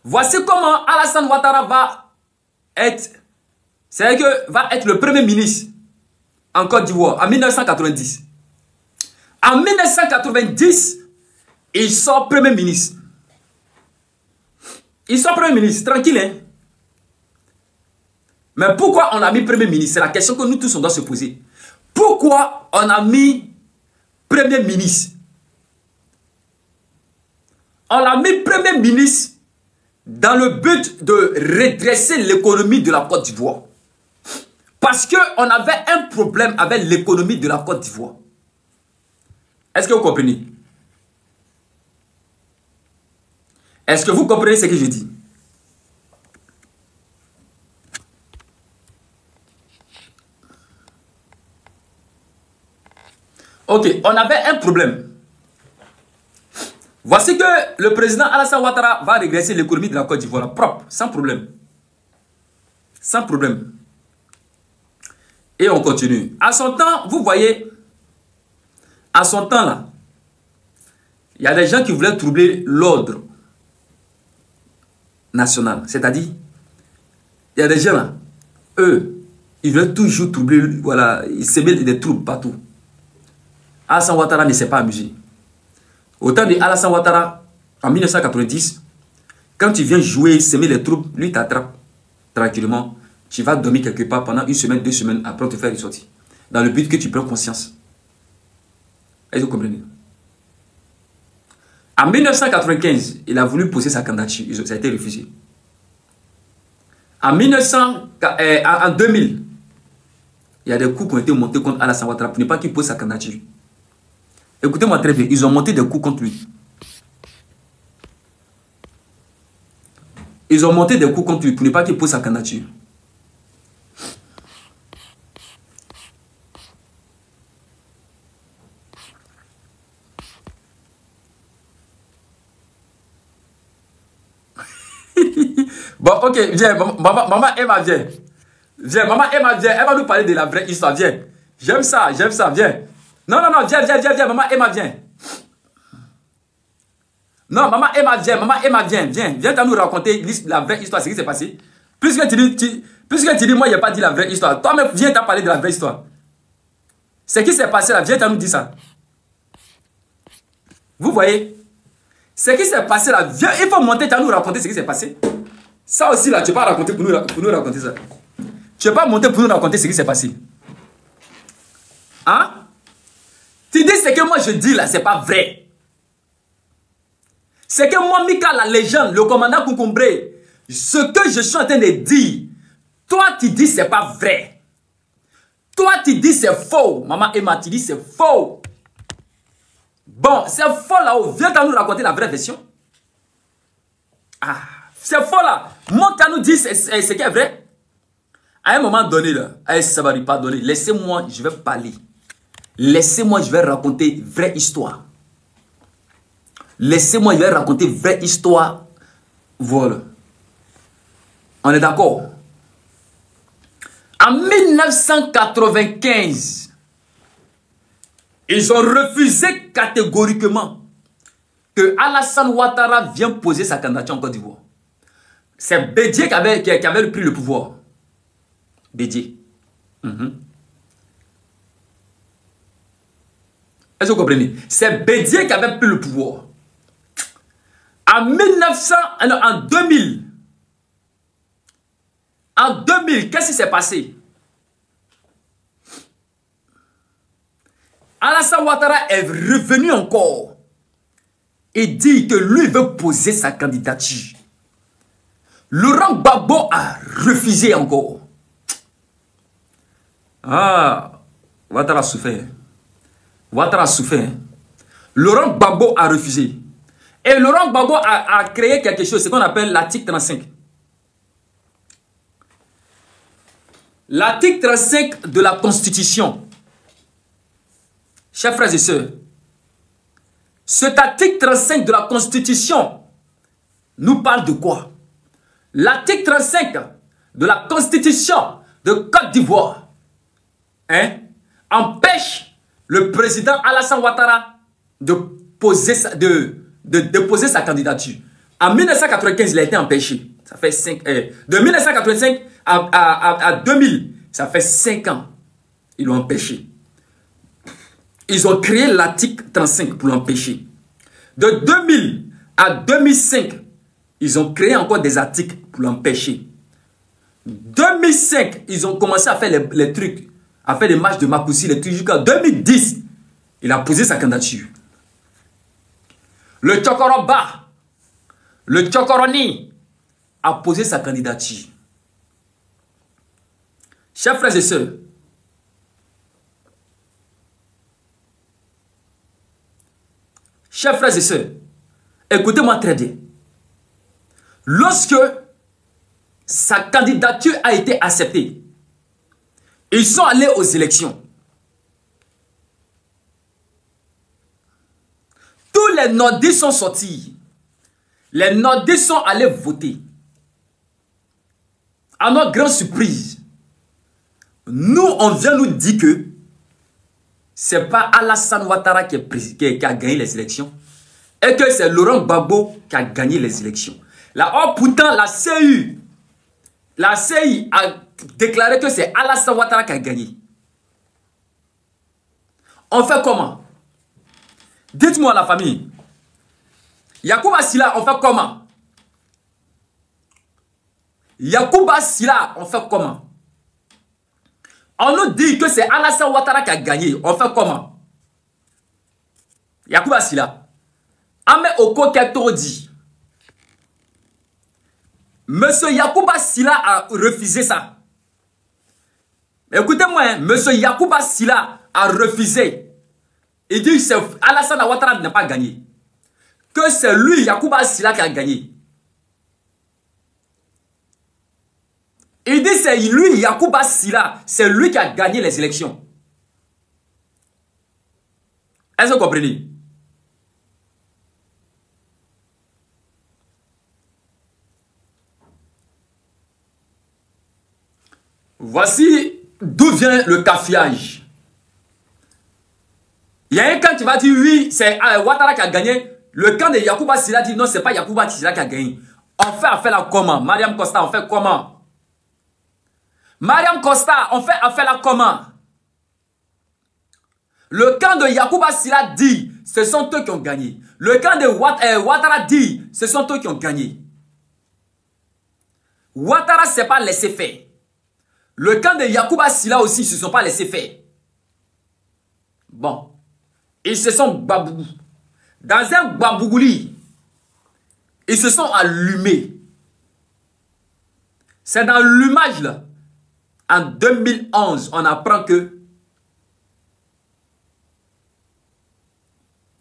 Voici comment Alassane Ouattara va être le premier ministre en Côte d'Ivoire en 1990. En 1990, il sort premier ministre. Il sort premier ministre, tranquille. Hein? Mais pourquoi on a mis premier ministre? C'est la question que nous tous on doit se poser. Pourquoi on a mis premier ministre? On a mis premier ministre dans le but de redresser l'économie de la Côte d'Ivoire. Parce qu'on avait un problème avec l'économie de la Côte d'Ivoire. Est-ce que vous comprenez? Est-ce que vous comprenez ce que je dis? Ok, on avait un problème. Voici que le président Alassane Ouattara va régresser l'économie de la Côte d'Ivoire propre, sans problème. Sans problème. Et on continue. À son temps, vous voyez, à son temps là, il y a des gens qui voulaient troubler l'ordre national. C'est-à-dire, il y a des gens là, eux, ils veulent toujours troubler, voilà, ils s'émettent des troubles partout. Alassane Ouattara ne s'est pas amusé. Au temps de Alassane Ouattara, en 1990, quand tu viens jouer, semer les troubles, lui t'attrape tranquillement. Tu vas dormir quelque part pendant 1 semaine, 2 semaines, après on te fait ressortir. Dans le but que tu prends conscience. Est-ce que vous comprenez? En 1995, il a voulu poser sa candidature. Ça a été refusé. En 2000, il y a des coups qui ont été montés contre Alassane Ouattara pour ne pas qu'il pose sa candidature. Écoutez-moi très bien, ils ont monté des coups contre lui. Ils ont monté des coups contre lui pour ne pas qu'il pose sa candidature. Bon, ok, viens, maman Emma, viens. Viens, maman Emma, viens. Elle va nous parler de la vraie histoire, viens. J'aime ça, viens. Non, viens, maman Emma, viens. Non, maman Emma, viens. Viens nous raconter la vraie histoire, ce qui s'est passé. Puisque tu dis, moi, il n'ai pas dit la vraie histoire. Toi-même, viens t'en parler de la vraie histoire. Ce qui s'est passé là, viens nous dire ça. Vous voyez? Ce qui s'est passé là, viens, il faut monter, t'as nous raconter ce qui s'est passé. Ça aussi là, tu ne peux pas raconter pour nous raconter ça. Tu ne peux pas monter pour nous raconter ce qui s'est passé. Hein? Tu dis ce que moi je dis là, c'est pas vrai. C'est que moi, Mika, la légende, le commandant Koukoumbré, ce que je suis en train de dire, toi tu dis c'est pas vrai. Toi tu dis c'est faux. Maman Emma, tu dis c'est faux. Bon, c'est faux là-haut. Viens nous raconter la vraie version. Ah, c'est faux là. Monte à nous dire ce qui est vrai. À un moment donné là, ça va lui pardonner. Laissez-moi, je vais parler. Laissez-moi, je vais raconter vraie histoire. Laissez-moi, je vais raconter vraie histoire. Voilà. On est d'accord? En 1995, ils ont refusé catégoriquement que Alassane Ouattara vienne poser sa candidature en Côte d'Ivoire. C'est Bédié qui avait pris le pouvoir. Bédié. Est-ce que vous comprenez? C'est Bédié qui avait pris le pouvoir. En 2000, qu'est-ce qui s'est passé? Alassane Ouattara est revenu encore et dit que lui veut poser sa candidature. Laurent Gbagbo a refusé encore. Ah, Ouattara a souffert. Ouattara a souffert. Laurent Gbagbo a refusé. Et Laurent Gbagbo a créé quelque chose, ce qu'on appelle l'article 35. L'article 35 de la Constitution. Chers frères et sœurs, cet article 35 de la Constitution nous parle de quoi? L'article 35 de la Constitution de Côte d'Ivoire empêche le président Alassane Ouattara de poser sa candidature. En 1995, il a été empêché. Ça fait 5 de 1985 à 2000, ça fait 5 ans. Ils l'ont empêché. Ils ont créé l'article 35 pour l'empêcher. De 2000 à 2005, ils ont créé encore des articles pour l'empêcher. 2005, ils ont commencé à faire les trucs, à faire des matchs de Makoussi, les trucs jusqu'en 2010. Il a posé sa candidature. Le Tchokoroba, le Tchokoroni a posé sa candidature. Chers frères et sœurs, écoutez-moi très bien. Lorsque sa candidature a été acceptée, ils sont allés aux élections. Tous les nordistes sont sortis. Les nordistes sont allés voter. À notre grande surprise, nous, on vient nous dire que c'est pas Alassane Ouattara qui a gagné les élections et que c'est Laurent Gbagbo qui a gagné les élections. Là, oh, pourtant, la CI a déclaré que c'est Alassane Ouattara qui a gagné. On fait comment? Dites-moi la famille. Yacouba Silla, on fait comment? Yacouba Silla, on fait comment? On nous dit que c'est Alassane Ouattara qui a gagné. On fait comment? Yacouba Silla. Ame Oko Keto dit. Monsieur Yacouba Silla a refusé ça. Écoutez-moi, hein, monsieur Yacouba Silla a refusé. Il dit que Alassane Ouattara n'a pas gagné. Que c'est lui, Yacouba Silla, qui a gagné. Il dit que c'est lui, Yacouba Silla, c'est lui qui a gagné les élections. Est-ce que vous comprenez? Voici d'où vient le cafouillage. Il y a un camp qui va dire oui, c'est Ouattara qui a gagné. Le camp de Yacouba Silla dit non, c'est pas Yacouba Silla qui a gagné. On fait affaire là comment? Mariam Costa, on fait comment? Mariam Costa, on fait affaire là comment? Le camp de Yacouba Silla dit, ce sont eux qui ont gagné. Le camp de Ouattara dit, ce sont eux qui ont gagné. Ouattara ne s'est pas laissé faire. Le camp de Yacouba Silla aussi ne se sont pas laissés faire. Bon. Ils se sont babou. Dans un babougouli, ils se sont allumés. C'est dans l'allumage là. En 2011, on apprend que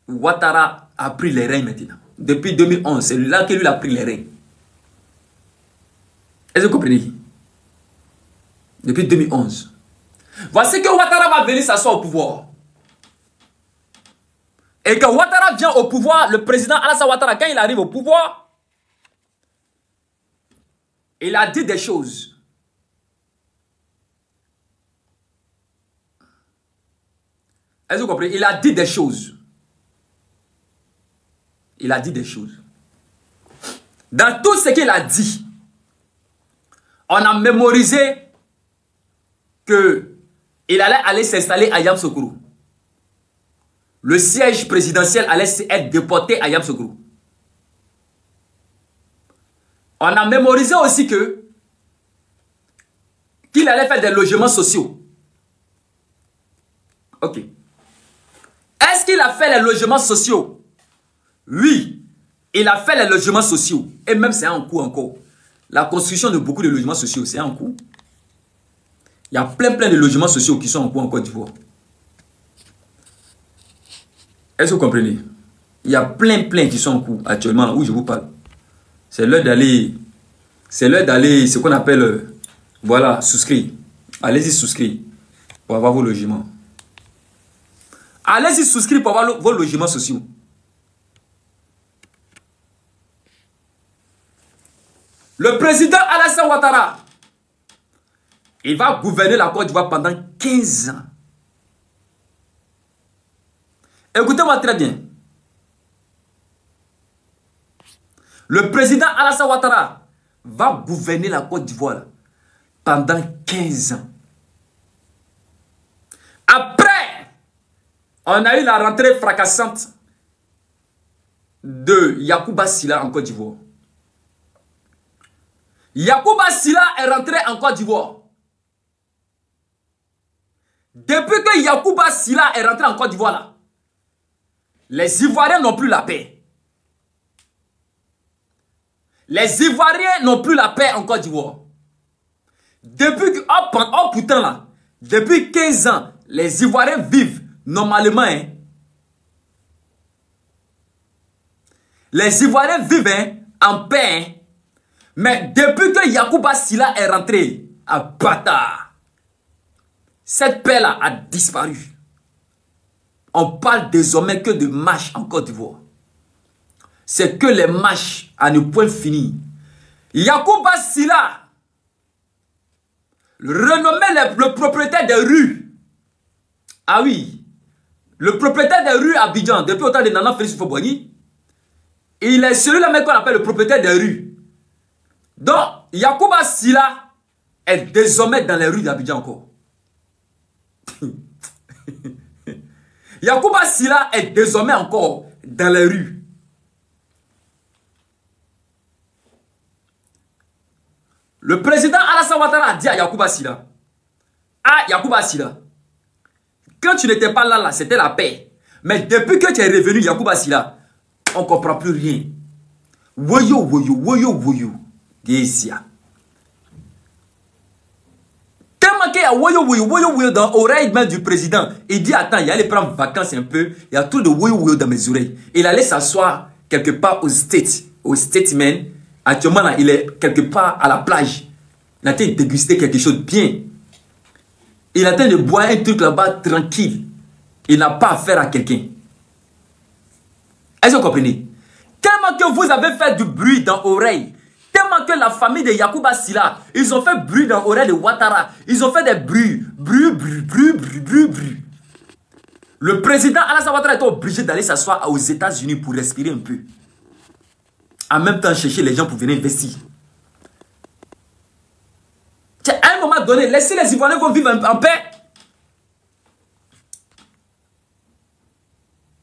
Ouattara a pris les rênes maintenant. Depuis 2011, c'est là que lui a pris les rênes. Est-ce que vous comprenez? Depuis 2011. Voici que Ouattara va venir s'asseoir au pouvoir. Et quand Ouattara vient au pouvoir, le président Alassane Ouattara, quand il arrive au pouvoir, il a dit des choses. Est-ce que vous comprenez? Il a dit des choses. Il a dit des choses. Dans tout ce qu'il a dit, on a mémorisé qu'il allait aller s'installer à Yamoussoukro. Le siège présidentiel allait être déporté à Yamoussoukro. On a mémorisé aussi qu'il allait faire des logements sociaux. Ok. Est-ce qu'il a fait les logements sociaux? Oui, il a fait les logements sociaux. Et même c'est en cours encore. La construction de beaucoup de logements sociaux, c'est en cours. Il y a plein de logements sociaux qui sont en cours en Côte d'Ivoire. Est-ce que vous comprenez? Il y a plein qui sont en cours actuellement où je vous parle. C'est l'heure d'aller, ce qu'on appelle, voilà, souscrire. Allez-y souscrire pour avoir vos logements. Allez-y souscrire pour avoir vos logements sociaux. Le président Alassane Ouattara, il va gouverner la Côte d'Ivoire pendant 15 ans. Écoutez-moi très bien. Le président Alassane Ouattara va gouverner la Côte d'Ivoire pendant 15 ans. Après, on a eu la rentrée fracassante de Yacouba Sylla en Côte d'Ivoire. Yacouba Sylla est rentré en Côte d'Ivoire. Depuis que Yacouba Sylla est rentré en Côte d'Ivoire, là, les Ivoiriens n'ont plus la paix. Les Ivoiriens n'ont plus la paix en Côte d'Ivoire. Depuis que, oh putain là, depuis 15 ans, les Ivoiriens vivent normalement. Hein. Les Ivoiriens vivent en paix. Hein. Mais depuis que Yacouba Sylla est rentré à bâtard, cette paix-là a disparu. On parle désormais que de marche en Côte d'Ivoire. C'est que les marches à ne point fini. Yacouba Sylla, renommé le propriétaire des rues. Ah oui, le propriétaire des rues à Abidjan, depuis autant de Nana Félix Houphouët-Boigny, il est celui-là même qu'on appelle le propriétaire des rues. Donc, Yacouba Sylla est désormais dans les rues d'Abidjan encore. Yacouba Sylla est désormais encore dans les rues. Le président Alassane Ouattara a dit à Yacouba Sylla, ah Yacouba Sylla, quand tu n'étais pas là, c'était la paix. Mais depuis que tu es revenu, Yacouba Sylla, on ne comprend plus rien. Woyo, woyo, woyo, woyo. Gesia. Tellement qu'il y a woyo, woyo, woyo, woyo dans l'oreille même du président. Il dit, attends, il allait prendre vacances un peu. Il y a trop de woyo, woyo dans mes oreilles. Il allait s'asseoir quelque part aux States. Aux Statesmen. Actuellement, là, il est quelque part à la plage. Il est en train de déguster quelque chose de bien. Il est en train de boire un truc là-bas tranquille. Il n'a pas affaire à quelqu'un. Est-ce que vous comprenez? Tellement que vous avez fait du bruit dans l'oreille. Tellement que la famille de Yacouba Sylla, ils ont fait bruit dans l'oreille de Ouattara. Ils ont fait des bruits. Bruit. Le président Alassane Ouattara est obligé d'aller s'asseoir aux États-Unis pour respirer un peu. En même temps, chercher les gens pour venir investir. À un moment donné, laissez les Ivoiriens vont vivre en paix.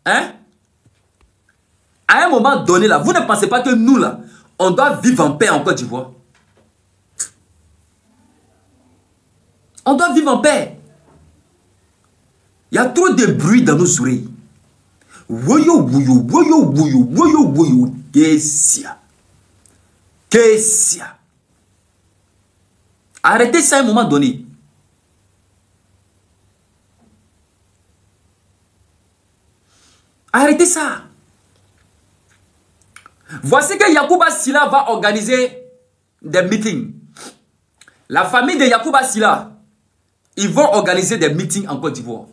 Hein? À un moment donné, là, vous ne pensez pas que nous, là, on doit vivre en paix en Côte d'Ivoire? On doit vivre en paix. Il y a trop de bruit dans nos oreilles. Woyo, woyo, woyo, woyo, woyo, woyo. Kessia. Kessia. Arrêtez ça à un moment donné. Arrêtez ça. Voici que Yacouba Sylla va organiser des meetings. La famille de Yacouba Sylla, ils vont organiser des meetings en Côte d'Ivoire.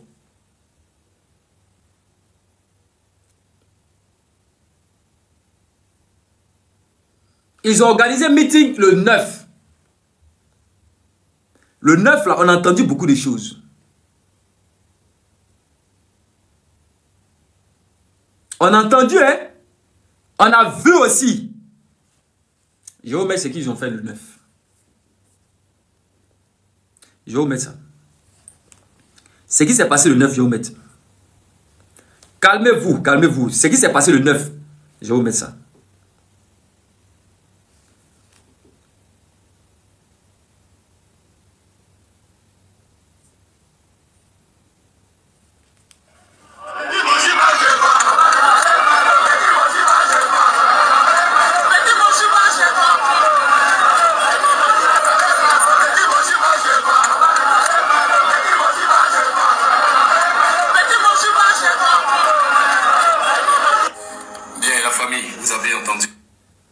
Ils ont organisé un meeting le 9. Le 9, là, on a entendu beaucoup de choses. On a entendu, hein? On a vu aussi. Je vais vous mettre ce qu'ils ont fait le 9. Je vais vous mettre ça. Ce qui s'est passé le 9, je vais vous mettre. Calmez-vous, calmez-vous. Ce qui s'est passé le 9, je vais vous mettre ça.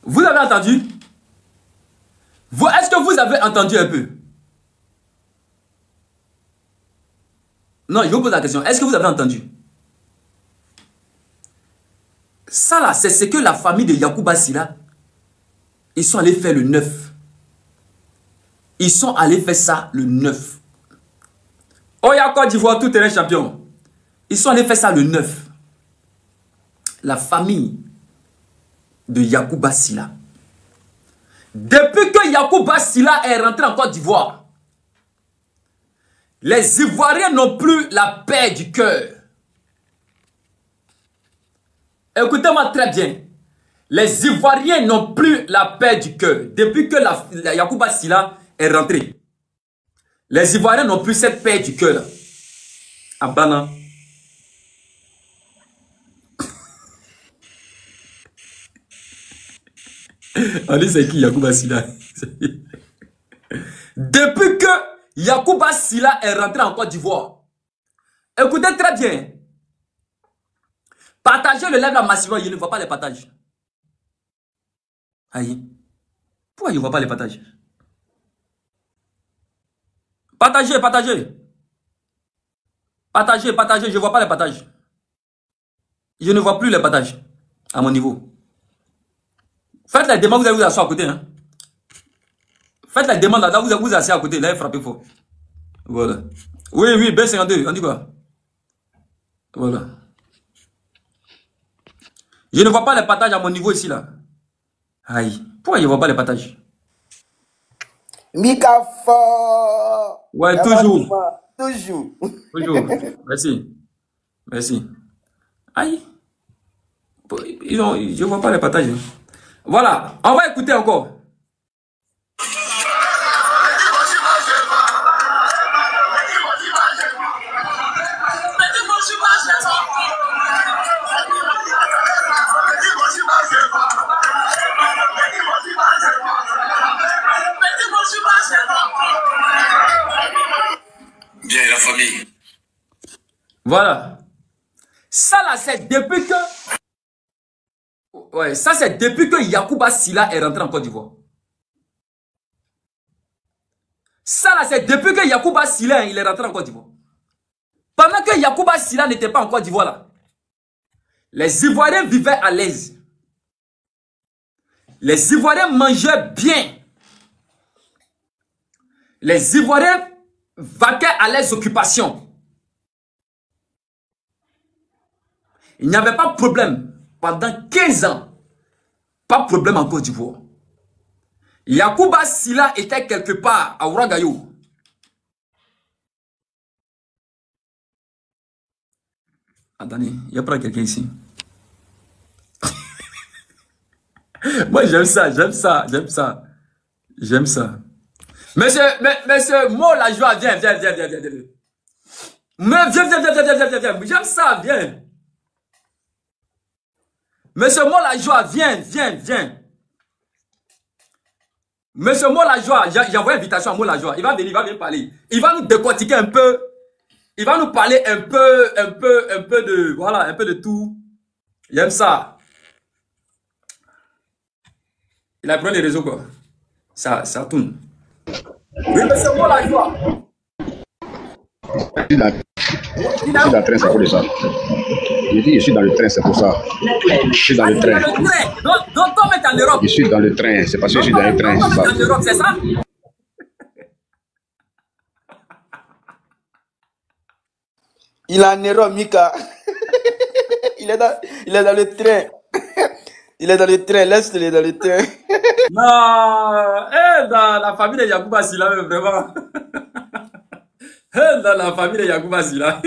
Vous avez entendu? Est-ce que vous avez entendu un peu? Non, je vous pose la question. Est-ce que vous avez entendu? Ça là, c'est ce que la famille de Yacouba Sylla, ils sont allés faire le 9. Ils sont allés faire ça le 9. Oh, y'a Côte d'Ivoire, tout terrain champion. Ils sont allés faire ça le 9. La famille de Yacouba Sylla. Depuis que Yacouba Sylla est rentré en Côte d'Ivoire, les Ivoiriens n'ont plus la paix du cœur. Écoutez-moi très bien. Les Ivoiriens n'ont plus la paix du cœur. Depuis que Yacouba Sylla est rentré, les Ivoiriens n'ont plus cette paix du cœur. Abana. On dit c'est qui Yacouba Sylla? Depuis que Yacouba Sylla est rentré en Côte d'Ivoire, écoutez très bien. Partagez le live là massivement, je ne vois pas les partages. Aïe. Pourquoi je ne vois pas les partages? Partagez, partagez. Partagez, partagez, je ne vois pas les partages. Je ne vois plus les partages à mon niveau. Faites la demande, vous allez vous asseoir à côté. Hein. Faites la demande là, vous vous asseyez à côté, là, frappez fort. Voilà. Oui, oui, B52, on dit quoi? Voilà. Je ne vois pas les partages à mon niveau ici, là. Aïe. Pourquoi je ne vois pas les partages? Mika fort. Ouais, toujours. Toujours. Toujours. Merci. Merci. Aïe. Je ne vois pas les partages. Voilà. On va écouter encore. Bien, la famille. Voilà. Ça là, c'est depuis que... Ouais, ça c'est depuis que Yacouba Sylla est rentré en Côte d'Ivoire. Ça là, c'est depuis que Yacouba Sylla il est rentré en Côte d'Ivoire. Pendant que Yacouba Sylla n'était pas en Côte d'Ivoire là, les Ivoiriens vivaient à l'aise. Les Ivoiriens mangeaient bien. Les Ivoiriens vaquaient à leurs occupations. Il n'y avait pas de problème. Pendant 15 ans, pas de problème en Côte d'Ivoire. Yacouba Sylla était quelque part à Ouagadougou. Attendez, il y a pas quelqu'un ici. Moi j'aime ça, j'aime ça, j'aime ça. J'aime ça. Monsieur Mo la joie, viens. Mais viens. J'aime ça, viens. Monsieur Mo la joie, viens. Monsieur Mo la joie, j'ai envoyé invitation à Mo la joie. Il va venir parler. Il va nous décortiquer un peu. Il va nous parler un peu de, voilà, un peu de tout. J'aime ça. Il a pris les réseaux, quoi. Ça tourne. Oui, monsieur Mo la joie. Je suis dans le train, c'est pour ça. Je suis dans le train, c'est pour ça. Je suis dans le train. Donc, Tom est en Europe. Je suis dans le train, c'est parce que je suis dans le train. Tom est en Europe, c'est ça? Il est en Europe, Mika. il est dans le train. Il est dans le train, laisse-le dans le train. Non, dans la famille de Yacouba Sylla, vraiment. Dans la famille de Yacouba Sylla.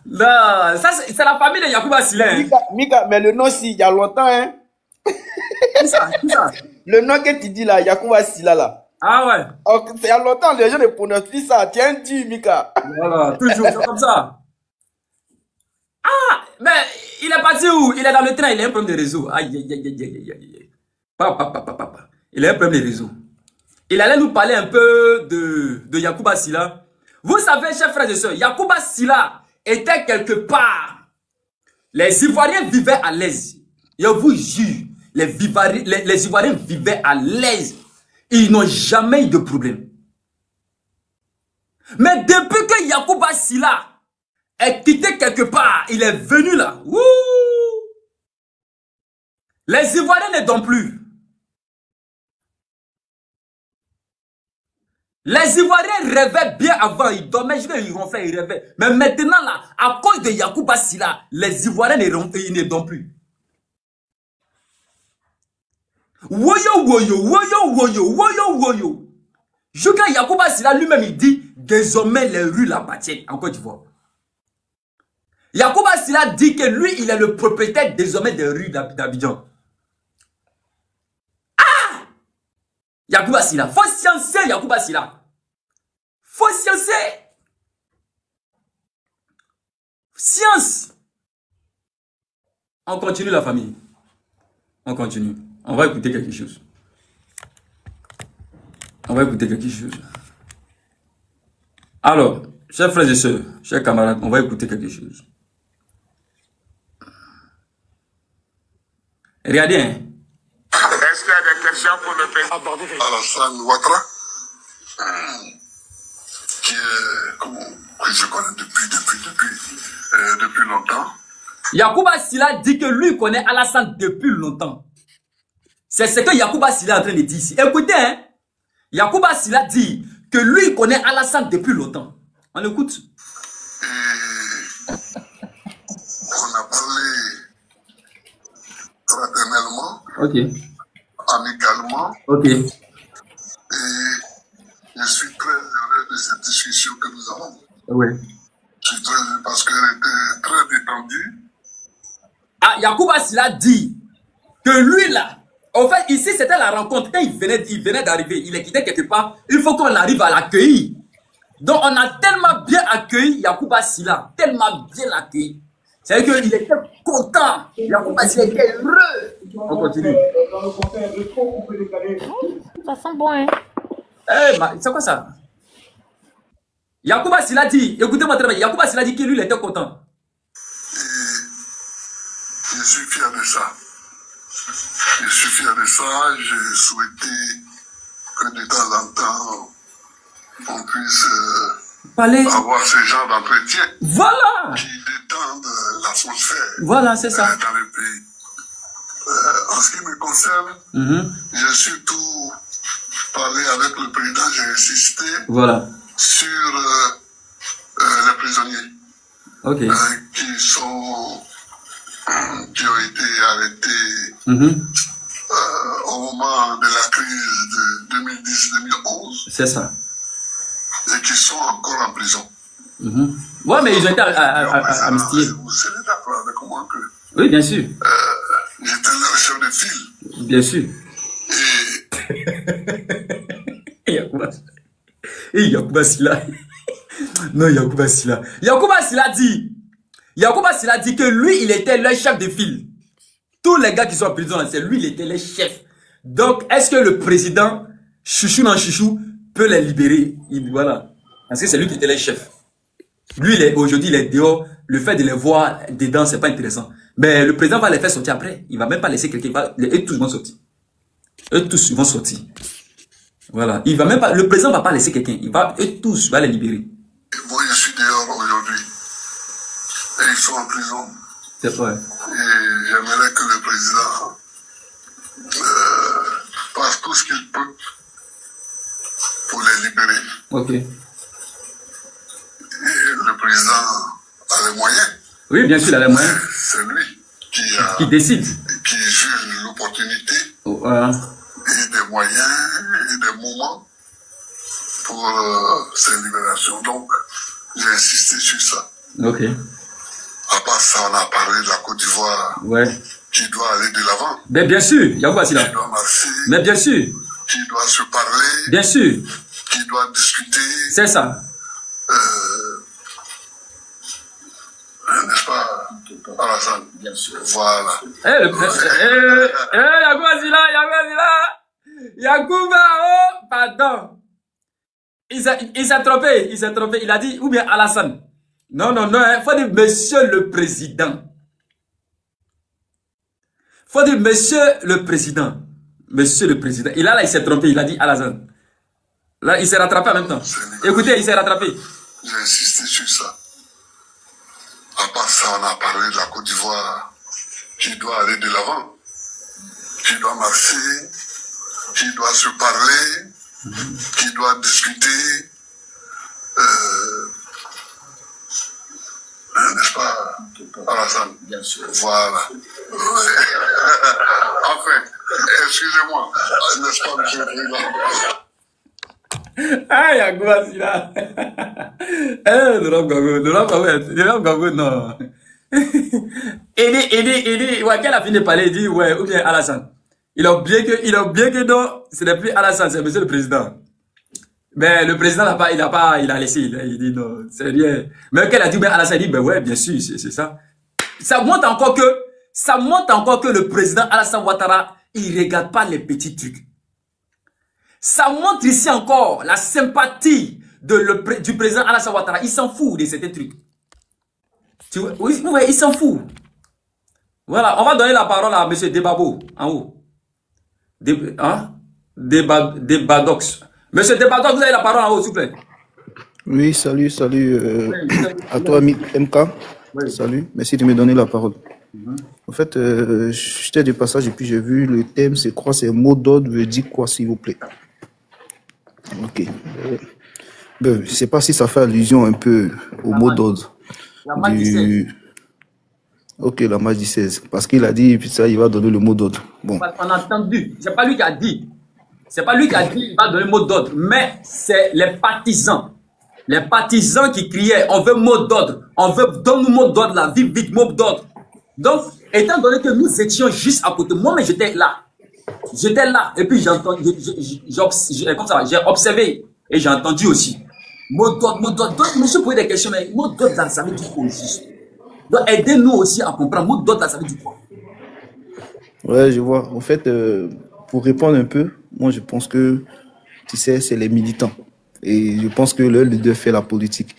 Non, ça c'est la famille de Yacouba Sylla. Hein. Mika, mais le nom, si, il y a longtemps, hein. Qui ça? Le nom que tu dis là, Yacouba Sylla là. Ah ouais. Il y a longtemps, les gens ne prononcent plus ça. Tiens, dis, Mika. Voilà, toujours, c'est comme ça. Ah, mais il est parti où? Il est dans le train, il a un problème de réseau. Aïe. Papa. Il a un problème de réseau. Il allait nous parler un peu de Yacouba Sylla. Vous savez, chers frères et sœurs, Yacouba Sylla était quelque part. Les Ivoiriens vivaient à l'aise. Je vous jure, les Ivoiriens vivaient à l'aise. Ils n'ont jamais eu de problème. Mais depuis que Yacouba Sylla est quitté quelque part, il est venu là. Wouh! Les Ivoiriens ne dorment plus. Les Ivoiriens rêvaient bien avant, ils dormaient, ils ronflaient, ils rêvaient. Mais maintenant là, à cause de Yacouba Sylla, les Ivoiriens ne dorment plus. Woyo, woyo, woyo, woyo, woyo, woyo. Jusqu'à Yacouba Silla lui-même, il dit, désormais les rues l'appartiennent en Côte d'Ivoire. Yacouba Silla dit que lui, il est le propriétaire désormais des rues d'Abidjan. Ah! Yacouba Silla, faut sciencer Yacouba Silla. Faut sciencer. Science. On continue la famille. On continue. On va écouter quelque chose. On va écouter quelque chose. Alors, chers frères et sœurs, chers camarades, on va écouter quelque chose. Regardez, hein. Est-ce qu'il y a des questions pour le président Alassane Ouattara, qui est, que je connais depuis longtemps. Yacouba Silla dit que lui connaît Alassane depuis longtemps. C'est ce que Yacouba Silla est en train de dire ici. Écoutez, hein. Yacouba Silla dit que lui connaît Alassane depuis longtemps. On écoute. Et on a parlé fraternellement, amicalement. Ok. Et je suis très heureux de cette discussion que nous avons. Oui. Je suis très heureux parce qu'elle était très détendue. Ah, Yacouba Silla dit que lui là, en fait ici c'était la rencontre. Quand il venait d'arriver, il est quitté quelque part, il faut qu'on arrive à l'accueillir. Donc on a tellement bien accueilli Yacouba Silla, tellement bien accueilli. C'est-à-dire qu'il était content. Yacouba Silla était heureux. On continue. Ça sent bon, hein? Eh, c'est quoi ça? Yacouba Silla dit, écoutez-moi très bien, Yacouba Silla dit que lui il était content. Et je suis fier de ça. Je suis fier de ça. J'ai souhaité que de temps en temps, on puisse avoir ce genre d'entretien. Voilà. Qui détendent l'atmosphère. Voilà, c'est ça. Dans le pays. En ce qui me concerne, j'ai surtout parlé avec le président, j'ai insisté sur les prisonniers qui ont été arrêtés au moment de la crise de 2010-2011. C'est ça. Et qui sont encore en prison. Ouais, mais ils ont été amnistiés. Vous serez d'accord avec moi que... Oui, bien sûr. J'étais leur chef de file. Bien sûr. Et Yacouba Silla. Non, Yacouba Silla. Yacouba Silla dit que lui, il était le chef de file. Tous les gars qui sont en prison, c'est lui, il était le chef. Donc, est-ce que le président, chouchou dans chouchou, peut les libérer? Voilà. Parce que c'est lui qui était le chef. Lui, aujourd'hui, il est dehors. Le fait de les voir dedans, c'est pas intéressant. Mais le président va les faire sortir après. Il va même pas laisser quelqu'un. Eux tous vont sortir. Eux tous vont sortir. Voilà. Il va même pas, le président va pas laisser quelqu'un. Eux tous va les libérer. Moi, je suis dehors aujourd'hui. Et ils sont en prison. C'est vrai. Et j'aimerais que le président fasse tout ce qu'il peut pour les libérer. Ok. Et le président a les moyens. Oui, bien sûr, il a les moyens. C'est lui qui décide. Qui juge l'opportunité. Voilà. Et des moyens et des moments pour ces libérations. Donc, j'ai insisté sur ça. Ok. À part ça, on a parlé de la Côte d'Ivoire. Ouais. Qui doit aller de l'avant. Mais bien sûr, Yacouba Silla. Qui doit marcher. Mais bien sûr. Qui doit se parler. Bien sûr. Qui doit discuter. C'est ça. N'est-ce pas, Alassane? Bien sûr. Voilà. Yacouba Silla. Oh, pardon. Il s'est trompé. Il a dit, ou bien Alassane. Non, il faut dire monsieur le président. Faut dire monsieur le président. Monsieur le président. Et là, il s'est trompé, il a dit Alassane. Là, il s'est rattrapé en même temps. Écoutez, il s'est rattrapé. J'ai insisté sur ça. À part ça, on a parlé de la Côte d'Ivoire qui doit aller de l'avant, qui doit marcher, qui doit se parler, qui doit discuter. N'est-ce pas, Alassane? Bien sûr. Voilà. Enfin, est-ce excusez-moi. N'est-ce pas, monsieur le président? Ah, il y a quoi, celui-là? Le rap Gago, non. Il ouais, quand il a fini de parler, il dit, ouais, ou bien Alassane. Il a oublié que non, ce n'est plus Alassane, c'est monsieur le président. Mais le président il a laissé, il dit non, c'est rien. Mais quand il a dit, ben Alassane, il dit, ben ouais, bien sûr, c'est ça. Ça montre encore que le président Alassane Ouattara, il regarde pas les petits trucs. Ça montre ici encore la sympathie du président Alassane Ouattara. Il s'en fout de certains trucs. Tu vois, oui, il s'en fout. Voilà, on va donner la parole à monsieur Debabo, en haut. Debadox. Monsieur Debadox, vous avez la parole en haut, s'il vous plaît. Oui, salut, à toi, MK. Oui. Salut, merci de me donner la parole. En fait, j'étais de passage et puis j'ai vu le thème, c'est quoi, c'est mot d'ordre, veut dire quoi, s'il vous plaît. Ok. Ben, je sais pas si ça fait allusion un peu au mot d'ordre. La match du 16. Ok, la match du 16. Parce qu'il a dit, puis ça, il va donner le mot d'ordre. Bon. On a entendu. C'est pas lui qui a dit. C'est pas lui qui a dit qu'il va donner le mot d'ordre. Mais c'est les partisans. Les partisans qui criaient, on veut mot d'ordre. On veut, donne-nous mot d'ordre là, vite, vite, mot d'ordre. Donc, étant donné que nous étions juste à côté, moi, mais j'étais là. J'étais là. Et puis, j'ai entendu, j'ai observé et j'ai entendu aussi. Mot d'ordre, mot d'ordre. Donc, monsieur posait des questions, mais mot d'ordre, là, ça veut dire quoi juste? Donc, aidez-nous aussi à comprendre. Mot d'ordre, là, ça veut dire quoi? Ouais, je vois. En fait, pour répondre un peu, moi, je pense que, tu sais, c'est les militants. Et je pense que le leader fait la politique.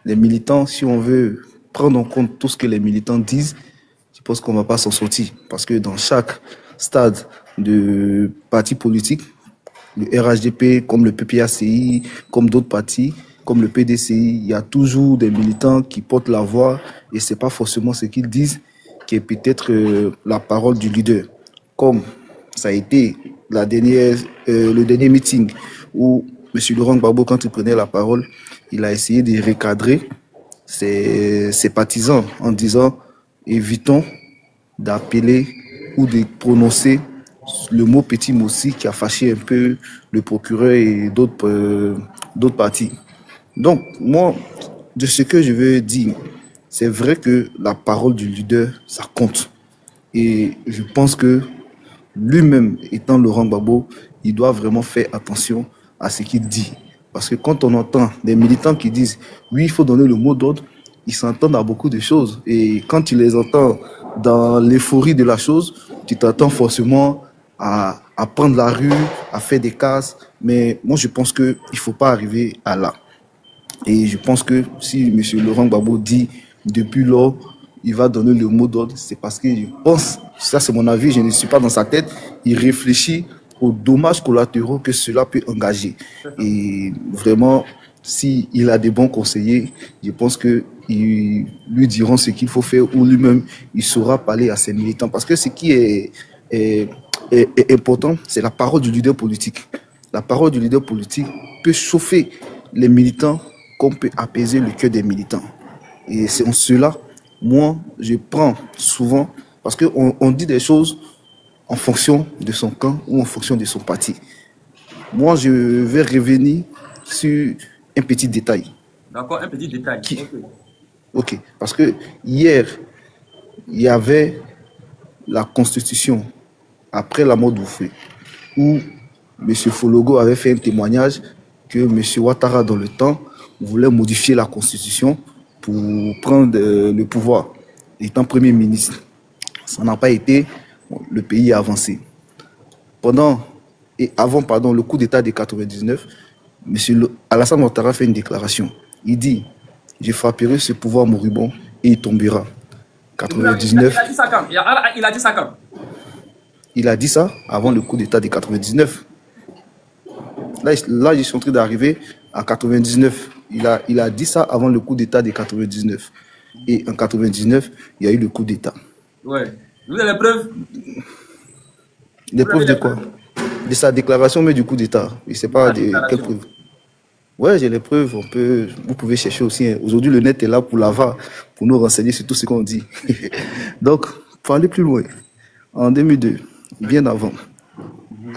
Les militants, si on veut prendre en compte tout ce que les militants disent, je pense qu'on ne va pas s'en sortir. Parce que dans chaque stade de parti politique, le RHDP, comme le PPACI, comme d'autres partis, comme le PDCI, il y a toujours des militants qui portent la voix et c'est pas forcément ce qu'ils disent qui est peut-être la parole du leader. Comme ça a été le dernier meeting où M. Laurent Gbagbo, quand il prenait la parole, il a essayé de recadrer ses partisans en disant évitons d'appeler ou de prononcer le mot petit moussi qui a fâché un peu le procureur et d'autres partis. Donc, moi, de ce que je veux dire, c'est vrai que la parole du leader, ça compte. Et je pense que lui-même, étant Laurent Gbagbo, il doit vraiment faire attention à ce qu'il dit. Parce que quand on entend des militants qui disent « oui, il faut donner le mot d'ordre », ils s'entendent à beaucoup de choses. Et quand tu les entends dans l'euphorie de la chose, tu t'attends forcément à prendre la rue, à faire des casses. Mais moi, je pense qu'il ne faut pas arriver à là. Et je pense que si M. Laurent Gbagbo dit depuis lors, il va donner le mot d'ordre, c'est parce que je pense, ça c'est mon avis, je ne suis pas dans sa tête, il réfléchit aux dommages collatéraux que cela peut engager. Et vraiment, s'il a des bons conseillers, je pense qu'ils lui diront ce qu'il faut faire ou lui-même, il saura parler à ses militants. Parce que ce qui est important, c'est la parole du leader politique. La parole du leader politique peut chauffer les militants comme peut apaiser le cœur des militants. Et c'est en cela, moi, je prends souvent, parce qu'on dit des choses en fonction de son camp ou en fonction de son parti. Moi, je vais revenir sur un petit détail. D'accord, un petit détail. Ok, parce que hier, il y avait la Constitution après la mort d'Oufoué, où M. Fologo avait fait un témoignage que M. Ouattara, dans le temps, voulait modifier la Constitution pour prendre le pouvoir, étant Premier ministre. Ça n'a pas été, le pays a avancé. Avant le coup d'État de 99, M. Alassane Ouattara fait une déclaration. Il dit, je frapperai ce pouvoir moribond et il tombera. 99. Il a dit ça quand? Il a dit ça quand? Il a dit ça avant le coup d'État de 99. Là, je suis en train d'arriver à 99. Il a dit ça avant le coup d'État de 99. Et en 99, il y a eu le coup d'État. Ouais. Vous avez les preuves? Les preuves de quoi? De sa déclaration, mais du coup d'État. Je ne sais pas de quelles preuves. Ouais, j'ai les preuves. Vous pouvez chercher aussi. Hein. Aujourd'hui, le net est là pour pour nous renseigner sur tout ce qu'on dit. Donc, pour aller plus loin, en 2002, bien avant,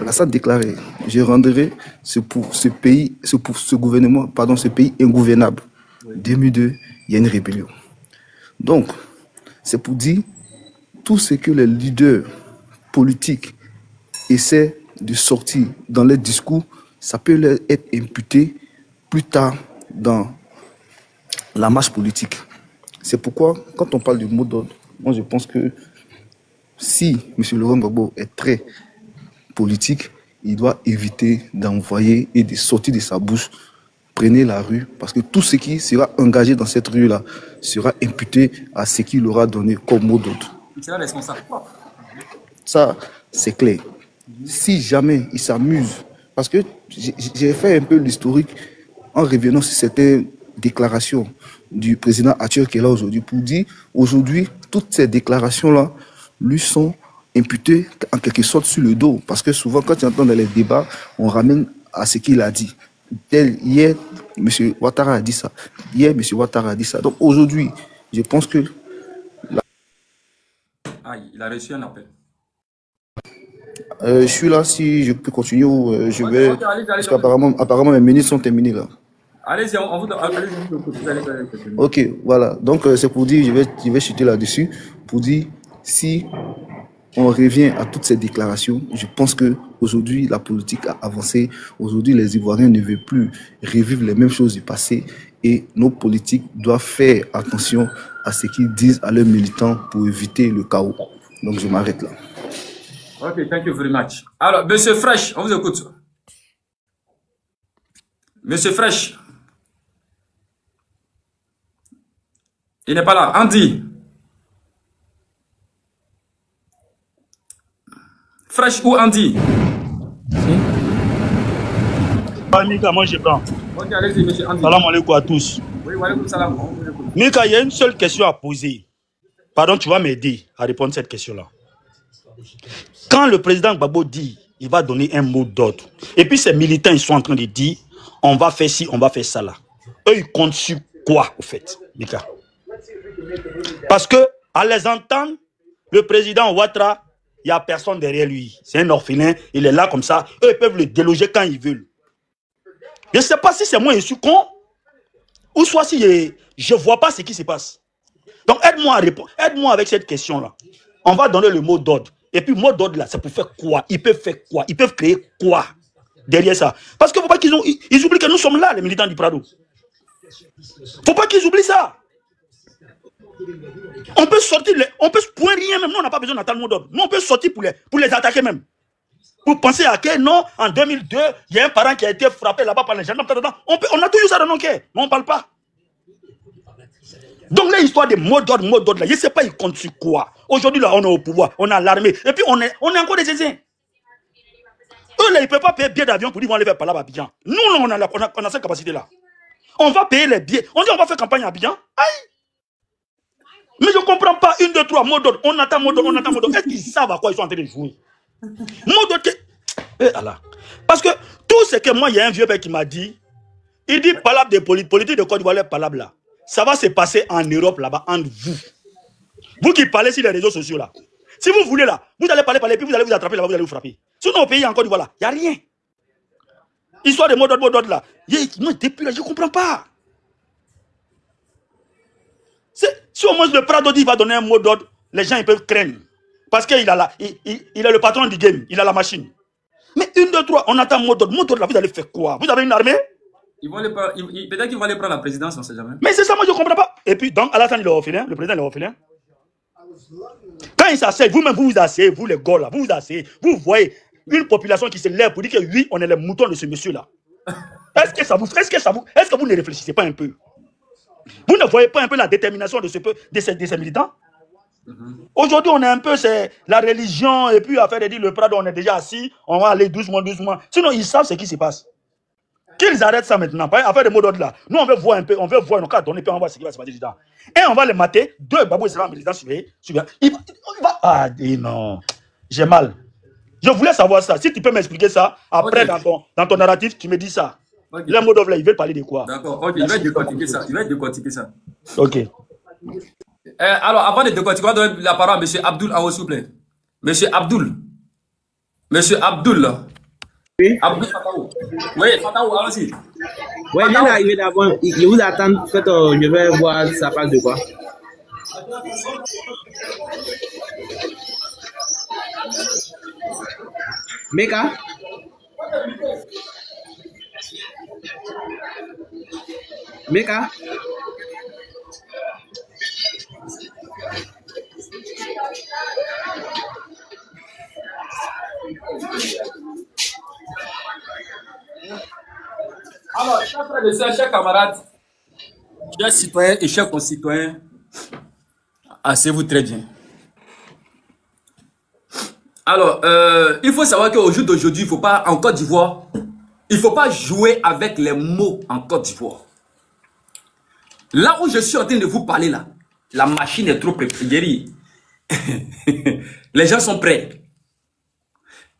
Alassane déclarait, je rendrai ce gouvernement, pardon, ce pays ingouvernable. 2002, il y a une rébellion. Donc, c'est pour dire tout ce que les leaders politiques essaient de sortir dans leurs discours, ça peut leur être imputé plus tard dans la marche politique. C'est pourquoi, quand on parle du mot d'ordre, moi je pense que si M. Laurent Gbagbo est très politique, il doit éviter d'envoyer et de sortir de sa bouche « Prenez la rue » parce que tout ce qui sera engagé dans cette rue-là sera imputé à ce qu'il aura donné comme mot d'ordre. Il sera responsable. Ça, c'est clair. Si jamais il s'amuse, parce que j'ai fait un peu l'historique en revenant sur certaines déclarations du président Hatcher qui est là aujourd'hui, pour dire aujourd'hui, toutes ces déclarations-là lui sont imputées en quelque sorte sur le dos. Parce que souvent, quand tu entends dans les débats, on ramène à ce qu'il a dit. Hier, M. Ouattara a dit ça. Hier, M. Ouattara a dit ça. Donc aujourd'hui, je pense que... il a reçu un appel. Je suis là, si je peux continuer ou je vais... Okay, allez, parce qu'apparemment, mes minutes sont terminées là. Allez-y, allez-y. Ok, voilà. Donc, c'est pour dire, je vais chuter là-dessus, pour dire, si on revient à toutes ces déclarations, je pense qu'aujourd'hui, la politique a avancé. Aujourd'hui, les Ivoiriens ne veulent plus revivre les mêmes choses du passé et nos politiques doivent faire attention à ce qu'ils disent à leurs militants pour éviter le chaos. Donc, je m'arrête là. Ok, thank you very much. Alors, Monsieur Fresh, on vous écoute. Monsieur Fresh. Il n'est pas là. Andy. Fresh ou Andy? Mika, moi je prends. Ok, allez-y, monsieur Andy. Salam alaikum à tous. Oui, wa alaikum salam. Mika, il y a une seule question à poser. Pardon, tu vas m'aider à répondre à cette question-là. Quand le président Gbagbo dit il va donner un mot d'ordre, et puis ces militants ils sont en train de dire on va faire ci, on va faire ça là. Eux ils comptent sur quoi au fait, Mika? Parce que à les entendre, le président Ouattara, il n'y a personne derrière lui. C'est un orphelin, il est là comme ça. Eux ils peuvent le déloger quand ils veulent. Je ne sais pas si c'est moi je suis con, ou soit si je ne vois pas ce qui se passe. Donc aide-moi à répondre, aide-moi avec cette question-là. On va donner le mot d'ordre. Et puis, le mot d'ordre là, c'est pour faire quoi? Ils peuvent faire quoi? Ils peuvent créer quoi derrière ça? Parce qu'il ne faut pas qu'ils oublient que nous sommes là, les militants du Prado. Il ne faut pas qu'ils oublient ça. On peut sortir, on peut point rien même. Nous, on n'a pas besoin d'attendre le mot d'ordre. Nous, on peut sortir pour les attaquer même. Pour penser à que non, en 2002, il y a un parent qui a été frappé là-bas par les gendarmes. On a toujours ça dans nos cœurs, mais on ne parle pas. Donc, l'histoire des mots d'ordre, là, je ne sais pas, ils comptent sur quoi. Aujourd'hui, là, on est au pouvoir, on a l'armée, et puis on est encore des Zézins. Eux, là, ils ne peuvent pas payer billet d'avion pour dire qu'ils vont aller faire Palab à Abidjan. Nous, là, on a cette capacité-là. On va payer les billets. On dit on va faire campagne à Abidjan. Aïe! Mais je ne comprends pas. 1, 2, 3, mot d'ordre. On attend mot d'ordre, on attend mot d'ordre. Est-ce qu'ils savent à quoi ils sont en train de jouer? Mot d'ordre. Parce que tout ce que moi, il y a un vieux père qui m'a dit, il dit Palab de politique de Côte d'Ivoire, Palab là. Ça va se passer en Europe là-bas, entre vous. Vous qui parlez sur les réseaux sociaux là. Si vous voulez là, vous allez parler, puis vous allez vous attraper là-bas, vous allez vous frapper. Sinon au pays en Côte d'Ivoire là, il n'y a rien. Histoire de mot d'ordre là. Moi depuis là, je ne comprends pas. Si au moins le Prado dit qu'il va donner un mot d'ordre, les gens ils peuvent craindre. Parce qu'il a il est le patron du game, il a la machine. Mais 1, 2, 3, on attend mot d'ordre là, vous allez faire quoi? Vous avez une armée? Peut-être qu'ils vont aller prendre la présidence, on ne sait jamais. Mais c'est ça, moi je ne comprends pas. Et puis, donc, Alassane, il est orphelin, le président il est orphelin. Quand il s'assied, vous-même, vous vous asseyez, vous les gars là, vous vous asseyez, vous voyez une population qui se lève pour dire que oui, on est les moutons de ce monsieur-là. Est-ce que vous ne réfléchissez pas un peu? Vous ne voyez pas un peu la détermination de ces militants? Aujourd'hui, on est un peu, c'est la religion, et puis à faire dire le Prado, on est déjà assis, on va aller doucement. Sinon, ils savent ce qui se passe. Qu'ils arrêtent ça maintenant, pas à faire des mots d'ordre là. Nous, on veut voir un peu, on veut voir nos cas donner, puis on va voir ce qui va se passer dedans. Et on va les mater. 2 Babou Islam militants surveillés. Il va. Ah, non. J'ai mal. Je voulais savoir ça. Si tu peux m'expliquer ça, après, okay, dans ton narratif, tu me dis ça. Okay. Les mots d'ordre là, ils veulent parler de quoi? D'accord, ok, il va décortiquer ça. Ok. Alors, avant de décortiquer, on va donner la parole à M. Abdoul, s'il vous plaît. M. Abdoul. Monsieur Abdul. Oui. Abdul Fataou. Oui, Fataou, allons-y. Ouais, il vient d'arriver d'abord. Il vous attend. Faites, je vais voir ça parle de quoi. Meka? Meka? Alors, chers frères et sœurs, chers camarades, chers citoyens et chers concitoyens, asseyez-vous très bien. Alors, il faut savoir qu'au jour d'aujourd'hui, il ne faut pas, en Côte d'Ivoire, il ne faut pas jouer avec les mots en Côte d'Ivoire. Là où je suis en train de vous parler, là, la machine est trop préparée. Les gens sont prêts.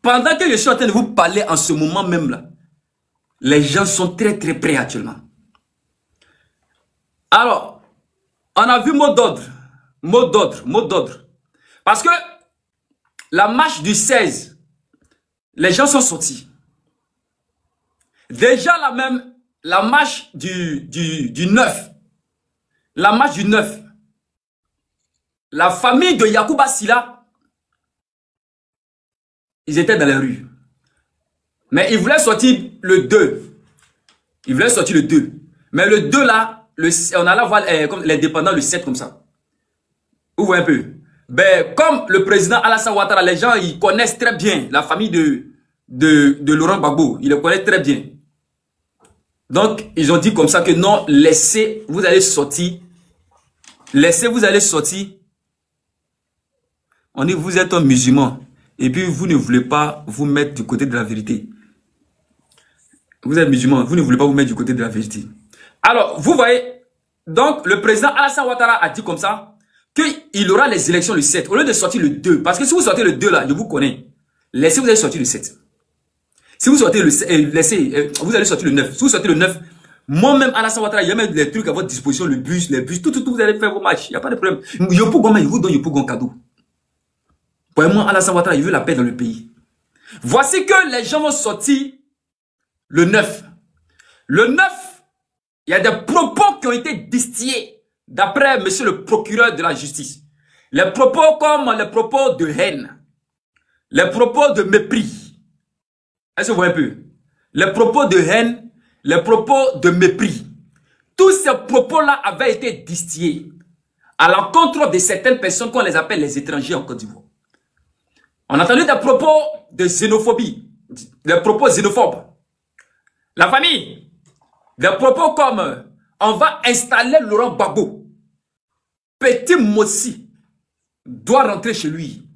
Pendant que je suis en train de vous parler en ce moment même, là, les gens sont très très prêts actuellement. Alors, on a vu mot d'ordre. Mot d'ordre, mot d'ordre. Parce que la marche du 16, les gens sont sortis. Déjà la même, la marche du 9. La marche du 9. La famille de Yacouba Silla, ils étaient dans les rues. Mais ils voulaient sortir le 2. Ils voulaient sortir le 2. Mais le 2 là, on allait voir l'indépendant le 7 comme ça. Vous voyez un peu. Ben, comme le président Alassane Ouattara, les gens, ils connaissent très bien la famille de Laurent Gbagbo. Ils le connaissent très bien. Donc, ils ont dit comme ça que non, laissez, vous allez sortir. Laissez, vous allez sortir. On dit, vous êtes un musulman. Et puis, vous ne voulez pas vous mettre du côté de la vérité. Vous êtes musulman, vous ne voulez pas vous mettre du côté de la vérité. Alors, vous voyez, donc, le président Alassane Ouattara a dit comme ça, qu'il aura les élections le 7, au lieu de sortir le 2. Parce que si vous sortez le 2 là, je vous connais. Laissez, vous allez sortir le 7. Si vous sortez vous allez sortir le 9. Si vous sortez le 9, moi-même, Alassane Ouattara, il y a même les trucs à votre disposition, le bus, les bus, tout, vous allez faire vos matchs. Il n'y a pas de problème. Yopougon, il vous donne Yopougon cadeau. Pour moi, Alassane Ouattara, il veut la paix dans le pays. Voici que les gens vont sortir le 9. Le 9, il y a des propos qui ont été distillés d'après monsieur le procureur de la justice. Les propos comme les propos de haine, les propos de mépris. Est-ce que vous voyez un peu? Les propos de haine, les propos de mépris. Tous ces propos-là avaient été distillés à l'encontre de certaines personnes qu'on les appelle les étrangers en Côte d'Ivoire. On a entendu des propos de xénophobie, des propos xénophobes. La famille, des propos comme on va installer Laurent Gbagbo. Petit Mossi doit rentrer chez lui.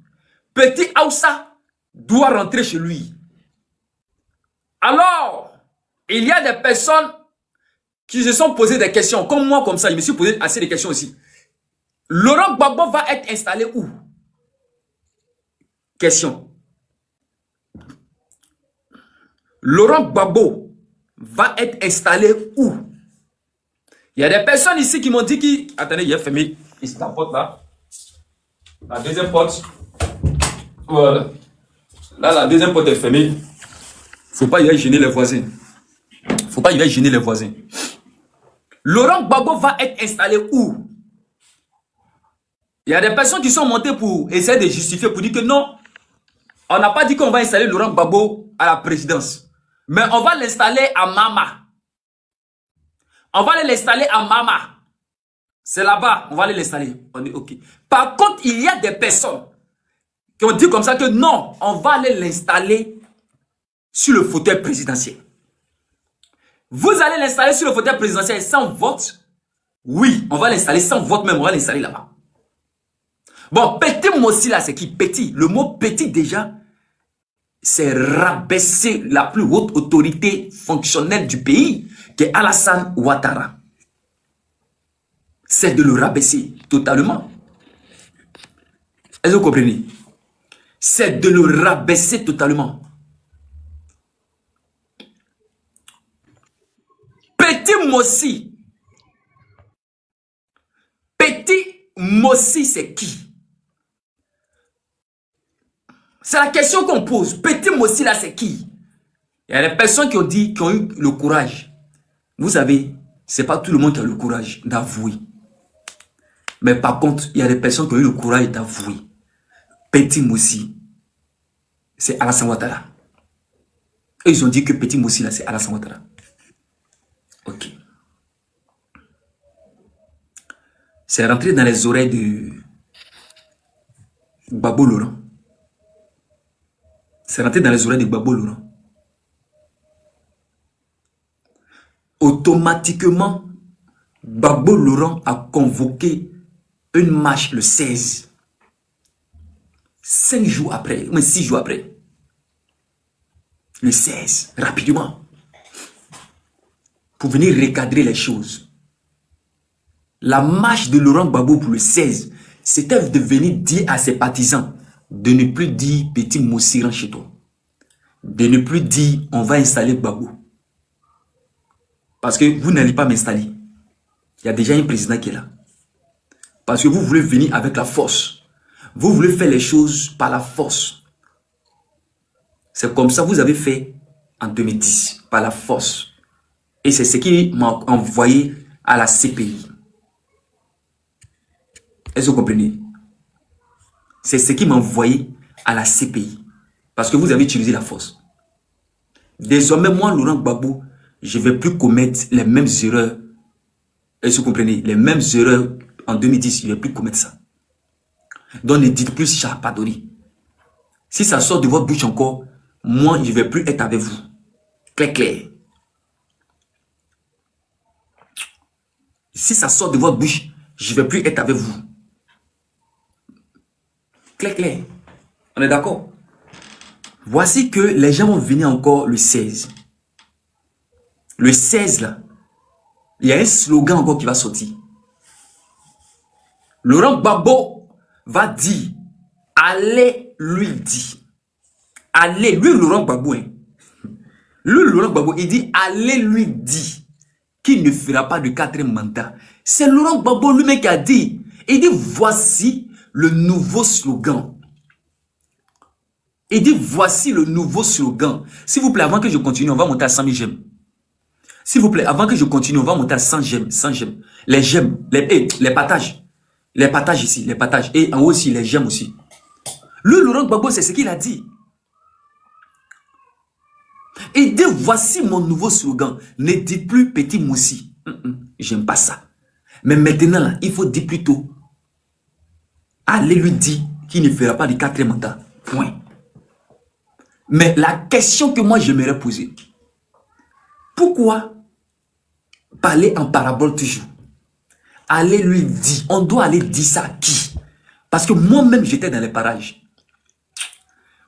Petit Aoussa doit rentrer chez lui. Alors, il y a des personnes qui se sont posées des questions. Comme moi, comme ça, je me suis posé assez de questions aussi. Laurent Gbagbo va être installé où? Question. Laurent Gbagbo va être installé où? Il y a des personnes ici qui m'ont dit que... Attendez, il y a fermé ici la porte là. La deuxième porte. Voilà. Là, la deuxième porte est fermée. Faut pas y aller gêner les voisins. Faut pas y aller gêner les voisins. Laurent Gbagbo va être installé où? Il y a des personnes qui sont montées pour essayer de justifier, pour dire que non, on n'a pas dit qu'on va installer Laurent Gbagbo à la présidence. Mais on va l'installer à Mama. On va aller l'installer à Mama. C'est là-bas, on va aller l'installer. On est OK. Par contre, il y a des personnes qui ont dit comme ça que non, on va aller l'installer sur le fauteuil présidentiel. Vous allez l'installer sur le fauteuil présidentiel sans vote? Oui, on va l'installer sans vote même, on va l'installer là-bas. Bon, petit Mossi là, c'est qui? Petit. Le mot petit déjà, c'est rabaisser la plus haute autorité fonctionnelle du pays, qui est Alassane Ouattara. C'est de le rabaisser totalement. Est-ce que vous comprenez? C'est de le rabaisser totalement. Petit Mossi. Petit Mossi, c'est qui? C'est la question qu'on pose. Petit Mossi là, c'est qui? Il y a des personnes qui ont dit, qui ont eu le courage. Vous savez, c'est pas tout le monde qui a le courage d'avouer. Mais par contre, il y a des personnes qui ont eu le courage d'avouer. Petit Mossi, c'est Alassane Ouattara. Et ils ont dit que Petit Mossi là, c'est Alassane Ouattara. Ok. C'est rentré dans les oreilles de Gbagbo Laurent. C'est rentré dans les oreilles de Gbagbo Laurent. Automatiquement, Gbagbo Laurent a convoqué une marche le 16. 5 jours après, mais 6 jours après. Le 16, rapidement. Pour venir recadrer les choses. La marche de Laurent Gbagbo pour le 16, c'était de venir dire à ses partisans de ne plus dire Petit Mossi rentre chez toi. De ne plus dire on va installer Gbagbo. Parce que vous n'allez pas m'installer. Il y a déjà un président qui est là. Parce que vous voulez venir avec la force. Vous voulez faire les choses par la force. C'est comme ça que vous avez fait en 2010, par la force. Et c'est ce qui m'a envoyé à la CPI. Est-ce que vous comprenez? C'est ce qui m'a envoyé à la CPI. Parce que vous avez utilisé la force. Désormais, moi, Laurent Gbagbo, je ne vais plus commettre les mêmes erreurs. Est-ce que vous comprenez? Les mêmes erreurs en 2010, je ne vais plus commettre ça. Donc ne dites plus Chapadori. Si ça sort de votre bouche encore, moi, je ne vais plus être avec vous. Clair, clair. Si ça sort de votre bouche, je ne vais plus être avec vous. Clair, clair. On est d'accord? Voici que les gens vont venir encore le 16. Le 16 là, il y a un slogan encore qui va sortir. Laurent Gbagbo va dire, allez lui dire. Allez, lui Laurent Gbagbo, hein. Lui Laurent Gbagbo, il dit, allez lui dire qu'il ne fera pas de 4e mandat. C'est Laurent Gbagbo lui-même qui a dit. Il dit, voici le nouveau slogan. Il dit, voici le nouveau slogan. S'il vous plaît, avant que je continue, on va monter à 100 000 j'aime. S'il vous plaît, avant que je continue, on va monter à 100 j'aime, 100 j'aime. Les j'aime, les partages. Les partages ici, les partages. Et en haut aussi, les j'aime aussi. Lui, Laurent Gbagbo, c'est ce qu'il a dit. Il dit, voici mon nouveau slogan. Ne dites plus Petit Mossi. J'aime pas ça. Mais maintenant, là, il faut dire plutôt, allez lui dire qu'il ne fera pas de 4e mandat. Point. Mais la question que moi j'aimerais poser, pourquoi parler en parabole toujours? Allez lui dire, on doit aller dire ça à qui? Parce que moi-même j'étais dans les parages.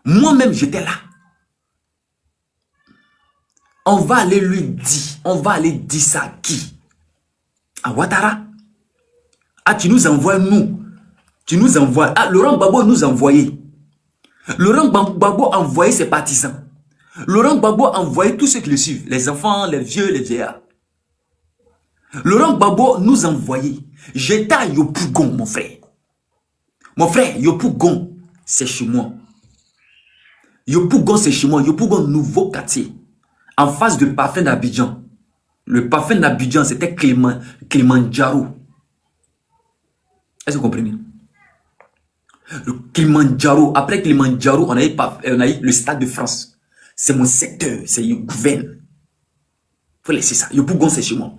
Moi-même j'étais là. On va aller lui dire, on va aller dire ça à qui? À Ouattara? Ah, tu nous envoies nous. Tu nous envoies. Ah, Laurent Gbagbo nous envoyait. Laurent Gbagbo envoyait ses partisans. Laurent Gbagbo envoyait tous ceux qui le suivent. Les enfants, les vieux, les vieillards. Laurent Gbagbo nous envoyait. J'étais à Yopougon, mon frère. Mon frère, Yopougon, c'est chez moi. Yopougon, c'est chez moi. Yopougon, nouveau quartier. En face de Parfum d'Abidjan. Le Parfum d'Abidjan, c'était Kilimanjaro. Est-ce que vous comprenez? Le Kilimanjaro. Après Kilimanjaro, on a eu le Stade de France. C'est mon secteur. C'est Gouverne. Il faut laisser ça. Yopougon, c'est chez moi.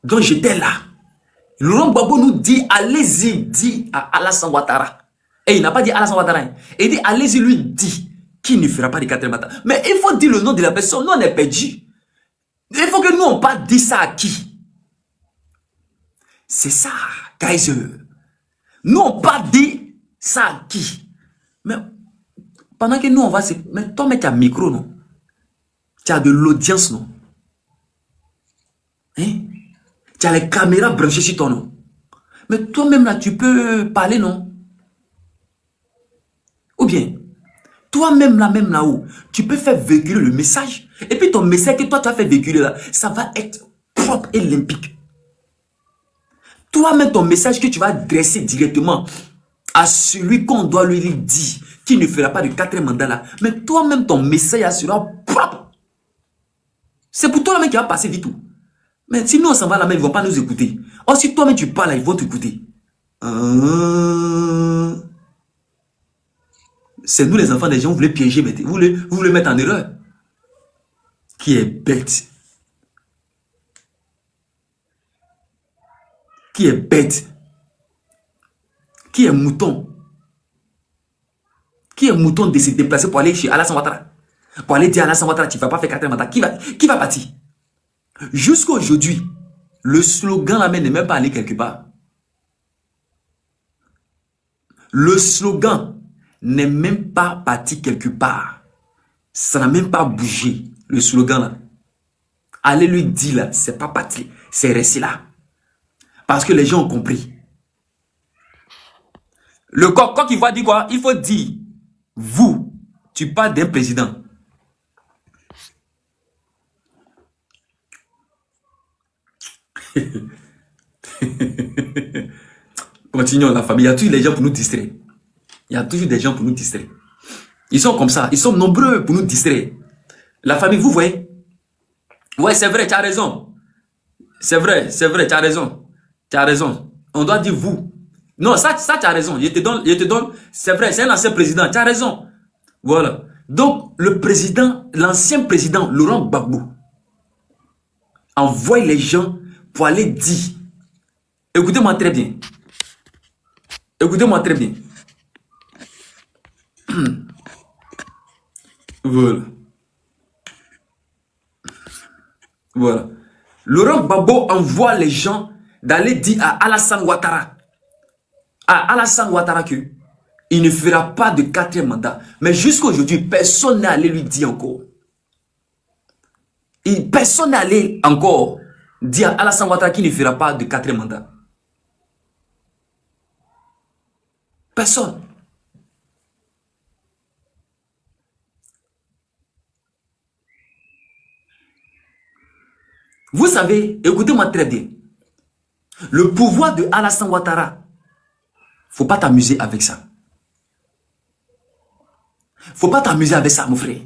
Donc j'étais là. Laurent Gbagbo nous dit, allez-y, dit à Alassane Ouattara. Et il n'a pas dit Alassane Ouattara. Il dit, allez-y, lui dit qu'il ne fera pas de 4e mandat. Mais il faut dire le nom de la personne. Nous, on est perdu. Il faut que nous, on pas dire ça à qui? C'est ça, Kaiser. Nous, on pas dit ça à qui? Mais pendant que nous, on va se... Mais toi, mec, tu as un micro, non? Tu as de l'audience, non? Hein? Tu as les caméras branchées sur ton nom. Mais toi-même, là, tu peux parler, non? Ou bien, toi-même, là, même là-haut, tu peux faire véhiculer le message. Et puis, ton message que toi, tu as fait véhiculer, là, ça va être propre et limpide. Toi-même, ton message que tu vas adresser directement à celui qu'on doit lui dire, qui ne fera pas de 4e mandat là, mais toi-même, ton message sera propre. C'est pour toi-même qui va passer vite tout. Mais si nous on s'en va là-bas, ils ne vont pas nous écouter. Or, si toi-même tu parles là, ils vont t'écouter. C'est nous les enfants des gens, vous voulez piéger, vous voulez mettre en erreur. Qui est bête? Qui est bête? Qui est mouton? Qui est mouton de se déplacer pour aller chez Alassane Ouattara? Pour aller dire à Alassane Ouattara, tu ne vas pas faire 4e mandat. Qui va partir? Jusqu'à aujourd'hui, le slogan là n'est même pas allé quelque part. Le slogan n'est même pas parti quelque part. Ça n'a même pas bougé, le slogan là. Allez lui dire là, c'est pas parti, c'est resté là. Parce que les gens ont compris. Le coq il va dire quoi? Il faut dire, vous, tu parles d'un président. Continuons la famille. Il y a toujours des gens pour nous distraire. Il y a toujours des gens pour nous distraire. Ils sont comme ça. Ils sont nombreux pour nous distraire. La famille, vous voyez? Ouais, c'est vrai, tu as raison. C'est vrai, tu as raison. Tu as raison. On doit dire vous. Non, ça tu as raison. Je te donne. C'est vrai, c'est un ancien président. Tu as raison. Voilà. Donc, le président, l'ancien président, Laurent Gbagbo, envoie les gens pour aller dire. Écoutez-moi très bien. Écoutez-moi très bien. Voilà. Voilà. Laurent Gbagbo envoie les gens d'aller dire à Alassane Ouattara. À Alassane Ouattara que il ne fera pas de 4e mandat. Mais jusqu'à aujourd'hui, personne n'est allé lui dire encore. Personne n'est allé encore dire à Alassane Ouattara qu'il ne fera pas de 4e mandat. Personne. Vous savez, écoutez-moi très bien. Le pouvoir de Alassane Ouattara, faut pas t'amuser avec ça. Faut pas t'amuser avec ça, mon frère.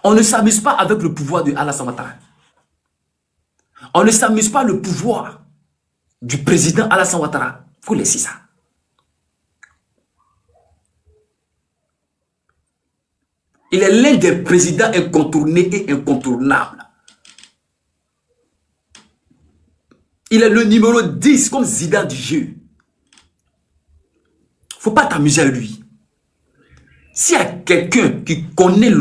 On ne s'amuse pas avec le pouvoir de Alassane Ouattara. On ne s'amuse pas le pouvoir du président Alassane Ouattara. Faut laisser ça. Il est l'un des présidents incontournés et incontournables. Il est le numéro 10 comme Zidane du jeu. Faut pas t'amuser à lui. S'il y a quelqu'un qui connaît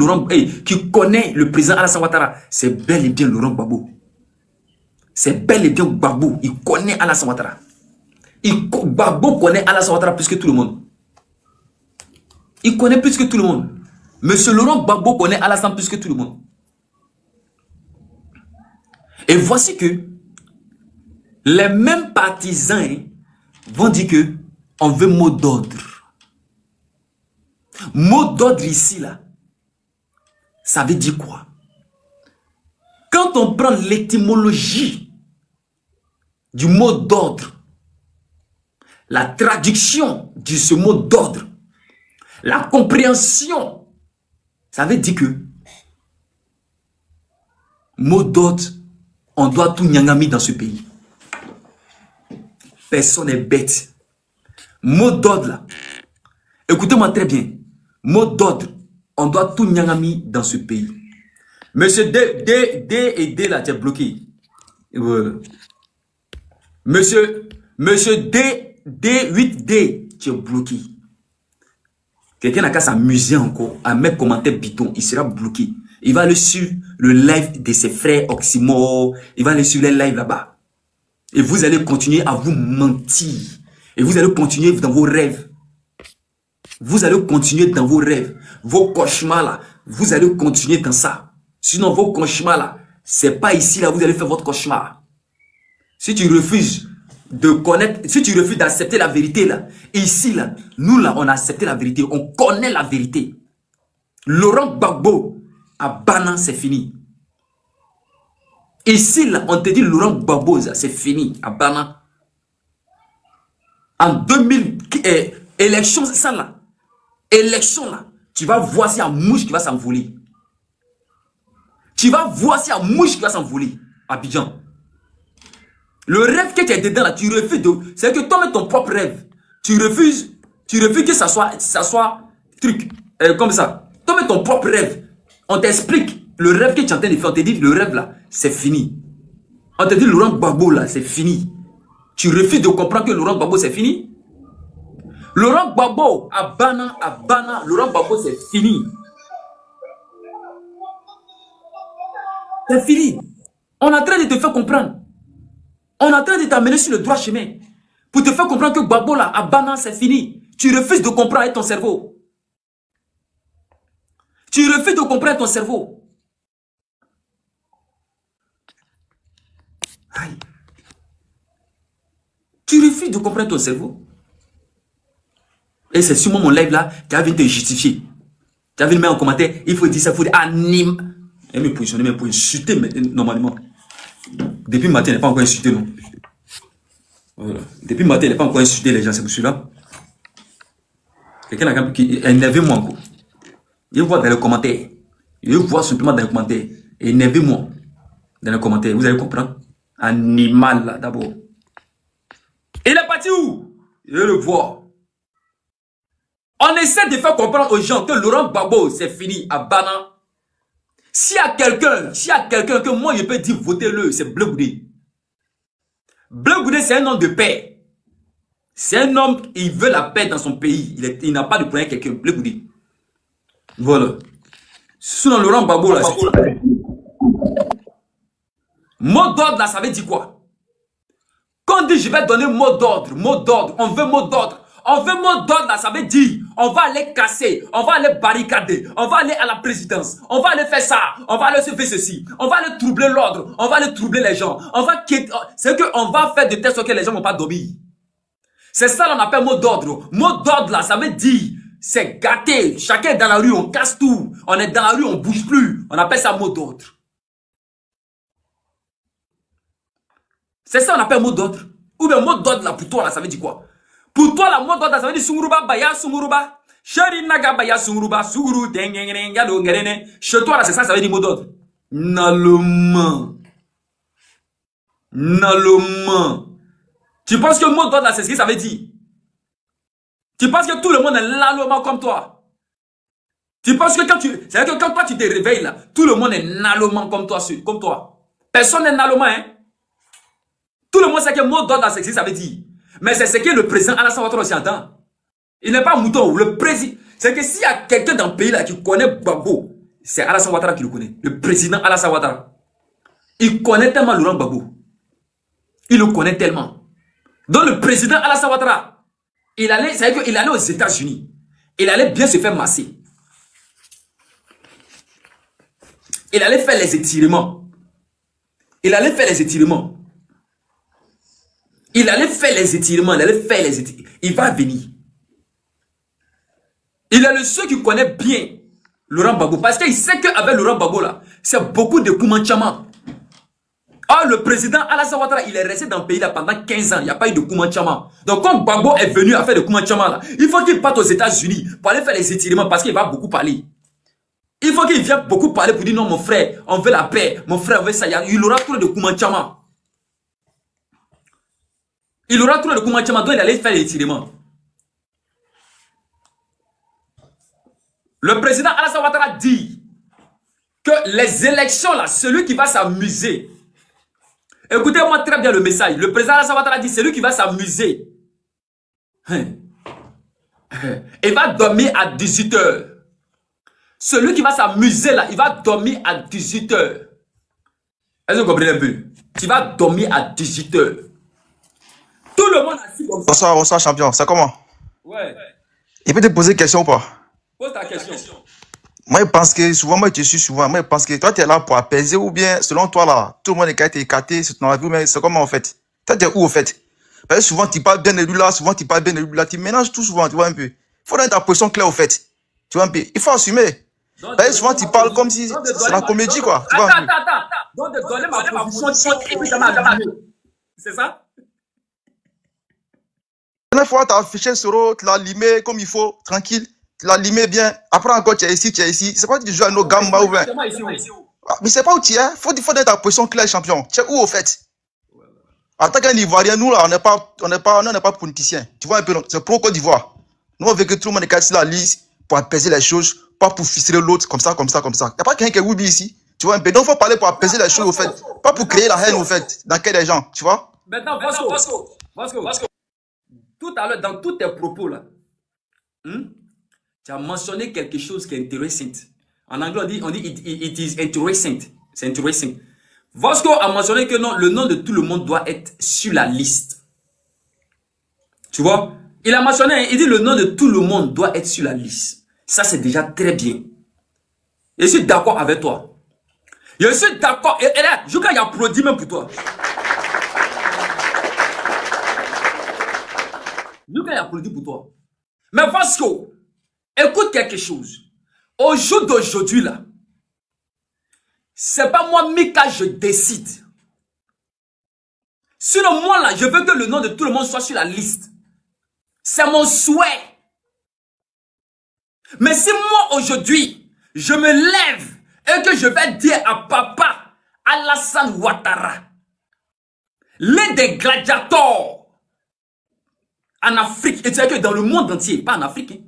qui connaît le président Alassane Ouattara, c'est bel et bien Laurent Gbagbo. C'est bel et bien Gbagbo. Il connaît Alassane Ouattara. Gbagbo connaît Alassane Ouattara plus que tout le monde. Il connaît plus que tout le monde. Monsieur Laurent Gbagbo connaît Alassane plus que tout le monde. Et voici que les mêmes partisans vont dire que on veut mot d'ordre. Mot d'ordre ici, là, ça veut dire quoi? Quand on prend l'étymologie du mot d'ordre, la traduction de ce mot d'ordre, la compréhension, ça veut dire que mot d'ordre, on doit tout nyangami dans ce pays. Personne n'est bête. Mot d'ordre là. Écoutez-moi très bien. Mot d'ordre. On doit tout nyangami dans ce pays. Monsieur D là, tu es bloqué. Voilà. Monsieur D8D, tu es bloqué. Quelqu'un n'a qu'à s'amuser encore, à mettre commentaire bidon, il sera bloqué. Il va aller sur le live de ses frères Oxymore, il va aller sur les lives là-bas. Et vous allez continuer à vous mentir. Et vous allez continuer dans vos rêves. Vous allez continuer dans vos rêves. Vos cauchemars là, vous allez continuer dans ça. Sinon vos cauchemars là, c'est pas ici là, vous allez faire votre cauchemar. Si tu refuses de connaître, si tu refuses d'accepter la vérité là, ici là, nous là, on a accepté la vérité, on connaît la vérité. Laurent Gbagbo, à Banan, c'est fini. Ici là, on te dit Laurent Gbagbo, c'est fini, à Banan. En 2000, élection, ça là, Élection là, tu vas voir s'il y a mouche qui va s'envoler. Tu vas voir s'il y a mouche qui va s'envoler. Abidjan. Le rêve que tu es dedans là, tu refuses de... C'est que toi, ton propre rêve. Tu refuses que ça soit truc. Comme ça. Toi, ton propre rêve. On t'explique le rêve que tu es en train de faire. On te dit le rêve là, c'est fini. On te dit Laurent Gbagbo là, c'est fini. Tu refuses de comprendre que Laurent Gbagbo c'est fini. Laurent Gbagbo, à Bana, Laurent Gbagbo c'est fini. C'est fini. On est en train de te faire comprendre. On est en train de t'amener sur le droit chemin. Pour te faire comprendre que Gbagbo là, à Bana, c'est fini. Tu refuses de comprendre avec ton cerveau. Tu refuses de comprendre avec ton cerveau. Aïe. Tu refuses de comprendre ton cerveau. Et c'est sûrement mon live là qui a vu te justifier. Tu as vu me mettre en commentaire, il faut dire ça, il faut dire anime. Et me positionner même pour insulter normalement. Depuis le matin, il n'est pas encore insulté, non. Voilà. Depuis le matin, il n'est pas encore insulté les gens, c'est pour celui-là. Quelqu'un qui énerve-moi encore. Je vois dans les commentaires. Je vois simplement dans les commentaires. Énervez-moi dans les commentaires. Vous allez comprendre. Animal là d'abord. Il est parti où? Je le vois. On essaie de faire comprendre aux gens que Laurent Gbagbo c'est fini à Bana. S'il y a quelqu'un que moi je peux dire votez-le, c'est Bleu Goudé. Bleu Goudé c'est un homme de paix. C'est un homme, il veut la paix dans son pays. Il n'a pas de problème avec quelqu'un. Bleu Goudé. Voilà. Sinon Laurent Gbagbo là, c'est... Mot d'ordre là, ça veut dire quoi? Quand on dit je vais donner mot d'ordre, on veut mot d'ordre. On veut mot d'ordre là, ça veut dire on va aller casser, on va aller barricader, on va aller à la présidence, on va aller faire ça, on va aller se faire ceci, on va aller troubler l'ordre, on va aller troubler les gens, on va quitter, c'est qu'on va faire de telle sorte que les gens ne vont pas dormir. C'est ça qu'on appelle mot d'ordre. Mot d'ordre là, ça veut dire c'est gâté, chacun est dans la rue, on casse tout, on est dans la rue, on bouge plus, on appelle ça mot d'ordre. C'est ça qu'on appelle mot d'ordre. Ou bien mot d'ordre là pour toi là, ça veut dire quoi? Pour toi, la mot d'ordre, ça veut dire Sunguruba, Baya, Sunguruba. Chéri Naga, Baya, Sunguruba, Sunguru, Dengenga, Longerene. Chez toi, là, c'est ça, ça veut dire mot d'ordre. Naloma. Tu penses que le mot d'ordre, là, c'est ce que ça veut dire? Tu penses que tout le monde est naloma comme toi? Tu penses que c'est-à-dire que quand toi, tu te réveilles, là, tout le monde est naloma comme toi. Personne n'est naloma, hein? Tout le monde sait que le mot d'ordre, là, c'est ce que ça veut dire. Mais c'est ce que le président Alassane Ouattara aussi entend. Il n'est pas mouton. Le président. C'est que s'il y a quelqu'un dans le pays là qui connaît Gbagbo, c'est Alassane Ouattara qui le connaît. Le président Alassane Ouattara. Il connaît tellement Laurent Gbagbo. Il le connaît tellement. Donc le président Alassane Ouattara, il allait aux États-Unis. Il allait bien se faire masser. Il allait faire les étirements. Il allait faire les étirements. Il va venir. Il est le seul qui connaît bien Laurent Gbagbo. Parce qu'il sait qu'avec Laurent Gbagbo là, c'est beaucoup de Koumanchama. Or, le président Alassane Ouattara, il est resté dans le pays là pendant 15 ans. Il n'y a pas eu de Koumanchama. Donc, quand Gbagbo est venu à faire de Koumanchama là, il faut qu'il parte aux États-Unis pour aller faire les étirements parce qu'il va beaucoup parler. Il faut qu'il vienne beaucoup parler pour dire non, mon frère, on veut la paix. Mon frère, on veut ça. Il aura trop de Koumanchama. Il aura trop de Koumanchama, donc il allait faire les étirements. Le président Alassane Ouattara dit que les élections là, celui qui va s'amuser. Écoutez-moi très bien le message. Le président Alassane Ouattara dit celui qui va s'amuser. Il va dormir à 18 h. Celui qui va s'amuser là, il va dormir à 18 h. Est-ce que vous comprenez un peu? Tu vas dormir à 18 h. Tout le monde a su comme ça. Bonsoir champion, c'est comment? Ouais. Il peut te poser une question ou pas? Pose ta question. Moi, je pense que souvent, moi, je suis souvent, moi, je pense que toi, tu es là pour apaiser ou bien, selon toi, là, tout le monde est écarté dans la vie, mais c'est comment en fait? Toi, tu es où en fait? Parce que souvent, tu parles bien de lui là, souvent, tu parles bien de lui là, tu mélanges tout souvent, tu vois un peu. Il faut donner ta position claire au fait. Tu vois un peu. Il faut assumer. Parce que souvent, tu parles comme si c'est la comédie, quoi. Tu vois un peu. Attends. Donc, de donner ma position, c'est ça? Une fois, tu as affiché sur tu l'as limé comme il faut, tranquille. la limé bien. Après encore, tu es ici, tu es ici. C'est pas que tu joues à nos gamba ou bien. Mais c'est pas où tu es. Faut donner ta position claire, champion. Tu es où au fait? En tant qu'un Ivoirien, nous là, on n'est pas politiciens. Tu vois un peu, c'est pro Côte d'Ivoire. Nous on veut que tout le monde est cassé la liste pour apaiser les choses, pas pour ficeler l'autre comme ça. Il n'y a pas quelqu'un qui est Woubi ici. Tu vois un peu. Donc il faut parler pour apaiser les choses au fait. Pas pour créer la haine au fait, dans quel des gens, tu vois. Maintenant, Vasco. Tout à l'heure, dans tous tes propos là, tu as mentionné quelque chose qui est intéressant. En anglais, on dit it is interesting. C'est interesting. Vasco a mentionné que non, le nom de tout le monde doit être sur la liste. Tu vois? Il a mentionné, il dit le nom de tout le monde doit être sur la liste. Ça, c'est déjà très bien. Je suis d'accord avec toi. Je suis d'accord. Et là, Jouka, il applaudit même pour toi. Jouka, il applaudit pour toi. Mais Vasco, écoute quelque chose. Au jour d'aujourd'hui, là, c'est pas moi, Mika, je décide. Sinon, moi, là, je veux que le nom de tout le monde soit sur la liste. C'est mon souhait. Mais si moi, aujourd'hui, je me lève et que je vais dire à papa Alassane Ouattara, l'un des gladiateurs en Afrique, et tu sais que dans le monde entier, pas en Afrique, hein,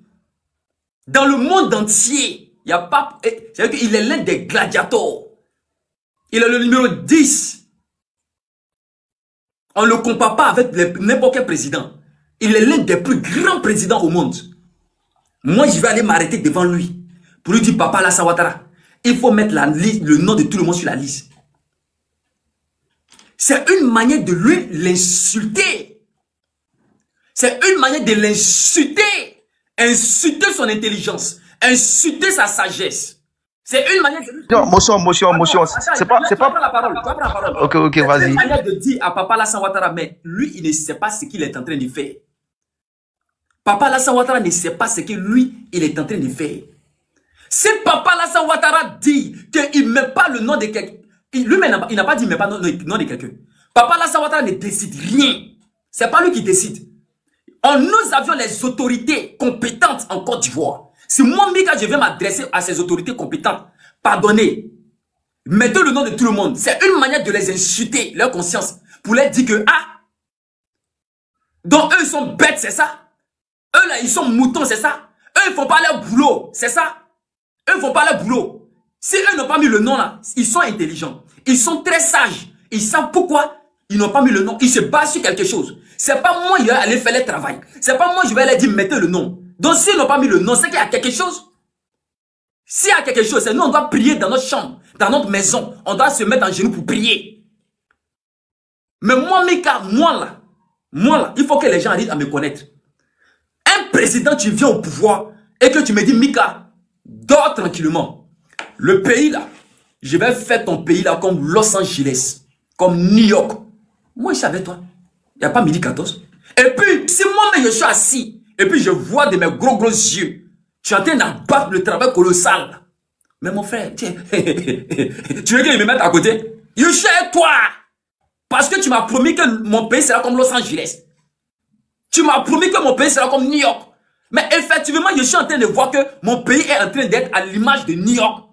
dans le monde entier, il n'y a pas, c'est-à-dire qu'il est l'un des gladiateurs. Il est le numéro 10. On ne le compare pas avec n'importe quel président. Il est l'un des plus grands présidents au monde. Moi, je vais aller m'arrêter devant lui pour lui dire, papa Alassane Ouattara, il faut mettre le nom de tout le monde sur la liste. C'est une manière de lui l'insulter. C'est une manière de l'insulter. Insulter son intelligence. Insulter sa sagesse. C'est une manière de... Non, motion. C'est pas... Tu vas prendre la parole. Ok, vas-y. C'est une manière de dire à papa Alassane Ouattara, mais lui, il ne sait pas ce qu'il est en train de faire. Papa Alassane Ouattara ne sait pas ce que lui, il est en train de faire. Si papa Alassane Ouattara dit qu'il ne met pas le nom de quelqu'un, lui-même, il n'a pas dit qu'il ne met pas le nom de quelqu'un. Papa Alassane Ouattara ne décide rien. C'est pas lui qui décide. Nous avions les autorités compétentes en Côte d'Ivoire. Si moi, Mika, je vais m'adresser à ces autorités compétentes, pardonnez, mettez le nom de tout le monde. C'est une manière de les insulter, leur conscience, pour leur dire que, donc eux, ils sont bêtes, c'est ça? Eux, là, ils sont moutons, c'est ça? Eux, ils ne font pas leur boulot, c'est ça? Eux, ils ne font pas leur boulot. Si eux n'ont pas mis le nom, là, ils sont intelligents. Ils sont très sages. Ils savent pourquoi ils n'ont pas mis le nom. Ils se basent sur quelque chose. C'est pas moi, je vais aller faire le travail. C'est pas moi, je vais leur dire, mettez le nom. Donc, s'ils n'ont pas mis le nom, c'est qu'il y a quelque chose. S'il y a quelque chose, c'est nous, on doit prier dans notre chambre, dans notre maison. On doit se mettre en genoux pour prier. Mais moi, Mika, moi là, il faut que les gens arrivent à me connaître. Un président, tu viens au pouvoir et que tu me dis, Mika, dors tranquillement. Le pays là, je vais faire ton pays là comme Los Angeles, comme New York. Moi, je suis avec toi. Il n'y a pas midi 14. Et puis, si moi-même je suis assis, et puis je vois de mes gros yeux, tu es en train d'abattre le travail colossal. Mais mon frère, tiens, tu veux qu'il me mette à côté? Je suis avec toi. Parce que tu m'as promis que mon pays sera comme Los Angeles. Tu m'as promis que mon pays sera comme New York. Mais effectivement, je suis en train de voir que mon pays est en train d'être à l'image de New York.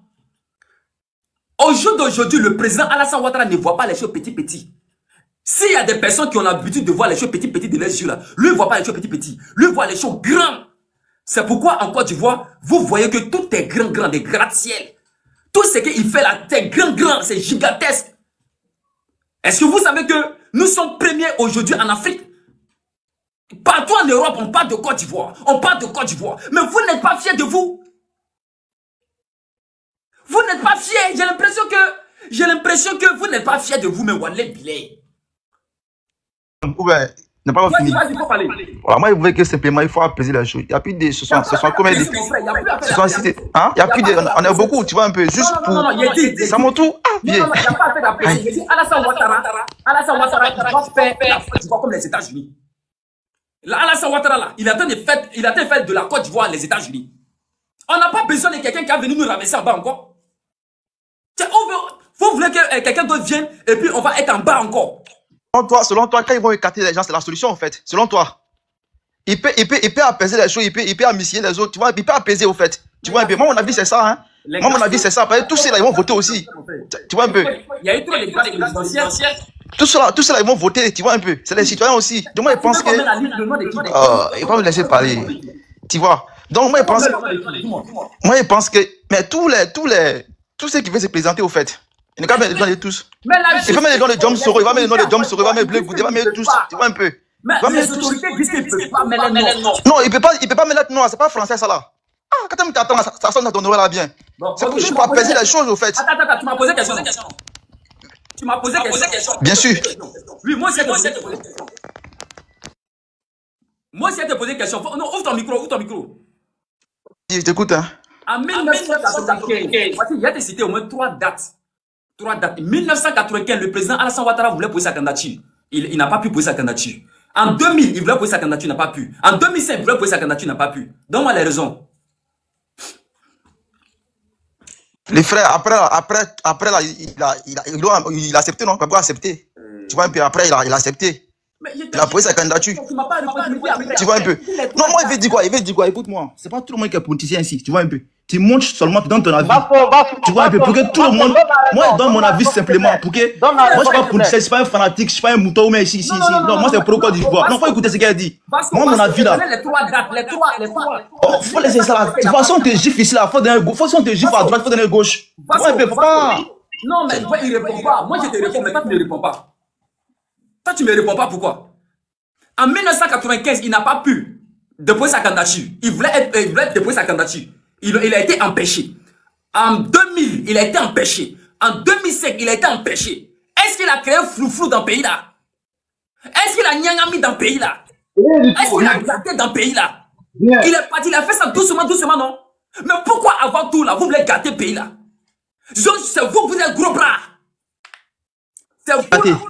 Au jour d'aujourd'hui, le président Alassane Ouattara ne voit pas les choses petit. S'il y a des personnes qui ont l'habitude de voir les choses petit de leurs yeux là, lui ne voit pas les choses petit. Lui voit les choses grandes. C'est pourquoi en Côte d'Ivoire, vous voyez que tout est grand, des gratte-ciel. Tout ce qu'il fait là, c'est grand, c'est gigantesque. Est-ce que vous savez que nous sommes premiers aujourd'hui en Afrique? Partout en Europe, on parle de Côte d'Ivoire. Mais vous n'êtes pas fiers de vous. Vous n'êtes pas fiers. J'ai l'impression que vous n'êtes pas fiers de vous, mais Wallet Bilay. Ouais, n'a pas fini. Vas-y, faut parler. Voilà, moi, je voulais que simplement, il faut apaiser la chose. Il n'y a plus de... Ce sont combien de... Hein? Il y a plus de... On est beaucoup, tu vois, un peu, juste pour... Non, c'est mon tour. Non, il n'y a pas à faire d'apaiser. J'ai dit, Alassane Ouattara, il doit faire la Côte d'Ivoire comme les États-Unis. Alassane Ouattara, là, il a en train de faire de la Côte d'Ivoire les États-Unis. On n'a pas besoin de quelqu'un qui a venu nous ramasser en bas encore. Vous voulez que quelqu'un d'autre vienne et puis on va être en bas encore. Selon toi, quand ils vont écarter les gens, c'est la solution en fait. Selon toi. il peut apaiser les choses, il peut amnistier les autres, tu vois, il peut apaiser au fait. Tu vois un peu. Moi, mon avis, c'est ça. Hein. Moi, mon avis, c'est ça. Parce que tous ceux-là, ils vont voter aussi. Tu vois un peu. Il y a eu trop de grâces présidentielles. Tous ceux-là, ils vont voter, tu vois un peu. C'est les citoyens aussi. Donc, moi, je pense que. Il va me laisser parler. Tu vois. Donc, moi, je pense que. Mais tous ceux qui veulent se présenter au fait. Il ne peut pas mettre les noms de tous. Il peut mettre les noms de Jom Soro, il va mettre les noms de Jom Soro, il va mettre Bleu Goudé, il va mettre tous. Tu vois un peu. Mais les autorités disent qu'ils ne peuvent pas mettre les noms. Non, il ne peut pas mettre les noms, c'est pas français ça là. Ah, quand tu t'attends, ça sonne dans ton oreille là bien. C'est juste pour apaiser les choses au fait. Attends, tu m'as posé question. Tu m'as posé question. Bien sûr. Oui, moi aussi, moi aussi, je te posé question. Non, ouvre ton micro. Je t'écoute, hein. En 1995, il y a cité au moins 3 dates. 1995, le président Alassane Ouattara voulait poser sa candidature. Il n'a pas pu poser sa candidature. En 2000, il voulait poser sa candidature, il n'a pas pu. En 2005, il voulait poser sa candidature, il n'a pas pu. Donne-moi les raisons. Les frères, après là, il a accepté, non? Pas pour accepter. Tu vois un peu, après, il a accepté. Il a posé sa candidature. Tu vois un peu. Non, moi, il veut dire quoi? Écoute-moi. C'est pas tout le monde qui est politicien ici. Tu vois un peu. Tu montres seulement, tu donnes ton avis. Tu vois un peu. Pour que tout le monde. Moi, je donne mon avis simplement. Pour que. Moi, je suis pas politicien, je suis pas un fanatique, je suis pas un mouton, mais ici. Non, moi, c'est pour Côte d'Ivoire. Non, faut écouter ce qu'elle dit. Moi, mon avis là. Les 3 dates, les 3. Oh, faut laisser ça là. De toute façon, on te gifle ici là. Faut si on te gifle à droite, faut donner à gauche. Tu vois un peu, faut pas. Non, mais il répond pas. Moi, je te réponds, mais toi, tu ne réponds pas. Toi, tu ne me réponds pas pourquoi? En 1995, il n'a pas pu déposer sa candidature. Il voulait déposer sa candidature. Il a été empêché. En 2000, il a été empêché. En 2005, il a été empêché. Est-ce qu'il a créé flou-flou dans le pays là? Est-ce qu'il a nyangami dans le pays là? Est-ce qu'il a gâté dans le pays là? Il est parti, il a fait ça doucement, non? Mais pourquoi avant tout là, vous voulez gâter le pays là? C'est vous êtes gros bras.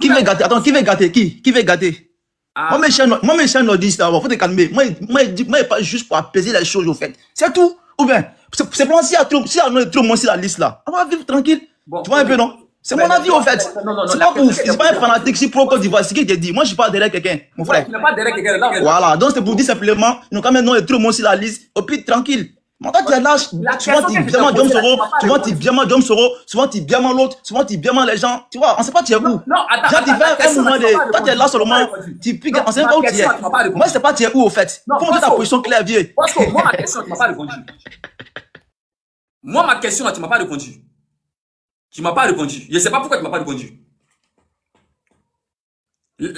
Qui veut gâter? Attends, qui veut gâter? Qui veut gâter? Moi, mes chaînes nordistes, il faut te calmer. Moi, pas juste pour apaiser les choses, au fait. C'est tout. Ou bien, c'est pour s'il y a trop de monde sur la liste là, on va vivre tranquille. Bon, tu vois un peu, non? C'est mon avis, au fait. C'est pas un fanatique, si pro Côte d'Ivoire, c'est qui te dit. Moi, je suis pas derrière quelqu'un, mon frère. Tu n'es pas derrière quelqu'un. Voilà, donc c'est pour dire simplement, nous, quand même, non, il y a trop de monde sur la liste, au plus tranquille. Mais quand tu es là, souvent tu bien mal Jom Soro, souvent tu bien mal Jom Soro, souvent tu bien mal l'autre, souvent tu bien mal les gens. Tu vois, on sait pas tu es où. Non, attends. Un moment de. Toi tu es là seulement, tu piques, on sait pas où tu es. Moi je sais pas tu es où au fait. Faut que ta position claire, vieux. Moi ma question, tu m'as pas répondu. Moi ma question là, tu m'as pas répondu. Tu m'as pas répondu. Je sais pas pourquoi tu m'as pas répondu.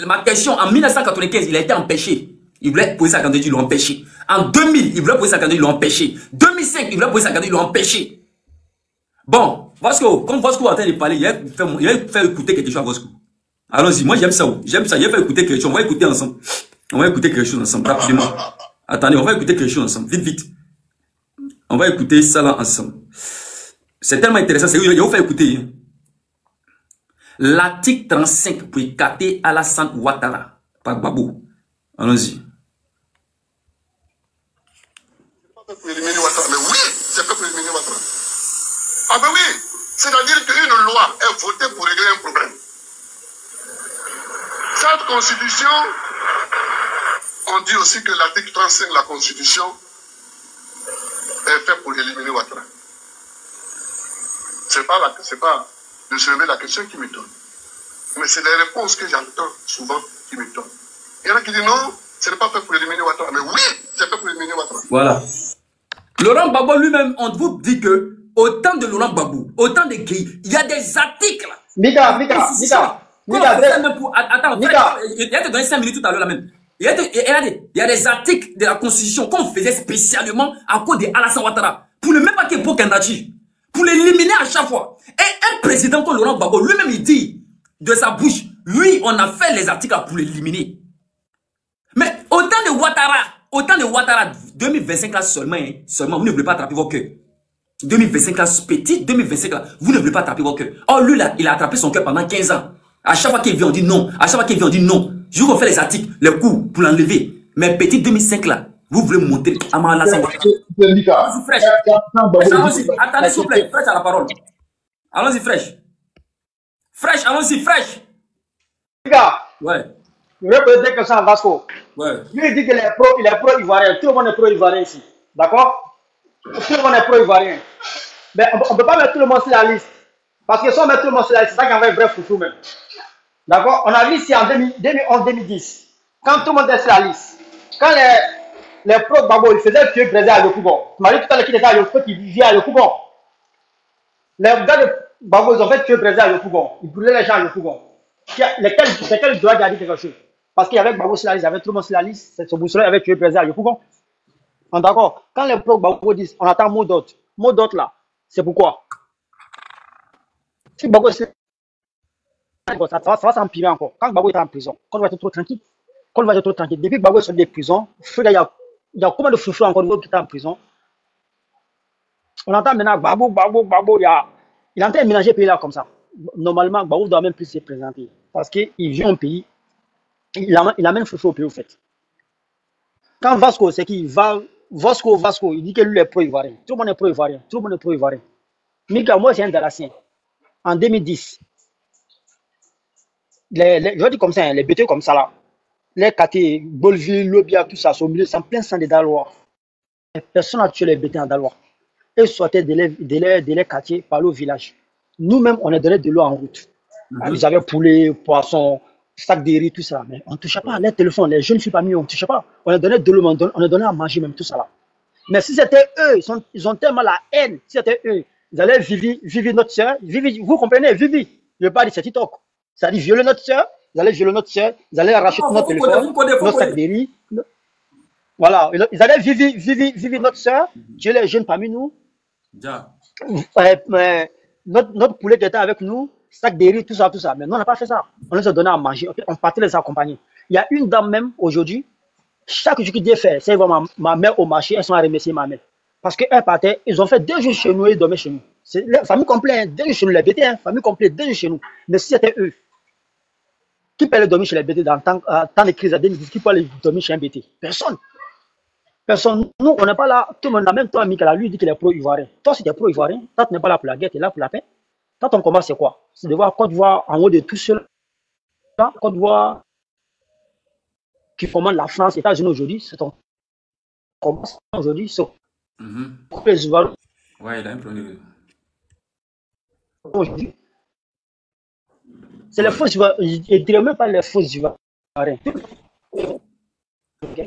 Ma question, en 1995, il a été empêché. Il voulait poser sa candidature, ils l'ont empêché. En 2000, il voulait poser sa candidature, ils l'ont empêché. 2005, il voulait poser sa candidature, ils l'ont empêché. Bon, Vasco, comme Vasco est en train de parler, il va faire écouter quelque chose à Vasco. Allons-y, moi j'aime ça. J'aime ça, il va faire écouter quelque chose. On va écouter ensemble. On va écouter quelque chose ensemble, rapidement. Attendez, on va écouter quelque chose ensemble, vite. On va écouter ça là ensemble. C'est tellement intéressant, c'est où il va vous faire écouter. Hein. L'article 35 pour écarter Alassane Ouattara par Gbagbo. Allons-y. Pour éliminer Ouattara. Mais oui, c'est fait pour éliminer Ouattara. Ah ben oui, c'est-à-dire qu'une loi est votée pour régler un problème. Cette constitution, on dit aussi que l'article 35 de la constitution est fait pour éliminer Ouattara. C'est pas de se lever la question qui m'étonne. Mais c'est les réponses que j'entends souvent qui m'étonnent. Il y en a qui disent non, ce n'est pas fait pour éliminer Ouattara. Mais oui, c'est fait pour éliminer Ouattara. Voilà. Laurent Gbagbo lui-même, on vous dit que autant de Laurent Gbagbo, autant de grilles, il y a des articles. Mika. Attends, il a te donné 5 minutes tout à l'heure là même. Il y a des articles de la Constitution qu'on faisait spécialement à cause de Alassane Ouattara. Pour ne même pas qu'il y ait pour candidature. Pour l'éliminer à chaque fois. Et un président comme Laurent Gbagbo, lui-même il dit de sa bouche, oui, on a fait les articles pour l'éliminer. Mais autant de Ouattara, 2025 là seulement, vous ne voulez pas attraper vos cœurs. 2025 là, petit, 2025 là, vous ne voulez pas attraper vos cœurs. Or lui là, il a attrapé son cœur pendant 15 ans. À chaque fois qu'il vient, on dit non. À chaque fois qu'il vient, on dit non. Je vous refais les articles, les coups pour l'enlever. Mais petit 2005 là, vous voulez monter à Alassane Ouattara. Allons-y, Fraîche. Attendez, s'il vous plaît, Fraîche à la parole. Allons-y, Fraîche. Fraîche, allons-y, Fraîche. Ouais. Je vais poser des questions à Vasco. Ouais. Lui, il dit qu'il est pro-ivoirien. Tout le monde est pro-ivoirien ici. D'accord? Tout le monde est pro-ivoirien. Mais on ne peut pas mettre tout le monde sur la liste. Parce que si on met tout le monde sur la liste, c'est ça qui envoie un vrai foufou même. D'accord? On a vu ici en 2011-2010, quand tout le monde est sur la liste, quand les pro-Gbagbo, ils faisaient tuer le président à Yokougon. Tu m'as dit tout à l'heure qu'il était à Yokougon, qu'il vivait à Yokougon. Les gars de Gbagbo, ils ont fait tuer le président à Yokougon. Ils brûlaient les gens à Yokougon. Lesquels doivent garder quelque chose? Parce qu'il y avait Gbagbo sur la liste, il y avait tout le monde sur la liste. C'est ce boussolet avait tué le président à Yokougon. D'accord? Quand les pro-Gbagbo disent, on attend mot d'autre là, c'est pourquoi? Si Gbagbo ça va s'empirer encore. Quand Gbagbo est en prison, quand on va être trop tranquille, depuis que Gbagbo est sorti de prison, il y a combien de foufous encore qui est en prison? On entend maintenant Gbagbo, il est en train de mélanger le pays là comme ça. Normalement, Gbagbo doit même plus se présenter. Parce qu'il vient au pays, il amène foufou au pays au fait. Quand Vasco, c'est qu'il va, Vasco, il dit que lui est pro-ivoirien. Tout le monde est pro-ivoirien. Mika, moi, c'est un Dalassien. En 2010, je dis comme ça, les BT comme ça là, les quartiers, Bolville, Lobia, tout ça, sont au milieu, c'est en plein sang des Dalois. Personne n'a tué les BT en Dalois. Ils sortaient de les quartiers par le village. Nous-mêmes, on a donné de l'eau en route. Ils avaient poulet, poisson, sac de riz, tout ça. Mais on ne touchait pas les téléphones, les jeunes filles parmi eux, on ne touchait pas. On a donné de l'eau, on a donné à manger même, tout ça là. Mais si c'était eux, ils ont tellement la haine, si c'était eux, ils allaient vivre notre soeur, vous comprenez, Vivi, je ne pas dire c'est TikTok. Ça dit violer notre soeur, ils allaient violer notre soeur, ils allaient arracher notre téléphone, notre sac de riz. Voilà, ils allaient vivre notre soeur, tuer les jeunes parmi nous. Notre poulet qui était avec nous, sac de riz, tout ça. Mais nous, on n'a pas fait ça. On les a donné à manger, okay? On partait les accompagner. Il y a une dame même aujourd'hui, chaque jour qu'ils fait, c'est voir ma mère au marché, elles sont à remercier ma mère. Parce qu'elles partaient, ils ont fait 2 jours chez nous et ils dormaient chez nous. C'est la famille complète, 2 jours chez nous, les BT, famille complète, 2 jours chez nous. Mais si c'était eux, qui peut aller dormir chez les BT dans le temps de crise à 2010, qui peut aller dormir chez un BT? Personne. Nous, on n'est pas là. Tout le monde, même toi, Michael, lui, dit qu'il est pro-ivoirien. Toi, si tu es pro-ivoirien, toi, tu n'es pas là pour la guerre, tu es là pour la paix. Toi, ton combat, c'est quoi? C'est de voir Côte d'Ivoire en haut de tout cela. Côte d'Ivoire qui fomente la France, les États-Unis aujourd'hui, c'est ton combat aujourd'hui. C'est les Ivoiriens. Ouais, il a un problème. Aujourd'hui. C'est les faux Ivoiriens. Je ne dirais même pas les faux Ivoiriens.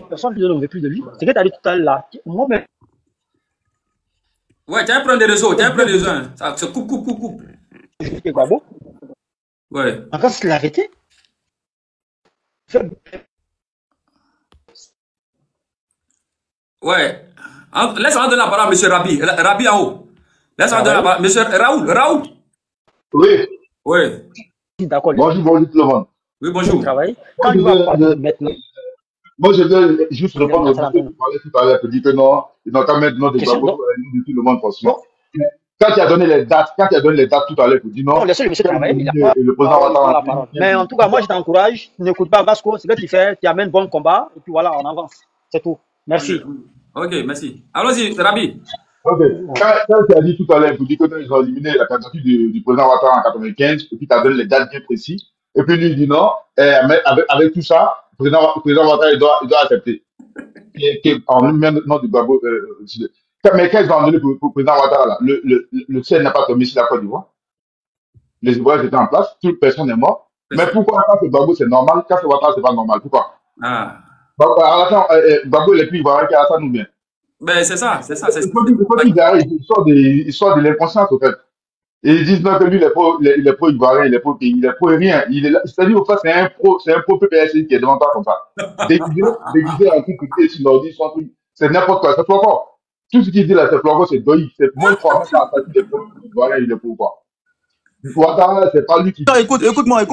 Personne ne veut plus de lui. C'est ce que tu as dit tout à l'heure. Moi-même. Ouais, tu as un problème de réseau. Hein. Ça se coupe. Ouais. Encore, c'est la vérité. Ouais. Laisse-moi donner la parole à M. Rabi. Rabi en haut. Laisse-moi donner la parole. M. Raoul. Oui. Oui. D'accord. Bonjour tout le monde. Oui, bonjour. Quand il va maintenant. Moi, je veux juste répondre à ce que tu parlais tout à l'heure, tu dis que non, ils n'ont qu'à mettre notre Gbagbo sur la ligne de tout le monde forcément. Quand tu as donné les dates, tout à l'heure, tu dis non. Non, laissez le monsieur travailler, il a pas le président la parole. Mais en tout cas, moi, je t'encourage, n'écoute pas Vasco, c'est ce que tu fais, tu amènes bon combat, et puis voilà, on avance. C'est tout. Merci. Ok, merci. Allons-y, Rabi. Ok. Quand tu as dit tout à l'heure, tu dis que non, ils ont éliminé la candidature du président Ouattara en 95, et puis tu as donné les dates bien précises, et puis lui, il dit non, avec tout ça, le président Ouattara, il doit accepter. En même nom du Gbagbo. Mais quand ils ont donné pour le président Ouattara, là, le ciel n'a pas tombé sur la Côte d'Ivoire. Les Ivoiriens étaient en place, toute personne est morte. Mais pourquoi quand c'est Gbagbo, c'est normal, quand c'est Ouattara, c'est pas normal? Pourquoi? Gbagbo, il est plus Ivoirien qu'Alassane ou bien? Ben, c'est ça. Il sort de l'inconscience, au fait. Et ils disent non que lui, il est pro-ivoirien, il est pro-pays, il est pro-rien. C'est-à-dire, au fait, c'est un pro-PPSI qui est devant toi comme ça. Déguisé en tout côté, sur l'ordi, son truc. C'est n'importe quoi, c'est fort. Tout ce qu'il dit là, c'est fort, c'est doï. C'est moins de 3 mois, il est pro-ivoirien, il est pro-quoi. Ouattara, c'est pas lui qui. Non, écoute-moi.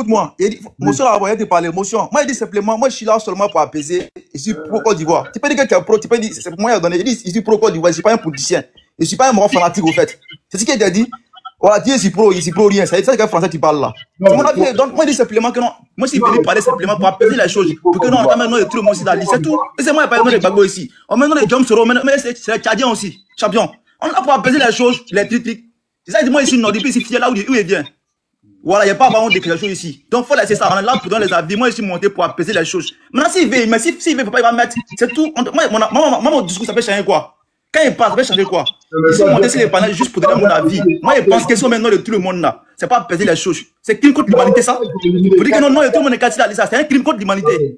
Motion a envoyé te parler, motion. Moi, il dit simplement, moi, je suis là seulement pour apaiser. Je suis pro-Côte d'Ivoire. Tu peux dire que tu es pro, tu peux dire, c'est pour moi, il a donné. Il dit, je suis pro-Côte d'Ivoire, je suis pas un politicien. Je suis pas un mort fanatique, au fait. C'est ce qu'il a dit. Voilà, dis ici pro rien. C'est ça que français tu parles là. Donc, moi, je dis simplement que non. Moi, je suis venu parler simplement pour apaiser les choses. Pour que non, on amène tout le monde aussi dans la liste. C'est tout. Et c'est moi, il n'y a pas de Gbagbo ici. On met les Jom Soro, mais c'est les Tchadiens aussi. Champion. On a pour apaiser les choses, les critiques. C'est ça, dis-moi ici, non, depuis ici, là où il vient. Voilà, il n'y a pas vraiment de déclaration ici. Donc, il faut laisser ça. On est là pour donner les avis. Moi, je suis monté pour apaiser les choses. Maintenant, s'il veut, mais s'il veut, il va mettre. C'est tout. Moi, mon discours, ça peut changer quoi? Quand il parle, ça peut changer quoi? Ils sont montés sur les panels juste pour donner mon avis. Moi, je pense qu'ils sont maintenant de tout le monde là. C'est pas apaiser les choses. C'est crime contre l'humanité, ça. Pour dire que non, tout le monde est cassé là, c'est un crime contre l'humanité.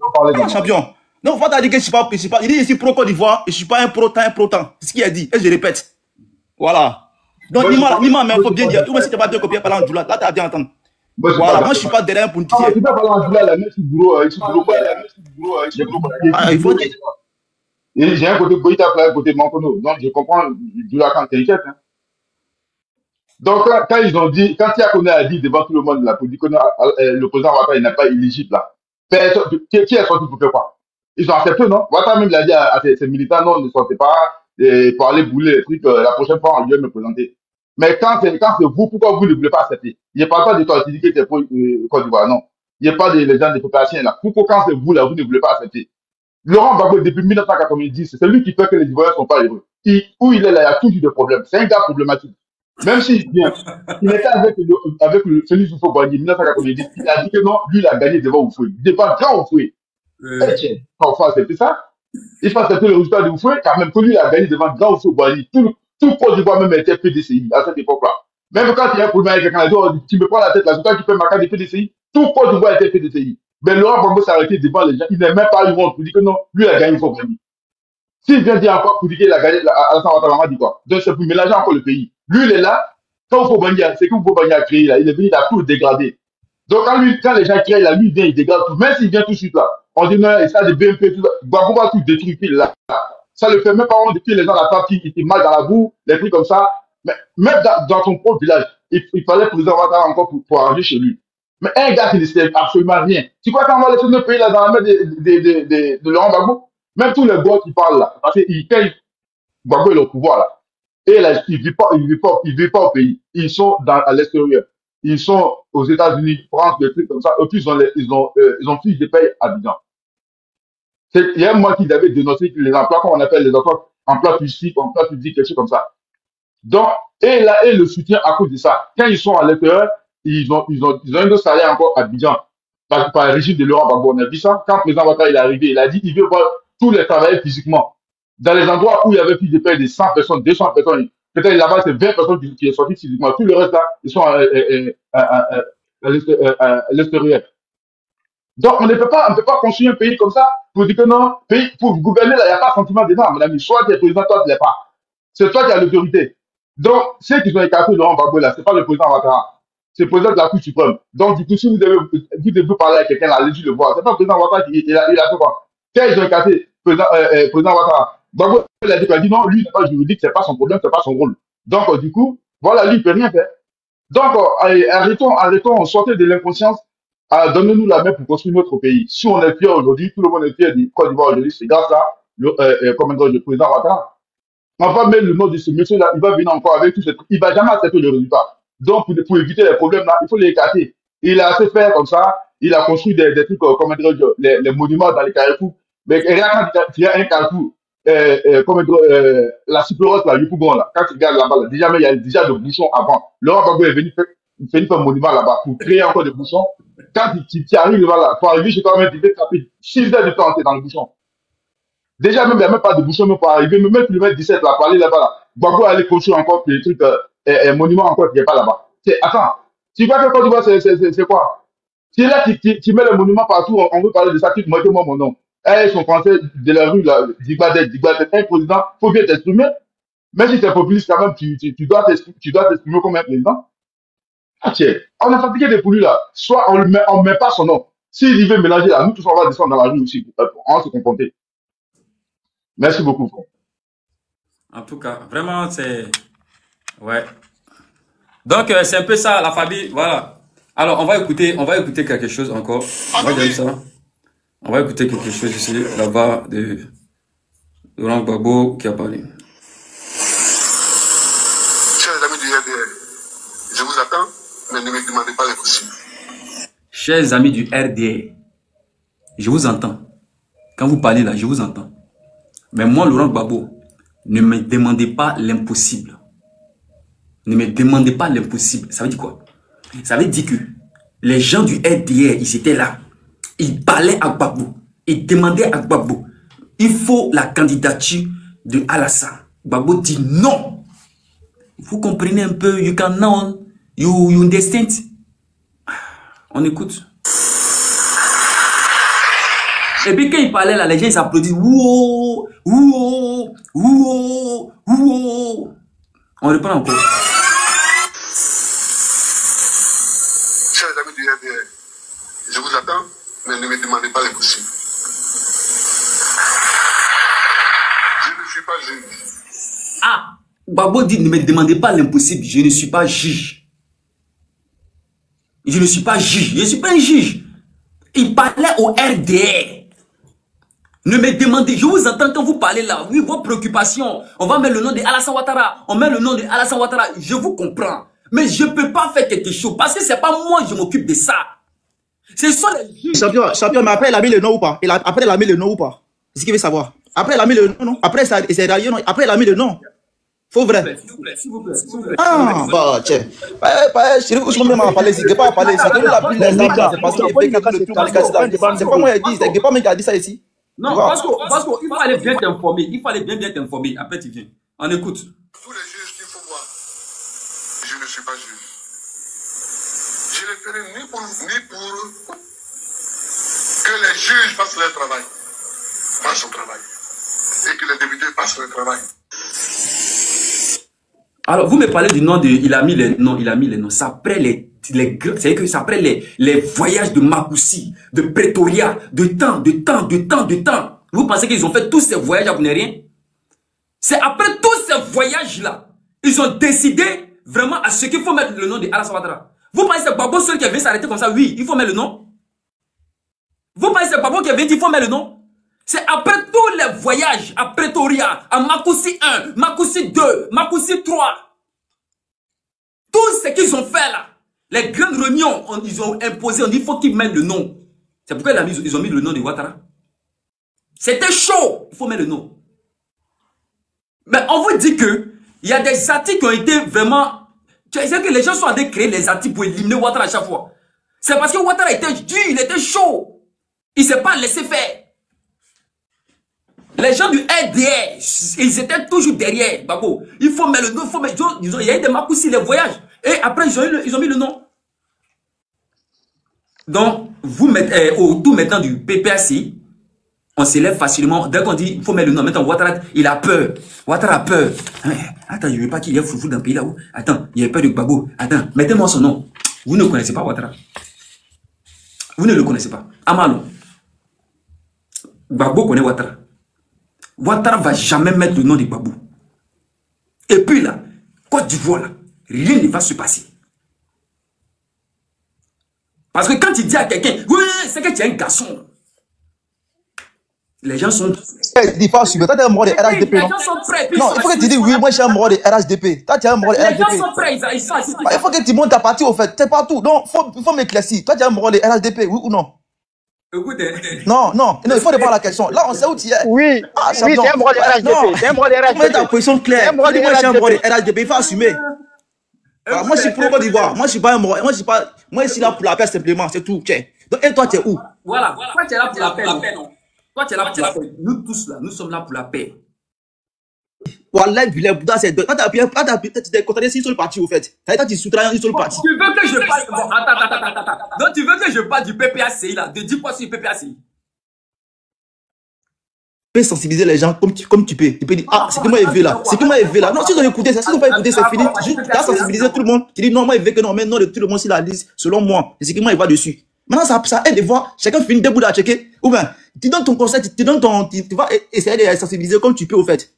Champion. Donc, faut pas dire que je suis pas. Il dit ici pro Côte d'Ivoire et je suis pas un pro-temps. C'est ce qu'il a dit. Et je répète. Voilà. Donc, Nima, mais il faut bien dire. Tout le monde, si tu n'as pas bien copié par l'Andoula, là, tu as bien entendu. Voilà, moi, je ne suis pas derrière pour une Tu peux parler l'Andoula, la même sur Bourreau. Il faut dire. J'ai un côté Goïta, un côté Mankono. Donc, je comprends Doula quand tu inquiète. Donc, quand ils ont dit, quand Tiakoné a dit devant tout le monde, là, pour dire que le président Ouattara, il n'est pas éligible, là. Qui est sorti pour faire quoi? Ils ont accepté, non? Ouattara même l'a dit à ses militants, non, ne sortez pas, pour aller bouler les trucs, la prochaine fois, on vient me présenter. Mais quand c'est vous, pourquoi vous ne voulez pas accepter? Il n'y a pas de toi qui dit que c'est pour Côte d'Ivoire, non. Il n'y a pas de les gens des populations, là. Pourquoi quand c'est vous, là, vous ne voulez pas accepter? Laurent Gbagbo, depuis 1990, c'est lui qui fait que les Ivoiriens ne sont pas heureux. Où il est là, il y a toujours des problèmes. C'est un gars problématique. Même s'il vient, il était avec Félix Houphouët-Boigny en 1990, il a dit que non, lui, il a gagné devant Houphouët. Devant grand Houphouët. Tiens, parfois, c'était ça. Il faut accepter le résultat de Houphouët, car même que lui, il a gagné devant grand Houphouët-Boigny. Tout Côte d'Ivoire même était PDCI à cette époque-là. Même quand il y a un problème avec quelqu'un, il dit, tu me prends la tête là, c'est toi qui peux marquer des PDCI. Tout Côte d'Ivoire était PDCI. Mais Laurent Gbagbo s'est arrêté devant les gens. Il n'est même pas eu honte pour dire que non, lui, il a gagné son pays. S'il vient dire encore pour dire qu'il a gagné, Alassane Ouattara m'a dit quoi? Donc, c'est pour mélanger encore le pays. Lui, il est là. Quand Houphouët-Boigny, c'est que Houphouët-Boigny a créé là. Il est venu, il a tout dégradé. Donc, quand les gens créent là, lui, il vient, il dégrade tout. Même s'il vient tout de suite là, on dit non, il ça de BNP, tout ça. Gbagbo va tout détruire là. Ça le fait même pas honte depuis les gens à la table qui mal dans la boue, les trucs comme ça. Mais même dans son propre village, il fallait président Ouattara encore pour arriver chez lui. Mais un gars qui ne sait absolument rien. Tu crois qu'on va laisser notre pays là dans la main de Laurent Gbagbo? Même tous les gars qui parlent là, parce qu'ils payent Gbagbo est au pouvoir là. Et là, ils ne vivent pas au pays. Ils sont à l'extérieur. Ils sont aux États-Unis, France, des trucs comme ça. Et puis, ils ont fiche de paye à Abidjan. Il y a un mois qu'ils avaient dénoncé les emplois, comme on appelle les emplois physiques, quelque chose comme ça. Donc, et le soutien à cause de ça. Quand ils sont à l'extérieur, ils ont un autre salaire encore à Abidjan. Par le régime de Laurent Gbagbo. On a vu ça. Quand le président Ouattara est arrivé, il a dit qu'il veut voir tous les travailleurs physiquement. Dans les endroits où il y avait plus de paix de 100 personnes, 200 personnes, peut-être là-bas, c'est 20 personnes qui sont sorties physiquement. Tout le reste là, ils sont à l'extérieur. Donc, on ne peut pas construire un pays comme ça pour dire que non, pour gouverner là, il n'y a pas de sentiment dedans, mon ami. Soit tu es président, toi tu ne l'es pas. C'est toi qui as l'autorité. Donc, ceux qui ont écarté Laurent Gbagbo là, c'est pas le président Ouattara. C'est le président de la Cour suprême. Donc, du coup, si vous devez parler à quelqu'un là, allez-y le voir. C'est pas le président Ouattara il a fait quoi? Quand ils ont écarté président Ouattara, Gbagbo il a dit non, lui, il n'est pas juridique, c'est pas son problème, c'est pas son rôle. Donc, du coup, voilà, lui, il peut rien faire. Donc, arrêtons, sortez de l'inconscience, donnez-nous la main pour construire notre pays. Si on est fiers aujourd'hui, tout le monde est fier du Côte d'Ivoire aujourd'hui, c'est grâce à le président Ouattara. On va mettre le nom de ce monsieur-là, il va venir encore avec tout ce truc. Il va jamais accepter le résultat. Donc, pour éviter les problèmes là, il faut les écarter. Il a assez fait comme ça, il a construit des trucs, les monuments dans les carrefours. Mais rien quand il y a un carrefour, la cyclorose là, Yopougon là, quand tu regardes là-bas, déjà, il y a déjà des bouchons avant. Laurent Gbagbo est venu faire un monument là-bas pour créer encore des bouchons. Quand tu arrives là, pour arriver chez toi, tu vas taper 6 heures de temps dans le bouchon. Déjà, même, il n'y a même pas de bouchon même pour arriver, même kilomètre 17 là, pour aller là-bas là. Gbagbo allait construire encore des trucs, un monument encore qui n'est pas là-bas. Attends, tu vois que Côte d'Ivoire, c'est quoi? Si là, tu mets le monument partout, on veut parler de ça, tu te moques moi mon nom. Ils sont français de la rue, là, Digbadet, un président, faut bien t'exprimer. Même si tu es populiste, quand même, tu dois t'exprimer comme un président. Ah, tiens, on a fatigué des poulus, là. Soit on met pas son nom. S'il veut mélanger, là, nous tous, on va descendre dans la rue aussi. On va se confronter. Merci beaucoup, frère. En tout cas, vraiment, c'est... Ouais. Donc, c'est un peu ça, la famille, voilà. Alors, on va écouter quelque chose encore. On va dire ça. On va écouter quelque chose ici, là-bas, de Laurent Gbagbo qui a parlé. Chers amis du RDR, je vous attends, mais ne me demandez pas l'impossible. Chers amis du RDR, je vous entends. Quand vous parlez là, je vous entends. Mais moi, Laurent Gbagbo, ne me demandez pas l'impossible. Ne me demandez pas l'impossible. Ça veut dire quoi? Ça veut dire que les gens du RDR, ils étaient là. Ils parlaient à Gbagbo. Ils demandaient à Gbagbo. Il faut la candidature de Alassane. Gbagbo dit non. Vous comprenez un peu, you can know, you understand. On écoute. Et puis quand il parlait là, les gens ils applaudissent. Wouh, wouh, wouh, wouh. On reprend encore. Chers amis du RDR, je vous attends, mais ne me demandez pas l'impossible. Je ne suis pas juge. Ah, Gbagbo dit ne me demandez pas l'impossible, je ne suis pas juge. Je ne suis pas juge, je ne suis pas un juge. Il parlait au RDR. Ne me demandez, je vous entends quand vous parlez là, oui, vos préoccupations, on va mettre le nom de Alassane Ouattara, on met le nom de Alassane Ouattara, je vous comprends. Mais je ne peux pas faire quelque chose, parce que c'est pas moi je m'occupe de ça. Ce sont les juges. Champion, mais après il a mis le nom ou pas? Après il a mis le nom ou pas? C'est ce qu'il veut savoir. Après il a mis le nom, non? Après ça, c'est derrière, non? Après il a mis le nom. Faut vrai. S'il vous plaît. Ah, bah, tiens. Je ne peux pas parler ici. Je ne peux pas parler ici. C'est parce que c'est pas moi qui ai dit. C'est pas moi qui a dit ça ici. Non, parce qu'il faut aller bien t'informer. Il faut aller bien t'informer. Après, tu viens. On écoute. Tous les juges qu'il faut voir, je ne suis pas juge. Je ne ferai ni pour que les juges fassent leur travail, fassent son travail, et que les députés fassent leur travail. Alors, vous me parlez du nom de... Il a mis les noms. Ça après c'est que ça après les voyages de Makoussi, de Pretoria, de temps. Vous pensez qu'ils ont fait tous ces voyages à rien? C'est après tous ces voyages-là, ils ont décidé vraiment à ce qu'il faut mettre le nom de Alassane Ouattara. Vous pensez que c'est Gbagbo seul qui vient s'arrêter comme ça? Oui, il faut mettre le nom. Vous pensez que c'est Gbagbo qui vient dire qu'il faut mettre le nom? C'est après tous les voyages à Pretoria, à Makoussi 1, Makoussi 2, Makoussi 3. Tout ce qu'ils ont fait là, les grandes réunions, ils ont imposé, on dit il faut qu'ils mettent le nom. C'est pourquoi ils ont mis le nom de Ouattara. C'était chaud, il faut mettre le nom. Mais on vous dit que il y a des articles qui ont été vraiment... Tu sais que les gens sont en train de créer les articles pour éliminer Ouattara à chaque fois. C'est parce que Ouattara était dur, il était chaud. Il ne s'est pas laissé faire. Les gens du RDR, ils étaient toujours derrière, Gbagbo. Il faut mettre le nom, il y a eu des Makoussi, les voyages. Et après, ils ont mis le nom. Donc, vous mettez autour maintenant du PPAC, on s'élève facilement. Dès qu'on dit, il faut mettre le nom. Maintenant, Ouattara, il a peur. Ouattara a peur. Attends, je ne veux pas qu'il y ait foufou dans le pays là-haut. Attends, il y a peur de Gbagbo. Attends, mettez-moi son nom. Vous ne connaissez pas Ouattara. Vous ne le connaissez pas. Amalo. Gbagbo connaît Ouattara. Ouattara ne va jamais mettre le nom de Gbagbo. Et puis là, Côte d'Ivoire, là, rien ne va se passer. Parce que quand tu dis à quelqu'un, oui, c'est que tu es un garçon. Les gens sont... Il faut assumer. Toi, tu es un mort de RHDP, non? Non, il faut que tu dises, oui, moi, je suis un mort de RHDP. Toi, tu es un mort de RHDP. Les gens sont prêts, ils sont assis. Il faut que tu montes ta partie, au fait. Tu es partout. Donc, il faut m'éclaircir. Toi, tu es un mort de RHDP, oui ou non? Écoutez. Non, il faut répondre à la question. Là, on sait où tu es. Oui, ah, oui, c'est un mort de RHDP. C'est un mort de RHDP. Mets ta position claire. Moi, je suis un mort de RHDP. Il faut assumer. Voilà, moi, je suis pro Côte d'Ivoire. Moi, je suis pas un mort. Moi, je suis là pour la paix, simplement. C'est tout. Tiens. Donc, et toi, tu es où? Voilà. Toi, tu es là pour la paix, non? Toi, tu es là pour la paix. Nous tous, là, nous sommes là pour la paix. Voilà, c'est deux. Quand tu es content d'une seule partie, au fait. Toi, tu soutiens une seule partie. Tu veux que je parle... Bon, attends. Donc, tu veux que je parle du PPACI, là, de 10% sur le PPACI? Tu peux sensibiliser les gens comme tu peux. Tu peux dire, ah, c'est que moi, il veut là. C'est que moi, il veut là. Non, si ils ont écouté, si ils n'ont pas écouté, c'est fini. Tu as sensibilisé tout le monde. Tu dis, non, moi, il veut que non, mais non, tout le monde, s'il la liste, selon moi. C'est que moi, il va dessus. Maintenant, ça aide de voir, chacun finit debout à checker. Ou bien, tu donnes ton conseil, tu vas essayer de sensibiliser comme tu peux, au fait.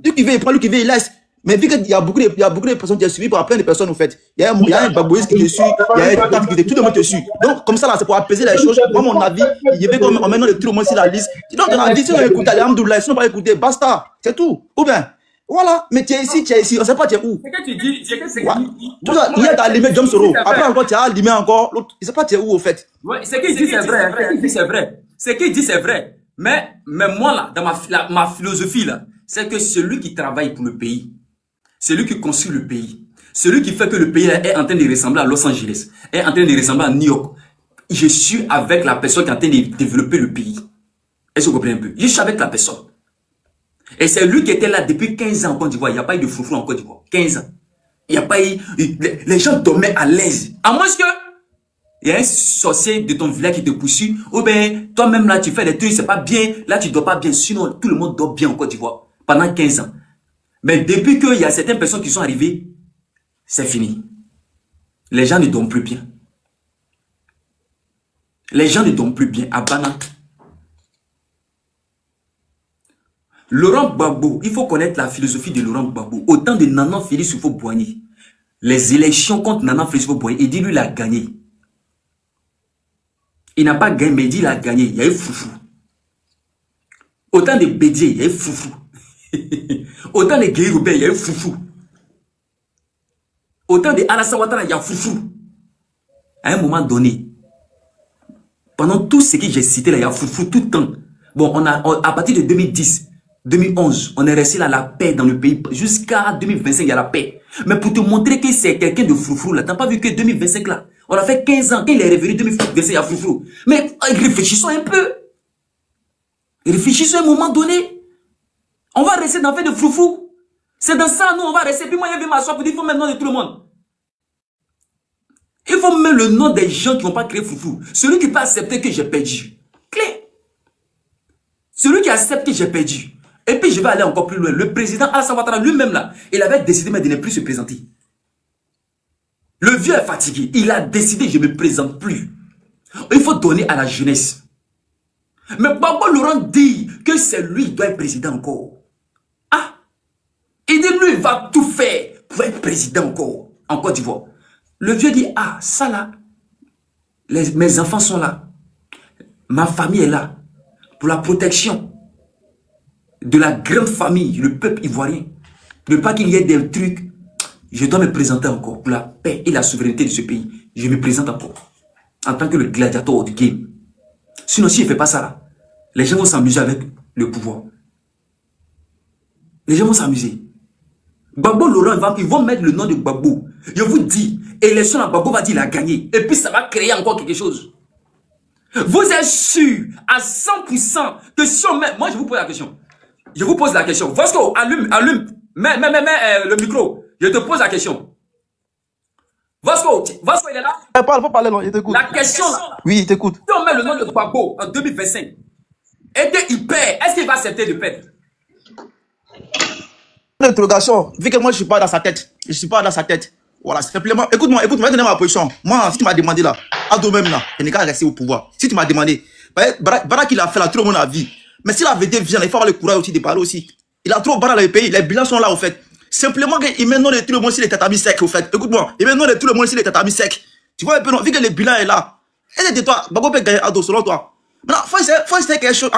Lui qui veut, il prend, lui qui veut, il laisse. Mais vu qu'il y a beaucoup de personnes qui sont suivies par plein de personnes, au fait. Il y a un babouiste qui te suit, il y a un tante qui te suit, tout le monde te suit. Donc, comme ça, là, c'est pour apaiser les choses. Moi, mon avis, il veut qu'on mette tout le monde sur la liste. Donc, ton avis, si on écoute, alhamdoulilah, si on pas écouter, basta. C'est tout. Ou bien, voilà. Mais tu es ici, on ne sait pas tu es où. C'est que tu dis, c'est que c'est... Il y a ta limite, John Soro. Après, encore, tu as limé encore, l'autre, il ne sait pas tu es où, au fait. Ouais, ce qu'il dit, c'est vrai. Ce qu'il dit, c'est vrai. Mais moi, là, dans ma philosophie, là, c'est que celui qui travaille pour le pays, celui qui construit le pays, Celui qui fait que le pays est en train de ressembler à Los Angeles, est en train de ressembler à New York. Je suis avec la personne qui est en train de développer le pays. Est-ce que vous comprenez un peu? Je suis avec la personne. Et c'est lui qui était là depuis 15 ans en Côte d'Ivoire. Il n'y a pas eu de foufou en Côte d'Ivoire. 15 ans. Il n'y a pas eu... Les gens dormaient à l'aise. À moins que... Il y a un sorcier de ton village qui te poursuit. Ou bien, toi-même là, tu fais des trucs, c'est pas bien. Là, tu ne dors pas bien. Sinon, tout le monde dort bien en Côte d'Ivoire. Pendant 15 ans. Mais depuis qu'il y a certaines personnes qui sont arrivées, c'est fini. Les gens ne dorment plus bien. Les gens ne dorment plus bien. À Bana. Laurent Gbagbo, il faut connaître la philosophie de Laurent Gbagbo. Au temps de Nanan Félix Houphouët-Boigny, les élections contre Nanan Félix Houphouët-Boigny, il dit lui, il a gagné. Il n'a pas gagné, mais il dit il a gagné. Il y a eu foufou. Autant de Bédier, il y a eu foufou. Autant de Guéhi Robert, il y a eu foufou. Autant de Alassane Ouattara, il y a foufou. À un moment donné, pendant tout ce que j'ai cité là, il y a foufou tout le temps. Bon, à partir de 2010, 2011, on est resté là, la paix dans le pays. Jusqu'à 2025, il y a la paix. Mais pour te montrer que c'est quelqu'un de foufou là, t'as pas vu que 2025 là, on a fait 15 ans, quand il est revenu 2025, il y a foufou. Mais réfléchissons un peu. Réfléchissons à un moment donné. On va rester dans le fait de foufou. C'est dans ça, nous, on va rester. Puis moi, je vais m'asseoir pour dire, il faut mettre le nom de tout le monde. Il faut mettre le nom des gens qui n'ont pas créé foufou. Celui qui peut accepter que j'ai perdu. Clé. Celui qui accepte que j'ai perdu. Et puis, je vais aller encore plus loin. Le président Alassane Ouattara lui-même, là, il avait décidé de ne plus se présenter. Le vieux est fatigué. Il a décidé, je ne me présente plus. Il faut donner à la jeunesse. Mais Gbagbo Laurent dit que c'est lui qui doit être président encore. Ah! Il dit, lui, il va tout faire pour être président encore en Côte d'Ivoire. Le vieux dit, ah, ça là, mes enfants sont là. Ma famille est là. Pour la protection de la grande famille, le peuple ivoirien. Pour ne pas qu'il y ait des trucs, je dois me présenter encore pour la paix et la souveraineté de ce pays. Je me présente encore en tant que le gladiateur du game. Sinon, si je ne fais pas ça là, les gens vont s'amuser avec le pouvoir. Les gens vont s'amuser. Gbagbo Laurent, ils vont mettre le nom de Gbagbo. Je vous dis, élection à Gbagbo va dire qu'il a gagné. Et puis ça va créer encore quelque chose. Vous êtes sûr à 100% que si on met... Moi, je vous pose la question. Je vous pose la question. Vasco, allume. Mets le micro. Je te pose la question. Vasco, il est là. Faut parler, non, il t'écoute. La question là. Oui, il t'écoute. Si on met le nom de Gbagbo en 2025 et qu'il perd, est-ce qu'il va accepter de perdre? L'interrogation, vu que moi je suis pas dans sa tête. Je suis pas dans sa tête. Voilà, simplement. Écoute-moi, je vais donner ma position. Moi, si tu m'as demandé là, à toi même là, je n'ai qu'à rester au pouvoir. Si tu m'as demandé, Barak il a fait là, tout le monde a vu. Mais si la vérité vient, il faut avoir le courage aussi de parler aussi. Il a trop barré dans le pays, les bilans sont là au fait. Simplement qu'il met non de tout le monde sur les tatamis secs au fait. Écoute-moi, il met non de tout le monde sur les tatamis secs. Tu vois un peu, non, vu que le bilan est là. Et de toi, Gbagbo peut gagner à dos selon toi. Maintenant, faut essayer quelque chose,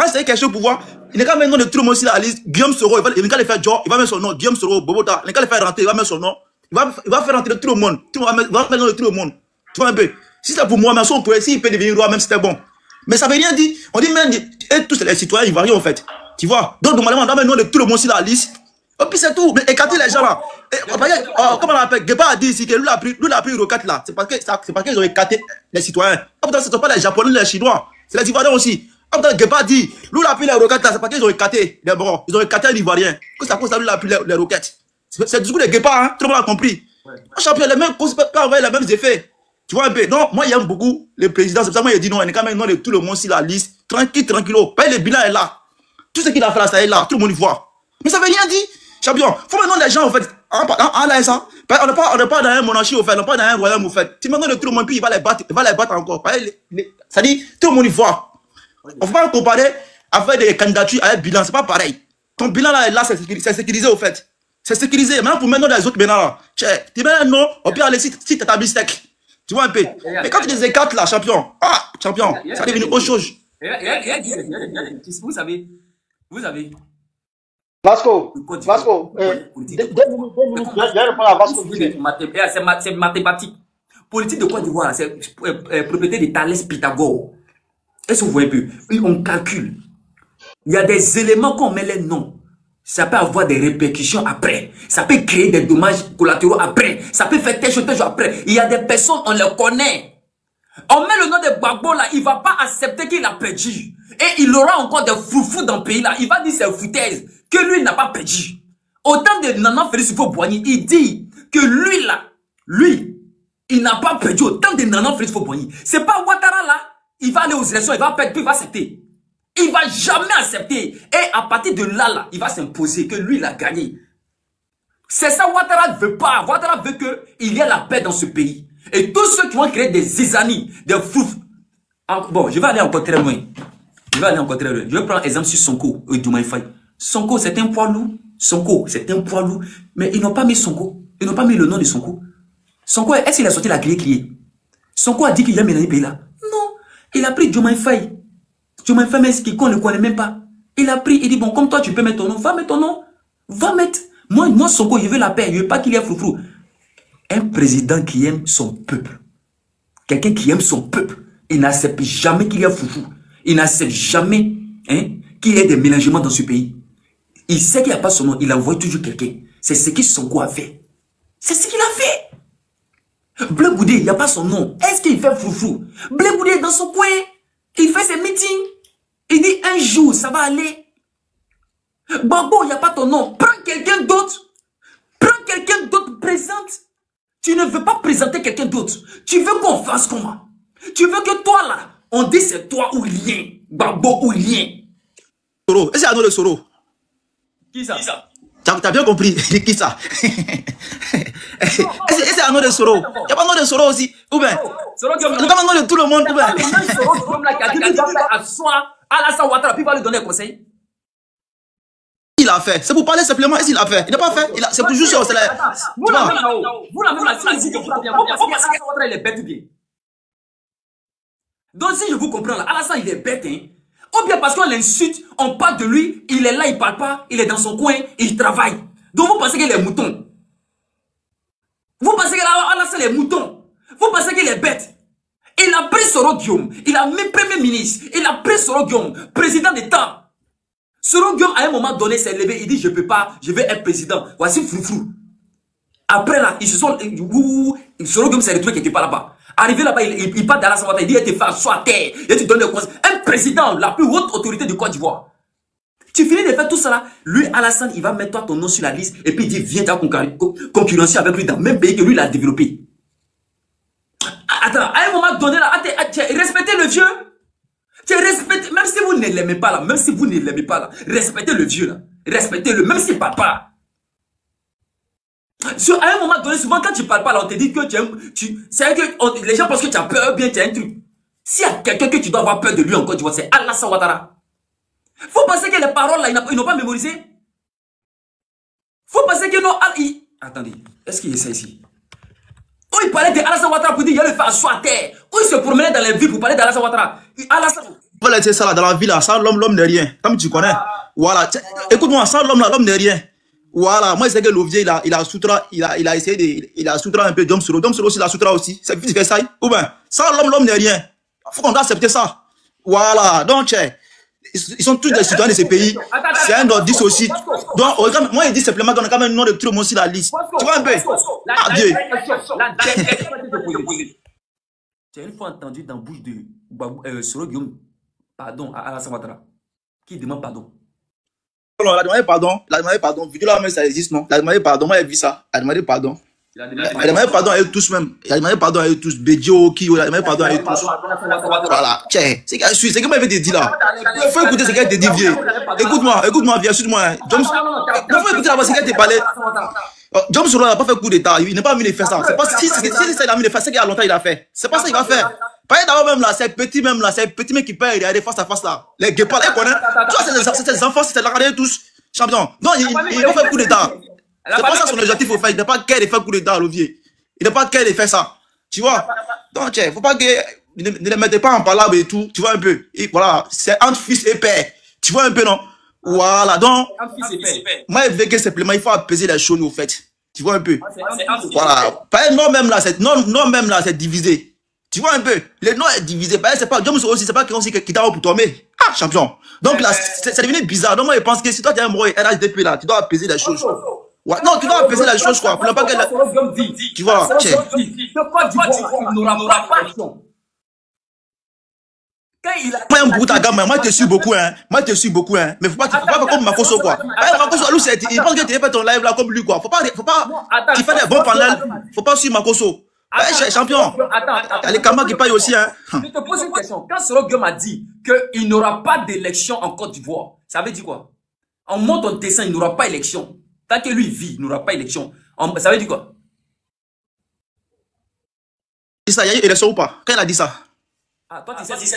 au pouvoir. Il n'est qu'à mettre non de tout le monde sur la liste. Guillaume Soro, il n'est qu'à le faire genre, il va mettre son nom. Guillaume Soro, Bobota, il n'est qu'à le faire rentrer, il va mettre son nom. Il va faire rentrer tout le monde. Il va mettre non de tout le monde. Tu vois un peu. Si c'est pour moi, mais son poète, s'il peut devenir roi, même c'était bon. Mais ça veut rien dire. On dit même, et tous les citoyens ivoiriens en fait. Tu vois. Donc, normalement, on doit mettre non de tout le monde sur la liste. Et puis c'est tout. Mais écarter les gens là. Comment on appelle? Geba a dit ici que lui a pris roquette là. C'est parce qu'ils ont écarté les citoyens. Ce ne sont pas les Japonais, les Chinois. C'est les Ivoiriens aussi. Geba dit, lui a pris les roquettes là. C'est parce qu'ils ont écarté les bras. Ils ont écarté les Ivoiriens. C'est à cause de lui a pris les roquettes. C'est du coup les Geba, hein. Tout le monde a compris. Champion, les mêmes causes peuvent avoir les mêmes effets. Tu vois un peu. Non, moi j'aime beaucoup le président. C'est pour ça que moi j'ai dit non, il est quand même non de tout le monde sur la liste. Tranquillo. Le bilan est là. Tout ce qu'il a fait là, ça est là. Tout le monde y voit. Mais ça veut rien dire. Champion, faut maintenant les gens en fait. On n'est pas dans un monarchie au fait, on n'est pas dans un royaume au fait. Si maintenant tout le monde puis il va les battre encore. Ça dit tout le monde y voit. On ne faut pas comparer avec des candidatures avec bilan, c'est pas pareil. Ton bilan là est là, c'est sécurisé au fait. C'est sécurisé. Maintenant pour maintenant les autres maintenant là. Tu mets un nom, on peut aller si tu t'établis sec. Tu vois un peu. Mais quand tu les écartes là, champion, champion, ça devient autre chose. Vous savez. Vasco, c'est mathématique. Politique de Côte d'Ivoire, c'est propriété de Thalès Pythagore. Est-ce que vous voyez un peu? On calcule. Il y a des éléments qu'on met les noms. ça peut avoir des répercussions après. Ça peut créer des dommages collatéraux après. Ça peut faire telle chose après. Il y a des personnes, on les connaît. On met le nom de Gbagbo là, il ne va pas accepter qu'il a perdu. Et il aura encore des foufous dans le pays là. Il va dire c'est foutaise que lui n'a pas perdu. Autant de Nana Félix Houphouët-Boigny, il dit que lui là, lui, il n'a pas perdu. Autant de Nana Félix Houphouët-Boigny. C'est pas Ouattara là, il va aller aux élections, il va perdre, puis il va accepter. Il va jamais accepter. Et à partir de là, il va s'imposer que lui, il a gagné. C'est ça, Ouattara ne veut pas. Ouattara veut qu'il y ait la paix dans ce pays. Et tous ceux qui vont créer des zizanies, des fouf. Bon, je vais aller encore très loin. Je vais prendre exemple sur Sonko et Diomaye Faye. Sonko, c'est un poids lourd. Sonko, c'est un poids lourd. Mais ils n'ont pas mis Sonko. Ils n'ont pas mis le nom de Sonko. Sonko, est-ce qu'il a sorti la criée? Sonko a dit qu'il a mélangé le pays là. Non. Il a pris Diomaye Faye. Diomaye Faye, mais ce qu'on ne connaît même pas. Il a pris, il dit, bon, comme toi, tu peux mettre ton nom. Va mettre ton nom. Va mettre. Moi, Sonko, je veux la paix. Je ne veux pas qu'il y ait froufrou. Un président qui aime son peuple. Quelqu'un qui aime son peuple. Il n'accepte jamais qu'il y ait froufrou. Il n'accepte jamais qu'il y ait des mélangements dans ce pays. Il sait qu'il n'y a pas son nom. Il envoie toujours quelqu'un. C'est ce que Sonko a fait. C'est ce qu'il a fait. Blé Goudé, il n'y a pas son nom. Est-ce qu'il fait froufrou? Blé Goudé est dans son coin. Il fait ses meetings. Il dit un jour, ça va aller. Gbagbo, il n'y a pas ton nom. Prends quelqu'un d'autre. Prends quelqu'un d'autre, présente. Tu ne veux pas présenter quelqu'un d'autre. Tu veux qu'on fasse comment? Tu veux que toi là, on dit c'est toi ou rien. Gbagbo ou rien. Soro, est-ce qu'il y a un nom de Soro? Qui ça? T'as bien compris? Qui ça? Est-ce qu'il y a un nom de Soro? Il n'y a pas un nom de Soro aussi? Ou bien? Soro, il y a un nom de tout le monde. Ou bien? Soro, qui a dit qu'il va faire asseoir Alassane Ouattara, puis il va lui donner un conseil. Il a fait. C'est pour parler simplement. Est-ce qu'il a fait? Il n'a pas fait. C'est pour juste. Vous la même là, si vous dites que vous l'avez bien, parce qu'Alassane Ouattara, il est bête ou bien? Donc si je vous comprends là, Alassane, il est bête, hein? Ou bien parce qu'on l'insulte, on parle de lui, il est là, il parle pas, il est dans son coin, il travaille. Donc vous pensez qu'il est mouton. Vous pensez qu'Alassane est mouton. Vous pensez qu'il est bête. Il a pris Soro Guillaume, il a mis premier ministre, il a pris Soro Guillaume, président d'État. Soro Guillaume, à un moment donné, s'est levé, il dit, je peux pas, je vais être président. Voici Froufrou. Après là, ils se sont, Soro Guillaume s'est retrouvé quelque part là-bas. Arrivé là-bas, il part d'Alassane Ouattara, il dit, il te fait asseoir à terre, et tu donnes le conseil. Un président, la plus haute autorité du Côte d'Ivoire. Tu finis de faire tout ça là, lui, Alassane, il va mettre toi ton nom sur la liste, et puis il dit, viens concurrencer avec lui dans le même pays que lui, il a développé. Attends, à un moment donné là, respectez le vieux. Respectez, même si vous ne l'aimez pas là, même si vous ne l'aimez pas là, respectez le vieux là. Respectez-le, même si papa. À un moment donné, souvent quand tu parles pas là, on te dit que c'est que les gens pensent que tu as peur, bien tu as un truc. S'il y a quelqu'un que tu dois avoir peur de lui encore, tu vois, c'est Alassane Ouattara. Faut penser que les paroles là, ils n'ont pas mémorisé. Faut penser que non. Attendez, est-ce qu'il y a ça ici? Où il parlait d'Alassane Ouattara pour dire qu'il allait faire asseoir à terre. Où il se promenait dans les villes pour parler d'Alassane Ouattara. Voilà, c'est ça là, dans la ville là, sans l'homme n'est rien. Comme tu connais. Voilà. Écoute-moi, sans l'homme là, l'homme n'est rien. Voilà, moi je sais que Lovier il a essayé de, un peu Diom Soro. Diom Soro aussi il a soutra aussi. C'est plus Versailles. Ou bien, sans l'homme n'est rien. Faut qu'on doit accepter ça. Voilà, donc ils sont tous des citoyens de ces pays. C'est un ordre aussi. Donc, moi, il dit simplement qu'on a quand même un nom de tout le monde sur la liste. Tu vois un peu? Ah, Dieu. J'ai une fois entendu dans la bouche de Soro Guillaume, pardon, à Alassane Ouattara, qui demande pardon. Non, elle a demandé pardon. Vidéo là, mais ça existe, non? Elle a demandé pardon, moi, j'ai vu ça. Elle a demandé pardon. Elle a demandé pardon à eux tous même. Elle a demandé pardon à eux tous. Bédio, Kio, elle a demandé pardon à eux tous. Voilà. Tiens, c'est que moi, je vais te dire là. Il faut écouter ce qu'elle te dit, vieux. Écoute-moi, viens, suis-moi. Il faut écouter là-bas ce qu'elle te parlait. Diom Soro n'a pas fait coup d'état. Il n'est pas venu faire ça. C'est pas si ça, il a mis le faire, c'est qu'il y a longtemps il a fait. C'est pas ça qu'il va faire. Pareil d'abord même là, c'est petit mec qui perd, il est face à face là. Les guépards, ils connaissent. Tu vois, c'est des enfants, c'est la regarder tous. Champion. Non, il va faire coup d'état. C'est pas ça son objectif au fait. Il n'est pas qu'elle de faire coup d'état, Olivier. Il n'est pas qu'elle de faire ça. Tu vois. Donc, il ne faut pas que. Ne les mettez pas en palabre et tout. Tu vois un peu. Et voilà. C'est entre fils et père. Tu vois un peu, non? Voilà. Donc, moi, je veux que simplement, il faut apaiser les choses au fait. Tu vois un peu. Voilà. Non, même là, c'est divisé. Tu vois un peu, le nom est divisé. C'est pas, Diom Soro aussi, c'est pas quelqu'un aussi qui t'a pour toi, mais, ah, champion. Donc là, c'est devenu bizarre. Donc moi, je pense que si toi, tu es un mot RHDP là, tu dois apaiser les choses. Ouais, non, tu dois apaiser les choses, quoi. Pour ne pas qu'elle. Tu vois, tiens. Moi, j'aime beaucoup ta gamme, moi, je te suis beaucoup, hein. Moi, je te suis beaucoup, hein. Mais faut pas faire comme Makoso, quoi. Makoso, il pense que tu fait ton live là comme lui, quoi. Faut pas, tu fais des bons panels. Faut pas suivre Makoso. Champion. Il y a les camarades qui payent aussi, hein. Je te pose une question. Quand Soro Guillaume a dit qu'il n'aura pas d'élection en Côte d'Ivoire, ça veut dire quoi? On monte en dessin, il n'aura pas d'élection. Tant que lui vit, il n'aura pas d'élection. Ça veut dire quoi? Il y a eu élection ou pas? Quand il a dit ça? Ah, toi, tu sais,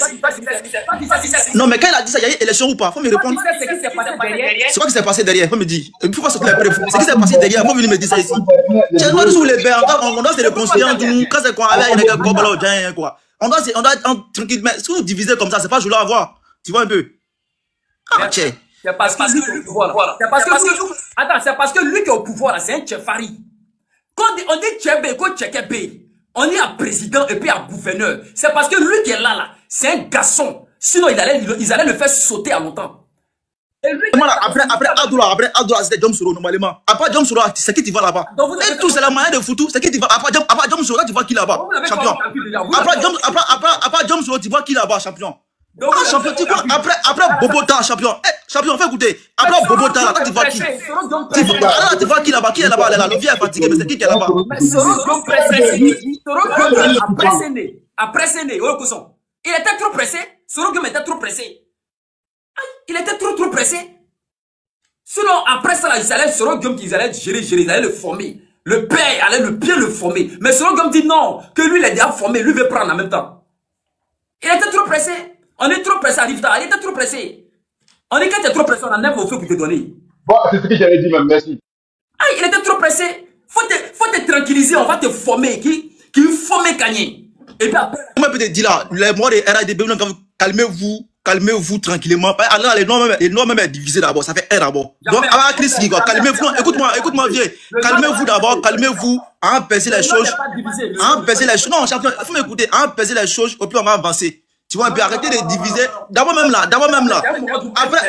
non, mais quand il a dit ça, il y a eu élection ou pas? Faut me répondre. C'est ce qui s'est passé derrière. C'est quoi qui s'est passé derrière? Faut me dire. Et puis, c'est ce qui s'est passé derrière. Faut venir me dire ça ici. Tu vois, sur les bains, on doit se réconcilier entre nous. Quand c'est quoi, avec les gars, quoi. On doit être tranquille. Mais si vous divisez comme ça, c'est pas joli à voir. Tu vois un peu? Ah, tiens. C'est parce que lui qui est au pouvoir. Attends, c'est parce que lui qui est au pouvoir, c'est un Tchefari. Quand on dit Tchébé, quand Tchekébé, on est à président et puis à gouverneur. C'est parce que lui qui est là, c'est un garçon. Sinon, ils allaient le faire sauter à longtemps. Après Adoula, c'était Diom Soro, normalement. Après Diom Soro, c'est qui tu vas là-bas? Et tout, c'est la moyen de foutu. C'est qui tu vas? Après Diom Soro, tu vois qui là-bas? Champion. Après Diom Soro, tu vois qui là-bas, champion? Ah, champion, tu vois, après Bobota, champion. Champion, fais écouter. Après Bobota, là, tu vois qui? Tu vois qui là-bas? Qui est là-bas? Le vieux est fatigué, mais c'est qui est là-bas? Soro a pressé. Il était trop pressé. Soro Guillaume était trop pressé. Il était trop pressé. Sinon, après ça, Soro Guillaume, ils allaient gérer, ils allaient le former. Le père allait bien le former. Mais Soro Guillaume dit non, que lui, il est déjà formé, lui veut prendre en même temps. Il était trop pressé. On est trop pressé à Rifta. Il était trop pressé. On est quand tu es trop pressé, on a neuf au feu pour te donner. Bon, c'est ce que j'allais dire, même. Merci. Ah, il était trop pressé. Faut te tranquilliser, on va te former. Qui forme Kanye. Et puis après. Moi, je peux te dire là, les mois de RADB, calmez-vous tranquillement. Alors, les noms même est divisé d'abord, ça fait un d'abord. Donc, avant Chris, calmez-vous. Écoute-moi, vieux. Calmez-vous d'abord, calmez-vous. Apaiser les choses. Non, champion, il faut m'écouter. Apaiser les choses, et puis on va avancer. Tu vois, puis arrêtez de diviser. D'abord même là. Après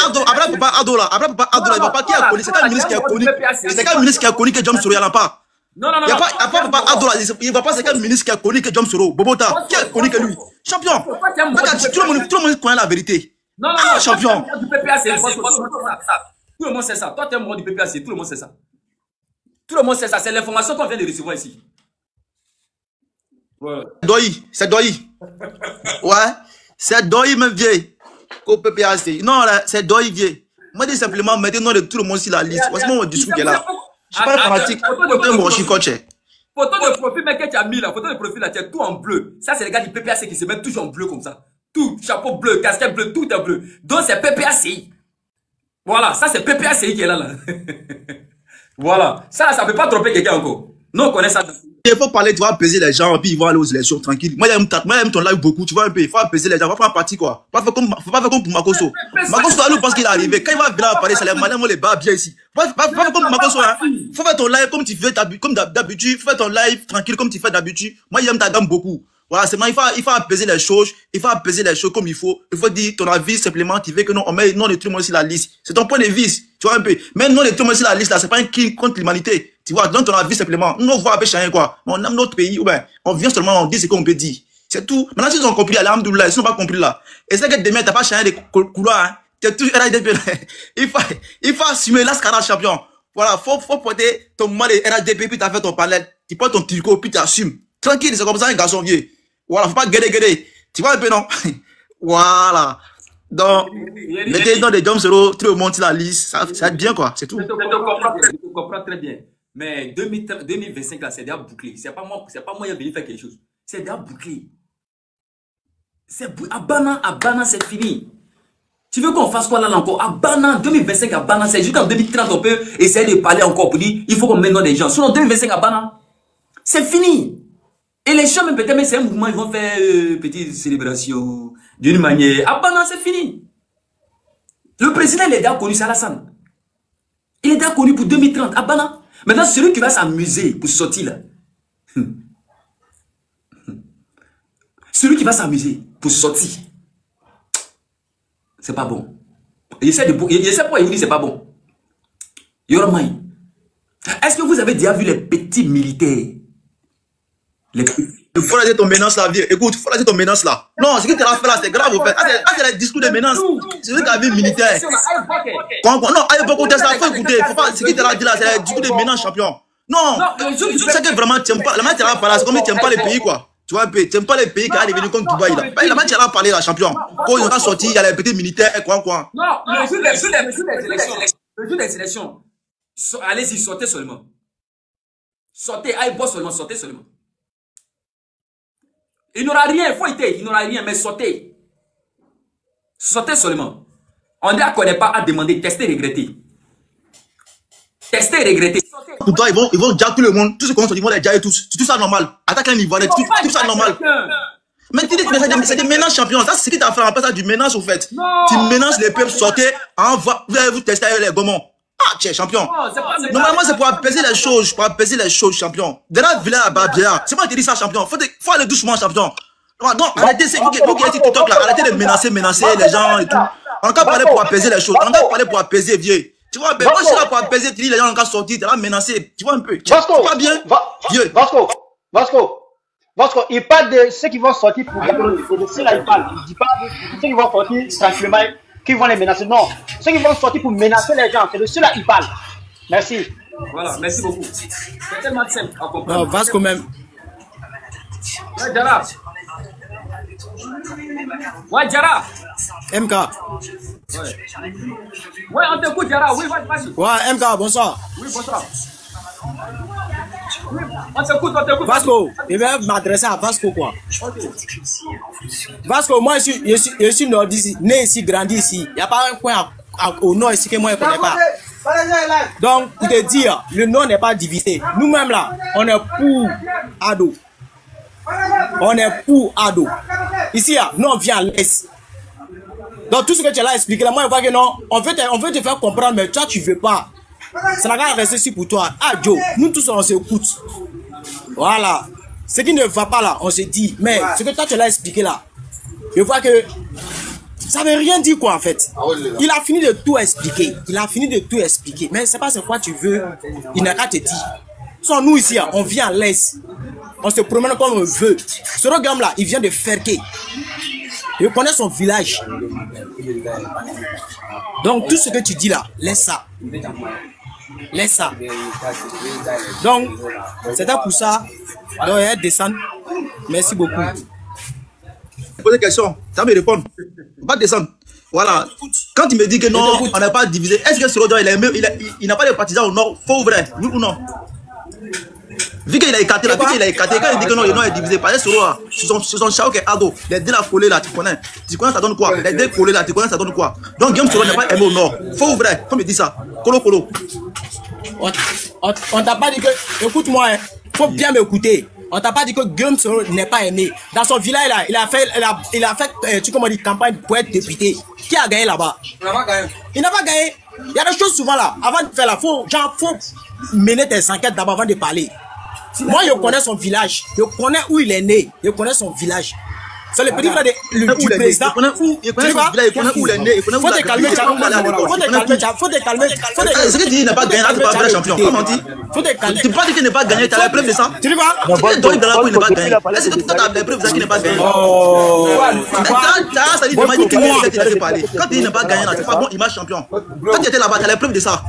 papa Ado là, il va pas qui est connu. C'est quel ministre qui est connu? C'est quel ministre qui est connu que Diom Soro, il n'y en a pas. Non. Il n'y a pas papa Ado là, il va pas, c'est quel ministre qui est connu que Diom Soro? Bobota, qui est connu que lui? Champion. Tout le monde connaît la vérité. Non, champion. Tout le monde sait ça. Toi, tu es un membre du PPAC, tout le monde sait ça. Tout le monde sait ça. C'est l'information qu'on vient de recevoir ici. Ouais. C'est Doi. Ouais. C'est Doi, même vieille. Au PPAC. Non, c'est Doi, vieille. Moi, dis simplement, mettez nom de tout le monde sur la liste. Voici mon discours qui est là. Je suis pas fanatique. Photo de profil, mec, que tu as mis là. Photo de profil là, tu es tout en bleu. Ça, c'est les gars du PPAC qui se mettent toujours en bleu comme ça. Tout, chapeau bleu, casquette bleu, tout est bleu. Donc, c'est PPACI. Voilà, ça, c'est PPACI qui est là. Voilà. Ça, ça ne peut pas tromper quelqu'un encore. Nous, on connaît ça. Il faut parler, tu vas apaiser les gens, puis ils vont aller aux élections tranquilles. Moi, j'aime ton live beaucoup, tu vois un peu. Il faut apaiser les gens, va prendre parti quoi. Faut pas faire comme pour Makoso. Makoso, nous pense qu'il est arrivé. Quand il va venir parler, ça les malins vont les bas bien ici. Faut pas faire comme Makoso, hein. Faut faire ton live comme tu fais d'habitude. Faut faire ton live tranquille comme tu fais d'habitude. Moi, j'aime ta gamme beaucoup. Voilà, c'est il faut apaiser les choses. Il faut apaiser les choses comme il faut. Il faut dire ton avis simplement. Tu veux que non, on met non de tout le monde sur la liste. C'est ton point de vue. Tu vois un peu. Mais non de tout le monde sur la liste là, c'est pas un crime contre l'humanité. Tu vois, donne ton avis simplement. Nous, on voit un peu changer quoi. On aime notre pays, ou bien, on vient seulement, on dit ce qu'on peut dire. C'est tout. Maintenant, s'ils ont compris, alhamdoulilah, ils n'ont pas compris là. Et c'est que demain, t'as pas changé de couloir, hein. T'es toujours RADP. Il faut assumer l'ascara champion. Voilà, faut porter ton mal de RADP, puis t'as fait ton panel. Tu portes ton tricot, puis tu assumes. Tranquille, c'est comme ça un garçon vieux. Voilà, faut pas gueuler. Tu vois un peu, non? Voilà. Donc, mettez dans les Diom Soro, tout le monde sur la liste. Ça va être bien, quoi. C'est tout. Je te comprends très bien. Mais 2025, là, c'est déjà bouclé. C'est pas moi qui vais venir faire quelque chose. C'est déjà bouclé. Abana, c'est fini. Tu veux qu'on fasse quoi là encore? Abana, 2025, Abana, c'est jusqu'en 2030, on peut essayer de parler encore pour dire il faut qu'on mette dans des gens. Sinon, 2025, Abana, c'est fini. Et les gens, peut-être, mais c'est un mouvement, ils vont faire petite célébration d'une manière. Abana, c'est fini. Le président, il est déjà connu, c'est Alassane. Il est déjà connu pour 2030. Abana. Maintenant, celui qui va s'amuser pour sortir là. celui qui va s'amuser pour sortir, c'est pas bon. Il essaie pour il dit c'est pas bon. Yoromai. Est-ce que vous avez déjà vu les petits militaires? Les petits. Il faut laisser ton menace là, vieux. Écoute, il faut laisser ton menace là. Non, ce que tu as fait là, c'est grave, en fait. C'est le discours de menace. C'est ce qu'a vu militaire. Non, à l'époque, il faut écouter. Faut pas, ce que tu as dit là, c'est le discours de menace, champion. Non, c'est que vraiment, tu n'aimes pas. La manière tu as parlé, c'est comme si tu n'aimes pas les pays, quoi. Tu vois un peu, tu n'aimes pas les pays qui sont devenus comme Dubaï là. La manière tu as parlé là, champion. Quand ils ont sorti, il y a les petits militaires, quoi. Non, le jour des sélections, allez-y, sortez seulement. Sortez, allez, boss seulement, sortez seulement. Il n'aura rien, il faut être, il n'aura rien, mais sortez. Sortez seulement. On ne connaît pas à demander, tester, regretter. Tester, regretter. Pour toi, ils vont dire tout le monde, tout ce qu'on se dit, ils vont les dire tous. C'est tout ça normal. Attaque un Ivoirien, tout ça normal. Mais tu dis que c'est des ménages champions. Ça, c'est ce qui t'a fait en ça du ménage, au fait. Non. Tu ménages les peuples, sortez, vous allez vous tester avec les gommons. Ah, tiens, champion. Normalement, c'est pour apaiser les choses, champion. De la villa à Babia, c'est moi qui dis ça, champion. Faut aller doucement, champion. Non, arrêtez, vous qui êtes TikTok là, arrêtez de menacer les gens et tout. On va parler pour apaiser les choses. On va parler pour apaiser, vieux. Tu vois, mais moi, je suis là pour apaiser, tu dis les gens ont qu'à sortir, t'es là menacé. Tu vois un peu. Vasco, pas bien. Vieux. Vasco, il parle de ceux qui vont sortir pour gagner. C'est de ceux-là, il parle. Il dit pas de ceux qui vont sortir tranquillement, qui vont les menacer. Non, ceux qui vont sortir pour menacer les gens, c'est de ceux-là, il parle. Merci. Voilà, merci beaucoup. C'est tellement simple à comprendre. Non, Vasco même. Ouais, Jara. Ouais, Jara. MK. Ouais, on t'écoute, Jara. Oui, vas-y. Ouais, MK, bonsoir. Oui, bonsoir. Oui, on t'écoute. Vasco, je vais m'adresser à Vasco, quoi. Okay. Vasco, moi, je suis nordiste, né ici, grandi ici. Il n'y a pas un coin au nord ici que moi, je ne connais pas. Donc, pour te dire, le nord n'est pas divisé. Nous-mêmes, là, on est pour Ado. On est pour Ado. Ici, là, nous, on vient à l'Est. Donc, tout ce que tu as expliqué, là, moi, je vois que non, on veut te faire comprendre, mais toi, tu ne veux pas. Ça n'a qu'à rester ici pour toi. Ah, Joe, nous tous, on s'écoute. Voilà. Ce qui ne va pas là, on se dit. Mais ce que toi, tu l'as expliqué là, je vois que ça ne veut rien dire, quoi, en fait. Il a fini de tout expliquer. Mais c'est pas ce quoi tu veux. Il n'a qu'à te dire. Soit nous ici, on vient à l'Est. On se promène comme on veut. Ce regard là, il vient de Ferké. Je connais son village. Donc, tout ce que tu dis là, laisse ça. Donc, c'est pour ça. Donc, elle descend. Merci beaucoup. Pose des questions, ça me répond. Pas descendre. Voilà. Quand tu me dis que non, on n'est pas divisé, est-ce que Sorodo, il n'a pas de partisans au nord? Faux ou vrai? Oui ou non? Vu qu'il a écarté, quand il dit que non, le nord est divisé, parce que Sorodo, c'est son chao qui est Ado. Les deux là collés là, tu connais ça donne quoi? Les deux collés là, tu connais ça donne quoi? Donc Guillaume Sorodo n'est pas aimé au nord. Faux ou vrai? Comme il dit ça. Colo. On t'a pas dit que, écoute-moi, faut bien m'écouter. On t'a pas dit que Guillaume Sorodo n'est pas aimé. Dans son village là, il a fait, tu comment dire, campagne pour être député. Qui a gagné là-bas? Il n'a pas gagné. Il y a des choses souvent là. Avant de faire là, faut mener tes enquêtes d'abord avant de parler. Moi, je connais son village. Je connais où il est né. Je connais son village. C'est le petit frère du président. Il connaît où il est né. Faut te calmer. Faut te calmer. Ce que tu dis, il n'a pas gagné. Tu n'as pas gagné champion. Comment dit? Faut te calmer. Tu pas dit qu'il n'est pas gagné. Tu as la preuve de ça? Tu vois? Tu dis dans la cour, il n'est pas gagné. Est-ce que tu as la preuve de ça qu'il n'est pas gagné? Ça dit demain, il a fait parler. Quand il n'est pas gagné, c'est pas bon, il marche champion. Quand tu étais là-bas, tu as la preuve de ça.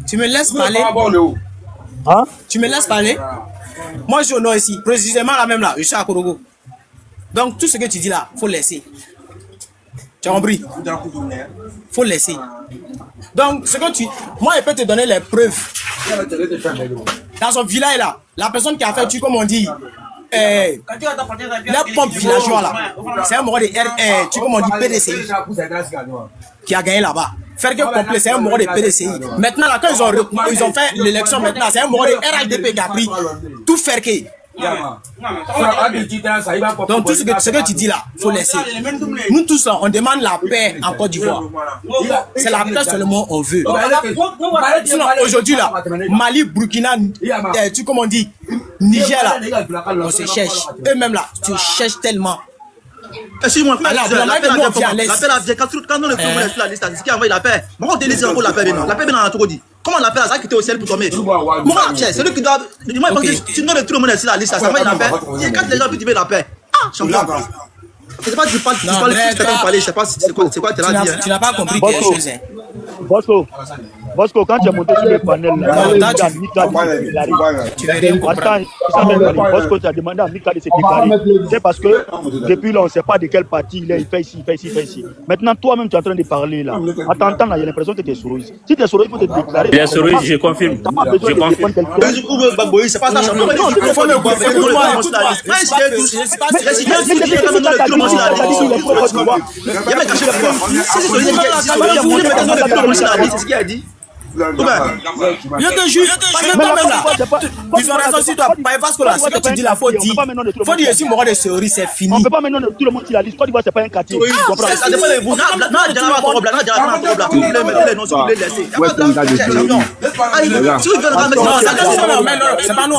Tu me laisses parler? Hein? Tu me laisses parler? Moi, je suis au nord ici, précisément là même là, je suis à Korogo. Donc, tout ce que tu dis là, faut laisser. Tu as compris? Faut laisser. Donc, ce que tu... Moi, je peux te donner les preuves. Dans son village là, la personne qui a fait, comme on dit, les pompes villageois là, c'est un mot de comme on dit, PDCI, qui a gagné là-bas. Faire que complet, c'est un mot de PDCI. Maintenant, là, quand ils ont fait l'élection, maintenant, c'est un mot de RLDP qui a pris tout faire que. Donc, tout ce que tu dis là, il faut laisser. Nous tous, on demande la paix en Côte d'Ivoire. C'est la paix seulement on veut. Sinon, aujourd'hui là, Mali, Burkina, comme on dit, Niger là, on se cherche. Eux-mêmes là, tu cherches tellement. Excuse-moi, Alors, quand on le trouve sur la liste, c'est qui a envoyé la paix. Moi, on délise encore la paix maintenant. La paix maintenant, on a trop dit. Comment on l'appelle ça qui était au ciel pour tomber? Moi, c'est celui qui doit. Dis-moi, parce que tu donnes tout le monde sur la liste, ça envoie la paix. Quand les gens peuvent dire la paix. Ah, champion. Je sais pas, tu parles, parler, je sais pas c'est quoi, tu l'as dit. Tu n'as pas compris quelque chose. Bosco, quand tu es monté sur le panel, Bosco, tu as demandé à Mika de se déclarer. C'est parce que depuis là, on ne sait pas de quel parti il est, il fait ici, il fait ici, il fait ici. Maintenant, toi-même, tu es en train de parler là. À t'entendre, il y a l'impression que tu es souris. Si tu es souris, il faut te déclarer. Bien souris, je confirme. Je confirme. C'est pas ça, champion. C'est ce qu'il a dit. Je te jure, ils ont raison sur toi. Parce que là, ce que tu dis là, faut dire. Faut dire si mon de souris, c'est fini. On ne peut pas maintenant tout le monde sur la liste. Côte d'Ivoire, c'est pas un quartier. Ça dépend de vous. Non, c'est pas nous,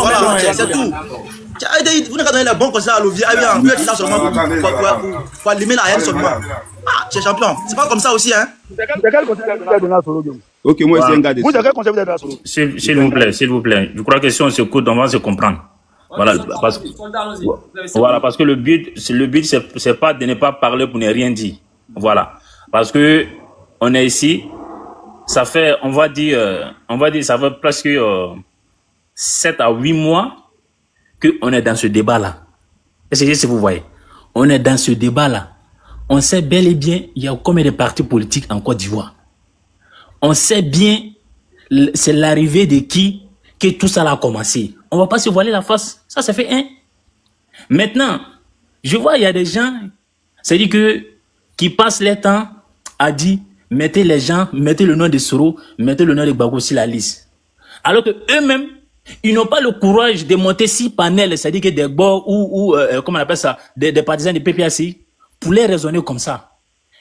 c'est tout. Vous n'avez pas donné la bonne conseil à l'Ovier, pour allumer la haine seulement. Ah, c'est champion. C'est pas comme ça aussi, hein. Ok, moi, c'est un gars de s'il vous plaît. Je crois que si on s'écoute, on va se comprendre. Voilà, parce que le but, c'est pas de ne pas parler pour ne rien dire. Voilà. Parce que on est ici, ça fait, on va dire, ça fait presque 7 à 8 mois qu'on est dans ce débat-là. Est-ce que vous voyez? On est dans ce débat-là. On sait bel et bien, il y a combien de partis politiques en Côte d'Ivoire. On sait bien, c'est l'arrivée de qui que tout ça a commencé. On ne va pas se voiler la face. Ça fait un. Maintenant, je vois, il y a des gens, c'est-à-dire qui passent leur temps à dire, mettez les gens, mettez le nom de Soro, mettez le nom de Gbagbo sur la liste. Alors que eux-mêmes, ils n'ont pas le courage de monter 6 panels, c'est-à-dire que des bords ou comment on appelle ça, des partisans de PPAC, pour les raisonner comme ça.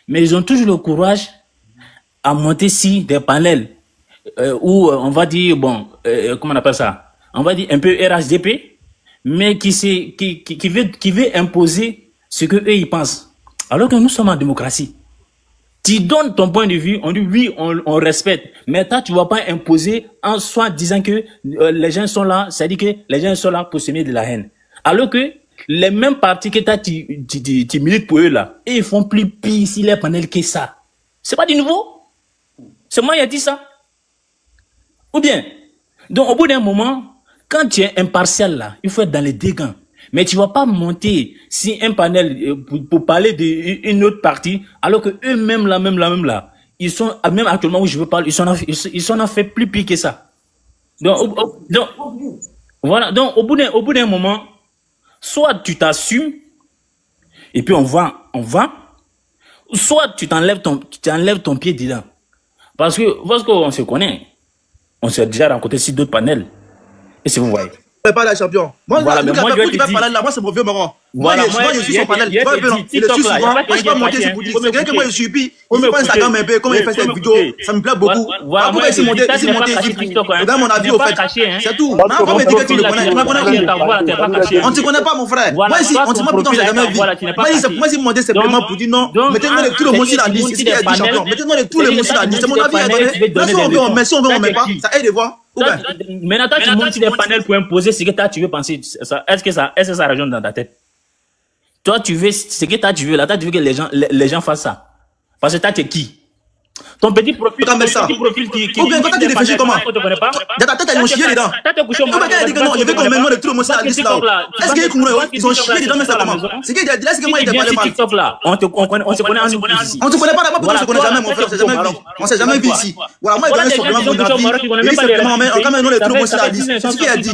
Mais ils ont toujours le courage à monter 6 des panels, où on va dire, bon, comment on appelle ça, on va dire un peu RHDP, mais qui veut imposer ce que eux ils pensent. Alors que nous sommes en démocratie. Tu donnes ton point de vue, on dit oui, on respecte. Mais toi, tu ne vas pas imposer en soi disant que les gens sont là, c'est-à-dire que les gens sont là pour semer de la haine. Alors que les mêmes partis que toi, tu milites pour eux là, et ils font plus pire si les panels que ça. C'est pas du nouveau. C'est moi qui ai dit ça. Ou bien, donc au bout d'un moment, quand tu es impartial là, il faut être dans les dégâts. Mais tu ne vas pas monter si un panel pour parler d'une autre partie, alors que eux-mêmes là, ils sont, même actuellement où je veux parler, ils sont en fait plus pire que ça. Donc, voilà. Donc, au bout d'un moment, soit tu t'assumes, et puis on va, soit tu t'enlèves ton pied dedans. Parce qu'on se connaît. On s'est déjà rencontré sur d'autres panels. Et si vous voyez. Pas la champion. Moi, voilà, mais moi, moi, c'est mon vieux marrant. Voilà, moi, je suis son panel. Il est souvent. Moi, je peux monter sur Boudin. C'est quelqu'un que moi, je suis puis. Il fait Instagram un peu, comment il fait ses vidéos. Ça me plaît beaucoup. Voilà, moi, ici, monter. Dans mon avis, au fait. C'est tout. Non, on me dit que tu le connais. Tu me connais. On ne te connaît pas, mon frère. Moi, ici, on te montre pourtant, j'ai jamais vu. Moi, si monter simplement pour dire non, mettez-nous tout le monde sur la liste. C'est ce qu'il a dit, champion. Mettez-nous tous les mots sur la liste. C'est mon avis à donner. Si on veut, on met. Si on veut, on met pas. Ça aide de voir. Maintenant, toi, tu montes sur des panels pour imposer ce que tu veux penser. Est-ce que ça résonne dans ta tête? Toi, tu veux, ce que tu veux là, tu veux que les gens fassent ça. Parce que toi, tu es qui? Ton petit profil, qui ou bien quand tu réfléchis comment? Dans ta tête, ils ont chié dedans. Comment tu dit que non, je veux qu'on mette tout le monde sur la liste là. Est-ce qu'ils ont chié dedans, mais ça comment? C'est que est-ce que moi, il était mal. On se connaît en ici. On se connaît pas d'abord, parce qu'on se connaît jamais, mon frère, on s'est jamais vu. On s'est jamais vu ici. Voilà, moi, il donne simplement mon avis. Il dit simplement, on quand même nous les tout le monde sur la liste. C'est ce qu'il a dit.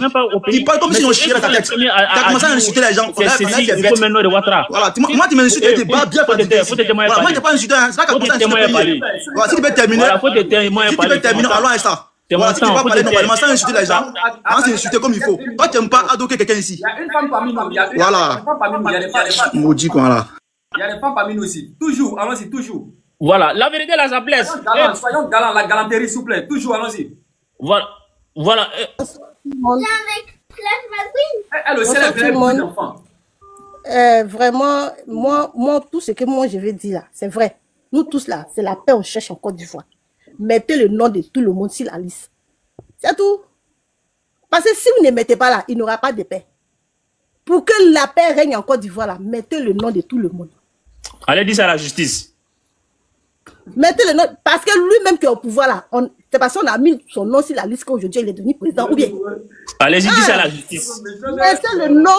Il parle comme si on chiait dans ta tête. Tu as commencé à insulter les gens. Voilà, moi, tu m'insultes, tu es bien fatigué. Voilà, moi, je n'ai pas insulté, c'est pas comme ça insulter. Voilà, si tu peux terminer, allons à ça. Voilà, si tu vas parler normalement sans insulter les gens, sans insulter comme il faut. Toi, tu n'aimes pas adorer quelqu'un ici. Il y a une femme parmi nous. Voilà. Maudit quoi là. Il y a des femmes parmi nous aussi. Toujours, allons-y, toujours. Voilà, la vérité là, ça blesse. Soyons galants, la galanterie, s'il vous plaît. Toujours, allons-y. Voilà. Elle aussi, elle est pleine d'enfants. Vraiment, moi, tout ce que moi je veux dire là, c'est vrai. Nous tous là, c'est la paix, on cherche en Côte d'Ivoire. Mettez le nom de tout le monde sur la liste. C'est tout. Parce que si vous ne mettez pas là, il n'y aura pas de paix. Pour que la paix règne en Côte d'Ivoire là, mettez le nom de tout le monde. Allez dire ça à la justice. Mettez le nom, parce que lui-même qui est au pouvoir là, c'est parce qu'on a mis son nom sur la liste qu'aujourd'hui il est devenu président, ou bien. Allez-y, dis ça à la justice. Mettez le nom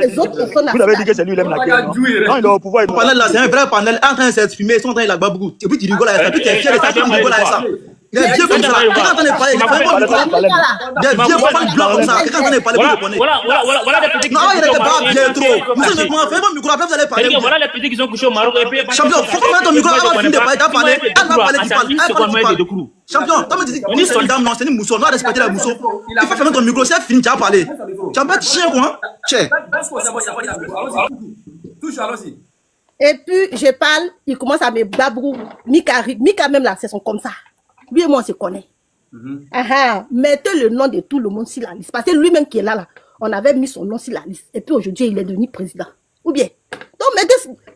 des autres personnes. Vous avez dit que c'est lui qui aime la guerre, non? Non, il est au pouvoir. Le panel là, c'est un vrai panel en train de s'exprimer, ils sont en train de la babou. Et puis tu rigoles à ça, puis tu es fier de ça, tu rigoles à ça. Il est vieux comme ça. Quelqu'un en train de parler, il est vraiment du blanc. Il est vieux comme blanc comme ça. Quelqu'un en train de parler, vous le connaissez. Voilà des petits qui non, il n'était pas bien trop. Monsieur, fais mon micro, après vous allez parler. Voilà les petits qui sont couchés au Maroc. Champion, faut qu'on mette ton micro avant de finir de parler. T'as parlé, elle va parler, tu parles. Champion, toi, tu dis, on est soldat, non, c'est une mousson, on doit respecter la mousson. Tu fais fermer ton micro, c'est fini, tu as parlé. Tu as pas de chien, quoi. Chien. Touche, allons-y. Et puis, je parle, il commence à me babrou. Mika même là, c'est son comme ça. Lui et moi, on se connaît. Mettez le nom de tout le monde sur la liste. Parce que lui-même qui est là, on avait mis son nom sur la liste. Et puis aujourd'hui, il est devenu président. Ou bien. Donc,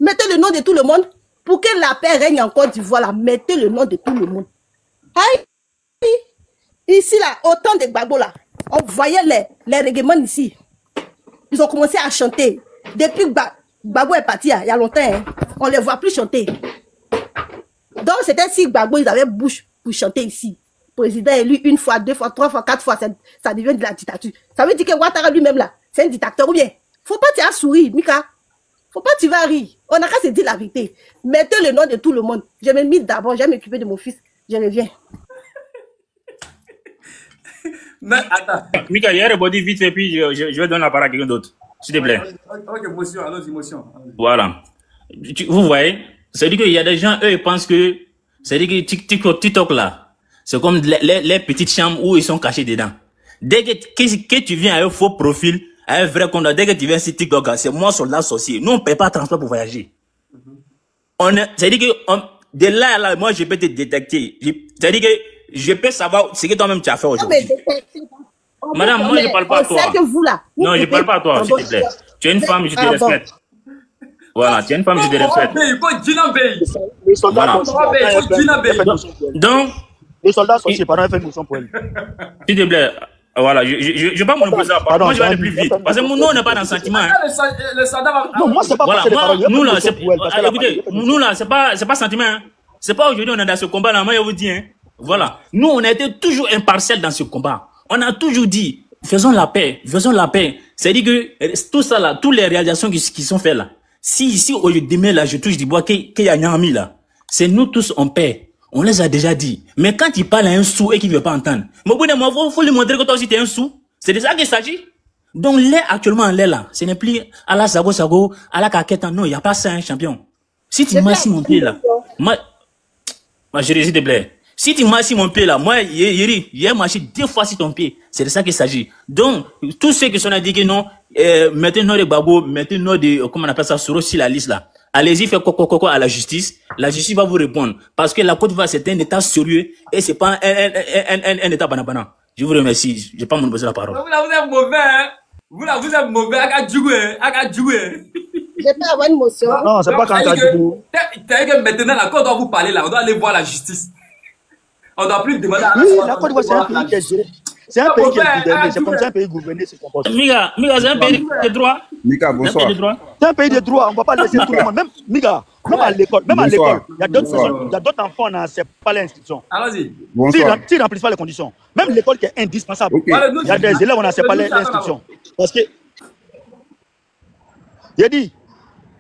mettez le nom de tout le monde pour que la paix règne en Côte d'Ivoire. Là, mettez le nom de tout le monde. Aïe. Ici, là, autant de Gbagbo, là, on voyait les règlements ici. Ils ont commencé à chanter. Depuis que Gbagbo est parti, il y a longtemps, hein, on ne les voit plus chanter. Donc, c'était si Gbagbo, ils avaient bouche pour chanter ici. Président élu une fois, 2 fois, 3 fois, 4 fois, ça devient de la dictature. Ça veut dire que Ouattara lui-même là, c'est un dictateur ou bien. Faut pas tu as souri, Mika. Faut pas tu vas rire. On a qu'à se dire la vérité. Mettez le nom de tout le monde. Je me mis d'abord, je vais m'occuper de mon fils. Je reviens. Mais attends. Mika, il y a rebondit vite et puis je vais donner la parole à quelqu'un d'autre. S'il te plaît. Ok, émotion, allons émotion. Voilà. Vous voyez, c'est-à-dire qu'il y a des gens, eux, ils pensent que, c'est-à-dire que TikTok là, c'est comme les petites chambres où ils sont cachés dedans. Dès que tu viens à un faux profil, à un vrai compte, dès que tu viens sur TikTok, c'est moi soldat sorcier. Nous, on ne paie pas transport pour voyager. C'est-à-dire que, de là à là, moi, je peux te détecter. C'est-à-dire que, je peux savoir ce que toi-même tu as fait aujourd'hui. Madame, moi, je ne parle pas à toi. Non, je ne parle pas à toi, s'il te plaît. Tu es une femme, je te respecte. Voilà, tu es une femme, je te respecte. Donc, les soldats sorciers, pardon, fait une motion pour elle. S'il te plaît, voilà, je ne vais pas monopoliser la parole. Moi, je vais aller plus vite. Parce que nous, on n'est pas dans le sentiment. Le soldat va. Non, moi, c'est pas voilà, nous, là, écoutez, nous, là, c'est pas sentiment. Hein. C'est pas aujourd'hui, on est dans ce combat, là. Moi, je vous dis, hein. Voilà. Nous, on a été toujours impartial dans ce combat. On a toujours dit, faisons la paix, faisons la paix. C'est-à-dire que tout ça, là, toutes les réalisations qui sont faites, là. Si ici, aujourd'hui, demain, là, je touche du bois, qu'il y a Nyami, là. C'est nous tous en paix. On les a déjà dit. Mais quand il parle à un sou et qu'il ne veut pas entendre, il faut lui montrer que toi aussi tu es un sou. C'est de ça qu'il s'agit. Donc, l'air actuellement, l'air là, ce n'est plus à la sago, à la caquette. Non, il n'y a pas ça, un champion. Si tu masses mon pied là, moi, chérie, s'il te plaît. Si tu masses mon pied là, moi, j'ai marché 2 fois sur ton pied. C'est de ça qu'il s'agit. Donc, tous ceux qui sont dit que non, mettez nous de Gbagbo, mettez nous de, comment on appelle ça, sur aussi la liste là. Allez-y, faites quoi à la justice. La justice va vous répondre. Parce que la Côte d'Ivoire, c'est un État sérieux et c'est pas un État banana. Je vous remercie. Je n'ai pas monopolisé la parole. Vous êtes mauvais, hein. Vous êtes mauvais. Je peux avoir une motion. Non, c'est pas quand t'as dit vous. Maintenant, là, quand on doit vous parler là, on doit aller voir la justice. On doit plus demander à la Côte d'Ivoire, c'est un pays qui est géré. C'est un pays qui est gouverné. C'est comme ça un pays gouverné. Mika, c'est un pays de droit. Mika, bonsoir. C'est un pays de droit. On ne va pas laisser tout le monde. Même, Mika, même à l'école, il y a d'autres enfants, on n'accepte pas l'instruction. Allons-y. S'ils ne remplissent pas les conditions. Même l'école qui est indispensable. Il y a des élèves, on n'accepte pas l'instruction. Parce que, j'ai dit,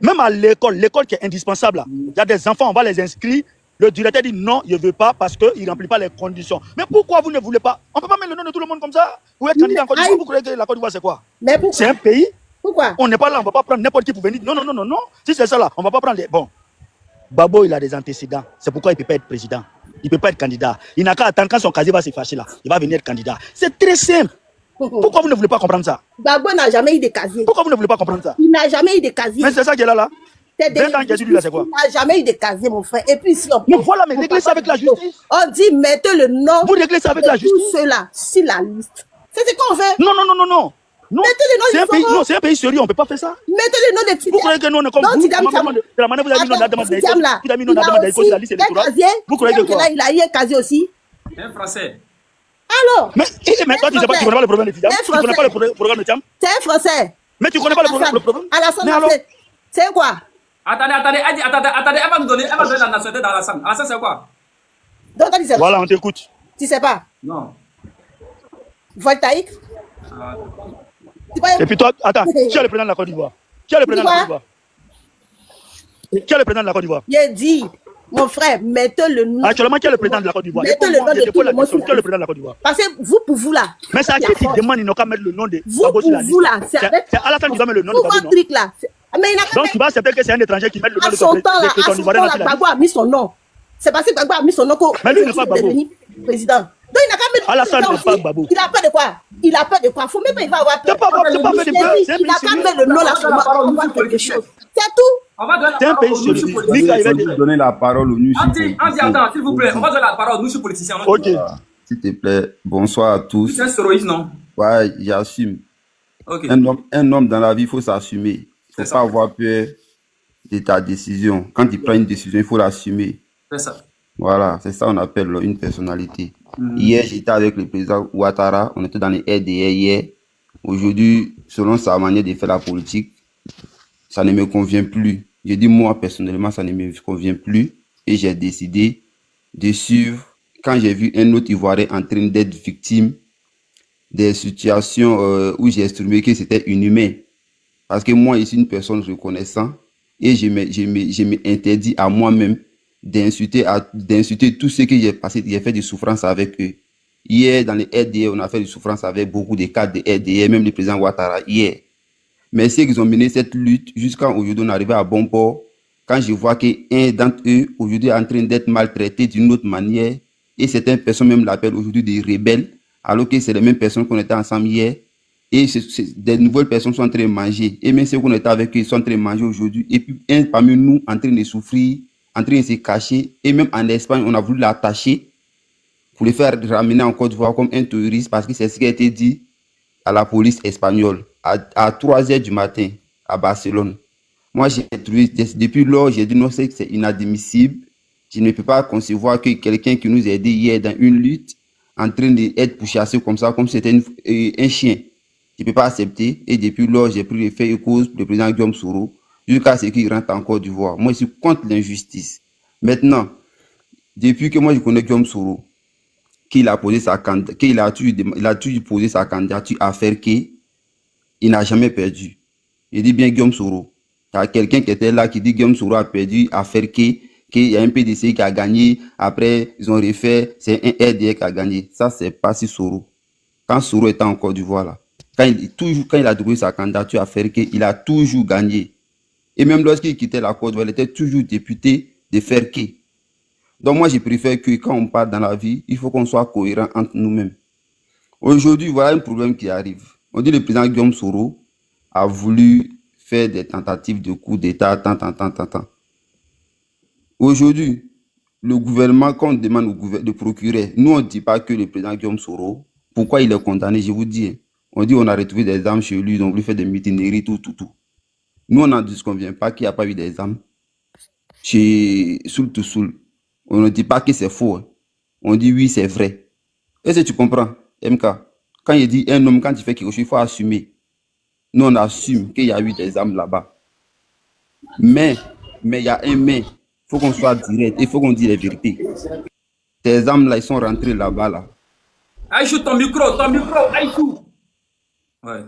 même à l'école qui est indispensable, il y a des enfants, on va les inscrire. Le directeur dit non, il ne veut pas parce qu'il ne remplit pas les conditions. Mais pourquoi vous ne voulez pas? On ne peut pas mettre le nom de tout le monde comme ça. Vous êtes candidat en Côte d'Ivoire. Vous croyez que la Côte d'Ivoire, c'est quoi? C'est un pays. Pourquoi? On n'est pas là, on ne va pas prendre n'importe qui pour venir. Non. Si c'est ça là, on ne va pas prendre les... Bon, Gbagbo, il a des antécédents. C'est pourquoi il ne peut pas être président. Il ne peut pas être candidat. Il n'a qu'à attendre quand son casier va se fâcher là. Il va venir être candidat. C'est très simple. Pourquoi vous ne voulez pas comprendre ça? Gbagbo n'a jamais eu de casier. Pourquoi vous ne voulez pas comprendre ça? Il n'a jamais eu de casier. Mais c'est ça qui est là. 20 ans qu'il dit là, c'est quoi? Il n'a jamais eu de casier, mon frère. Et puis, si on... Mais voilà, mais réglez ça avec la justice. On dit, mettez le nom. Vous réglez ça avec la justice. Tout cela sur la liste. C'est ce qu'on fait. Non. Non, Mettez le nom c'est du un pays, Foro. non, c'est un pays sérieux, on ne peut pas faire ça. Mettez le nom de Tidiam. Vous croyez que nous, on est comme Donc, vous, Tidiam, de la manière vous avez mis notre date Tidiam, là, vous avez mis il notre a date aussi de la liste un électorale. casier. Vous croyez que Tidiam, quoi? il a eu un casier aussi. Un français. Alors, Mais toi, tu ne connais pas le problème de Tidiam. Tu ne connais pas le programme de Tidiam. c'est un français. Mais tu ne connais pas le problème. Alassane, Mais alors? c'est quoi? Attendez, elle va nous donner la nationalité d'Alassane. Alassane, c'est quoi? Donc, tu sais Voilà, on t'écoute. Tu sais pas? Non. Voltaïque? Et puis toi, attends, qui est le président de la Côte d'Ivoire? Qui est le président de la Côte d'Ivoire? Qui est le président de la Côte d'Ivoire? J'ai dit, mon frère, mettez le nom. Actuellement, qui est le président de la Côte d'Ivoire? Mettez le nom de tout le monde. Qui est le président de la Côte d'Ivoire? Parce que vous, pour vous là. Mais c'est à qui tu demandes, ils n'ont qu'à mettre le nom de Vous, Gbagbo sur la pour liste. vous là. C'est Alassane qui doit mettre le nom de Gbagbo, non? truc là. Mais il n'a qu'à Donc tu vas accepter que c'est un étranger qui met le nom à de son temps là, ton Ivoirien sur la liste. Gbagbo a mis son nom. C'est parce que Gbagbo a mis son nom qu'on Mais lui, il n'est pas Gbagbo. devenu président. Donc il n'a qu'à mettre. Alassane n'est pas Gbagbo. Il a peur de quoi? Il a peur de quoi? Faut même pas, il va avoir peur. C'est pas peur de peur. Il n'a qu'à mettre le nom là, on va quelque chose. C'est tout. On va donner C'est un la pays parole aux sérieux. politiciens. Mika, il va Il faut donner la parole aux news. Andy, attends, s'il vous plaît. On va donner la parole aux nous politiciens. Ok. S'il te plaît, bonsoir à tous. C'est un stéroïde, non? Ouais, j'assume. Ok. Un homme dans la vie, il faut s'assumer. Il ne faut pas avoir peur de ta décision. Quand tu prends une décision, il faut l'assumer. C'est ça. Voilà, c'est ça qu'on appelle une personnalité. Hier, j'étais avec le président Ouattara. On était dans les RDR hier. Aujourd'hui, selon sa manière de faire la politique, ça ne me convient plus. Je dis moi, personnellement, ça ne me convient plus. Et j'ai décidé de suivre, quand j'ai vu un autre Ivoirien en train d'être victime des situations où j'ai estimé que c'était inhumain. Parce que moi, je suis une personne reconnaissante et je m'interdis à moi-même d'insulter tous ceux que j'ai passé, j'ai fait des souffrances avec eux. Hier, dans les RDA, on a fait des souffrances avec beaucoup de cadres de RDA, même le président Ouattara, hier. Mais ceux qui ont mené cette lutte jusqu'à aujourd'hui, on est arrivé à bon port. Quand je vois qu'un d'entre eux, aujourd'hui, est en train d'être maltraité d'une autre manière, et certaines personnes même l'appellent aujourd'hui des rebelles, alors que c'est les mêmes personnes qu'on était ensemble hier, et des nouvelles personnes sont en train de manger. Et même ceux qu'on était avec eux, ils sont en train de manger aujourd'hui. Et puis, un parmi nous, en train de souffrir, en train de se cacher. Et même en Espagne, on a voulu l'attacher pour le faire ramener en Côte d'Ivoire comme un terroriste, parce que c'est ce qui a été dit à la police espagnole à 3 h du matin à Barcelone. Moi, j'ai trouvé, depuis lors, j'ai dit non, c'est inadmissible. Je ne peux pas concevoir que quelqu'un qui nous a aidé hier dans une lutte, en train d'être pourchassé comme ça, comme c'était un chien. Je ne peux pas accepter. Et depuis lors, j'ai pris les faits et causes pour le président Guillaume Soro, jusqu'à ce qu'il rentre en Côte d'Ivoire. Moi, je suis contre l'injustice. Maintenant, depuis que moi, je connais Guillaume Soro, qu'il a posé sa candidature, il a toujours posé sa candidature à faire qu'il n'a jamais perdu. Je dis bien Guillaume Soro. Il y a quelqu'un qui était là qui dit Guillaume Soro a perdu à faire qu'il y a un PDC qui a gagné. Après, ils ont refait, c'est un RDR qui a gagné. Ça, c'est pas si Soro. Quand Soro était en Côte d'Ivoire, là, quand il a trouvé sa candidature à faire qu'il a toujours gagné. Et même lorsqu'il quittait la Côte d'Ivoire, il était toujours député de Ferké. Donc moi, je préfère que quand on part dans la vie, il faut qu'on soit cohérent entre nous-mêmes. Aujourd'hui, voilà un problème qui arrive. On dit que le président Guillaume Soro a voulu faire des tentatives de coup d'État, tant. Aujourd'hui, le gouvernement, quand on demande au gouvernement de procurer, nous on ne dit pas que le président Guillaume Soro, pourquoi il est condamné, je vous dis. On dit on a retrouvé des armes chez lui, ils ont voulu faire des mutineries, tout. Nous, on n'en disconvient pas qu'il n'y a pas eu des armes chez Soul. On ne dit pas que c'est faux. Hein. On dit oui, c'est vrai. Est-ce que tu comprends, MK? Quand il dit un homme, quand il fait quelque chose, il faut assumer. Nous, on assume qu'il y a eu des armes là-bas. Mais il y a un mais. Il faut qu'on soit direct. Il faut qu'on dise la vérité. Ces armes-là, ils sont rentrés là-bas, là. Aïchou, ton micro, Aïchou. Ouais.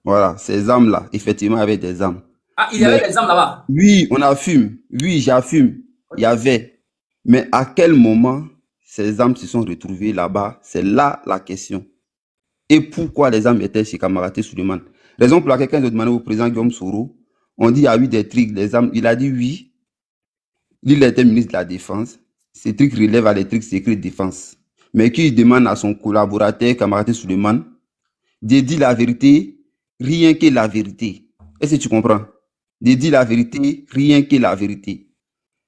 Voilà, ces armes-là, effectivement, il y avait des armes. Ah, il y avait des armes là-bas? Oui, on assume. Oui, j'assume. Il y avait. Mais à quel moment ces armes se sont retrouvées là-bas? C'est là la question. Et pourquoi les armes étaient chez Kamaraté Souleymane? Raison pour laquelle, quand j'ai demandé au président Guillaume Soro, on dit il y a eu des trucs, des armes. Il a dit oui. Il était ministre de la Défense. Ces trucs relèvent à des trucs secrets de défense. Mais qu'il demande à son collaborateur Kamaraté Souleymane de dire la vérité, rien que la vérité. Est-ce que tu comprends? De dire la vérité, rien que la vérité.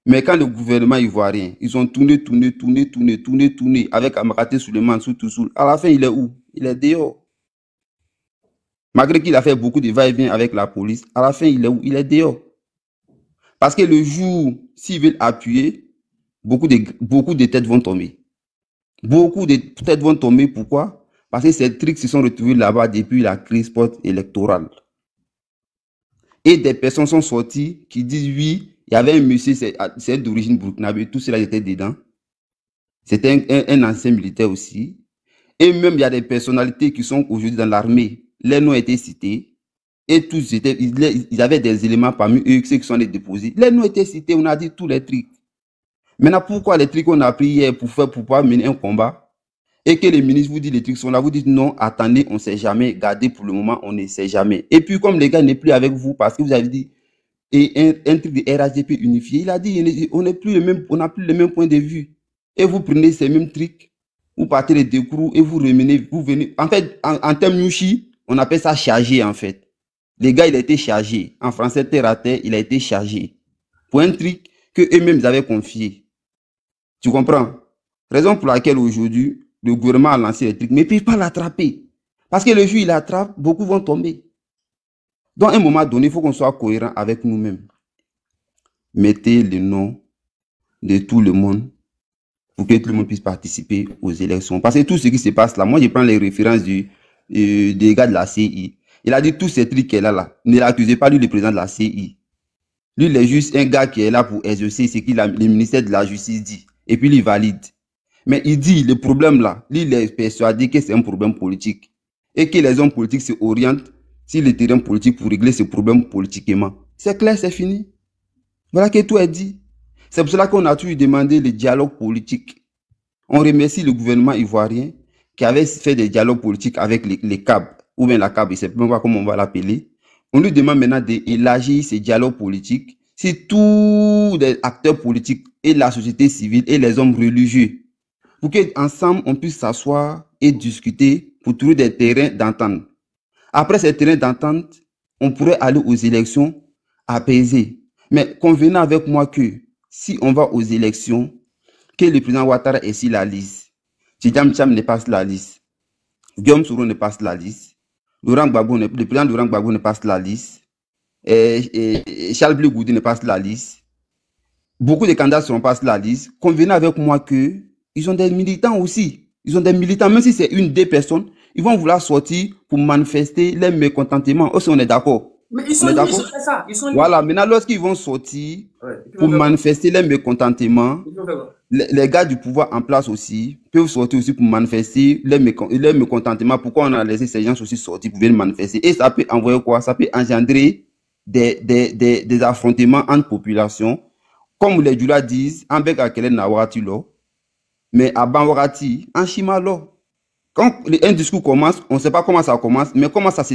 Mais quand le gouvernement ivoirien, ils ont tourné avec Kamaraté Souleymane sous. À la fin, il est où? Il est dehors. Malgré qu'il a fait beaucoup de va-et-vient avec la police, à la fin, il est où? Il est dehors. Parce que le jour, s'ils veulent appuyer, beaucoup de têtes vont tomber. Beaucoup de têtes vont tomber. Pourquoi? Parce que ces trucs se sont retrouvés là-bas depuis la crise post-électorale. Et des personnes sont sorties qui disent oui, il y avait un monsieur, c'est d'origine burkinabé, tout cela était dedans. C'était un ancien militaire aussi. Et même, il y a des personnalités qui sont aujourd'hui dans l'armée. Les noms étaient cités. Et tous ils avaient des éléments parmi eux, ceux qui sont les déposés. Les noms étaient cités, on a dit tous les trucs. Maintenant, pourquoi les trucs qu'on a pris hier pour pouvoir mener un combat et que les ministres vous disent les trucs sont là, vous dites non, attendez, on ne sait jamais, gardez pour le moment, on ne sait jamais. Et puis, comme les gars n'est plus avec vous parce que vous avez dit et un truc de RHDP unifié, il a dit on n'a plus le même point de vue. Et vous prenez ces mêmes trucs, vous partez les décrous et vous remenez, vous venez. En fait, en termes Yushi, on appelle ça chargé en fait. Les gars, il a été chargé. En français, terre à terre, il a été chargé. Pour un truc que eux-mêmes avaient confié. Tu comprends? Raison pour laquelle aujourd'hui, le gouvernement a lancé les trucs, mais ils ne peuvent pas l'attraper. Parce que le jour où il l'attrape, beaucoup vont tomber. Donc, à un moment donné, il faut qu'on soit cohérent avec nous-mêmes. Mettez le nom de tout le monde pour que tout le monde puisse participer aux élections. Parce que tout ce qui se passe là, moi je prends les références des gars de la CI. Il a dit tous ces trucs qu'elle a là. Ne l'accusez pas lui, le président de la CI. Lui, il est juste un gars qui est là pour exercer ce que le ministère de la Justice dit. Et puis, il valide. Mais il dit, le problème là, lui, il est persuadé que c'est un problème politique. Et que les hommes politiques se orientent sur le terrain politique pour régler ce problème politiquement. C'est clair, c'est fini. Voilà que tout est dit. C'est pour cela qu'on a toujours demandé le dialogue politique. On remercie le gouvernement ivoirien qui avait fait des dialogues politiques avec les CAB, ou bien la CAB, je ne sais même pas comment on va l'appeler. On lui demande maintenant d'élargir ces dialogues politiques si tous les acteurs politiques et la société civile et les hommes religieux, pour qu'ensemble on puisse s'asseoir et discuter pour trouver des terrains d'entente. Après ces terrains d'entente, on pourrait aller aux élections apaisées. Mais convenez avec moi que si on va aux élections, que le président Ouattara est sur la liste, Tidjam Tcham ne passe la liste, Guillaume Soro ne passe la liste, le président Laurent Gbagbo ne passe la liste, et Charles Blé Goudé ne passe la liste, beaucoup de candidats seront passés la liste. Convenez avec moi que ils ont des militants aussi. Ils ont des militants, même si c'est une des personnes, ils vont vouloir sortir pour manifester leur mécontentement. Aussi, on est d'accord. Mais ils sont libres, ils fait ça. Voilà, maintenant, lorsqu'ils vont sortir pour manifester leur mécontentement, les gars du pouvoir en place aussi peuvent sortir aussi pour manifester leur mécontentement. Pourquoi on a laissé ces gens aussi sortir pour venir manifester? Et ça peut envoyer quoi? Ça peut engendrer des affrontements entre populations. Comme les Djoula disent, en bec à quel nawati lo, mais à Banwarati, en Chimalo. Quand un discours commence, on ne sait pas comment ça commence, mais comment ça se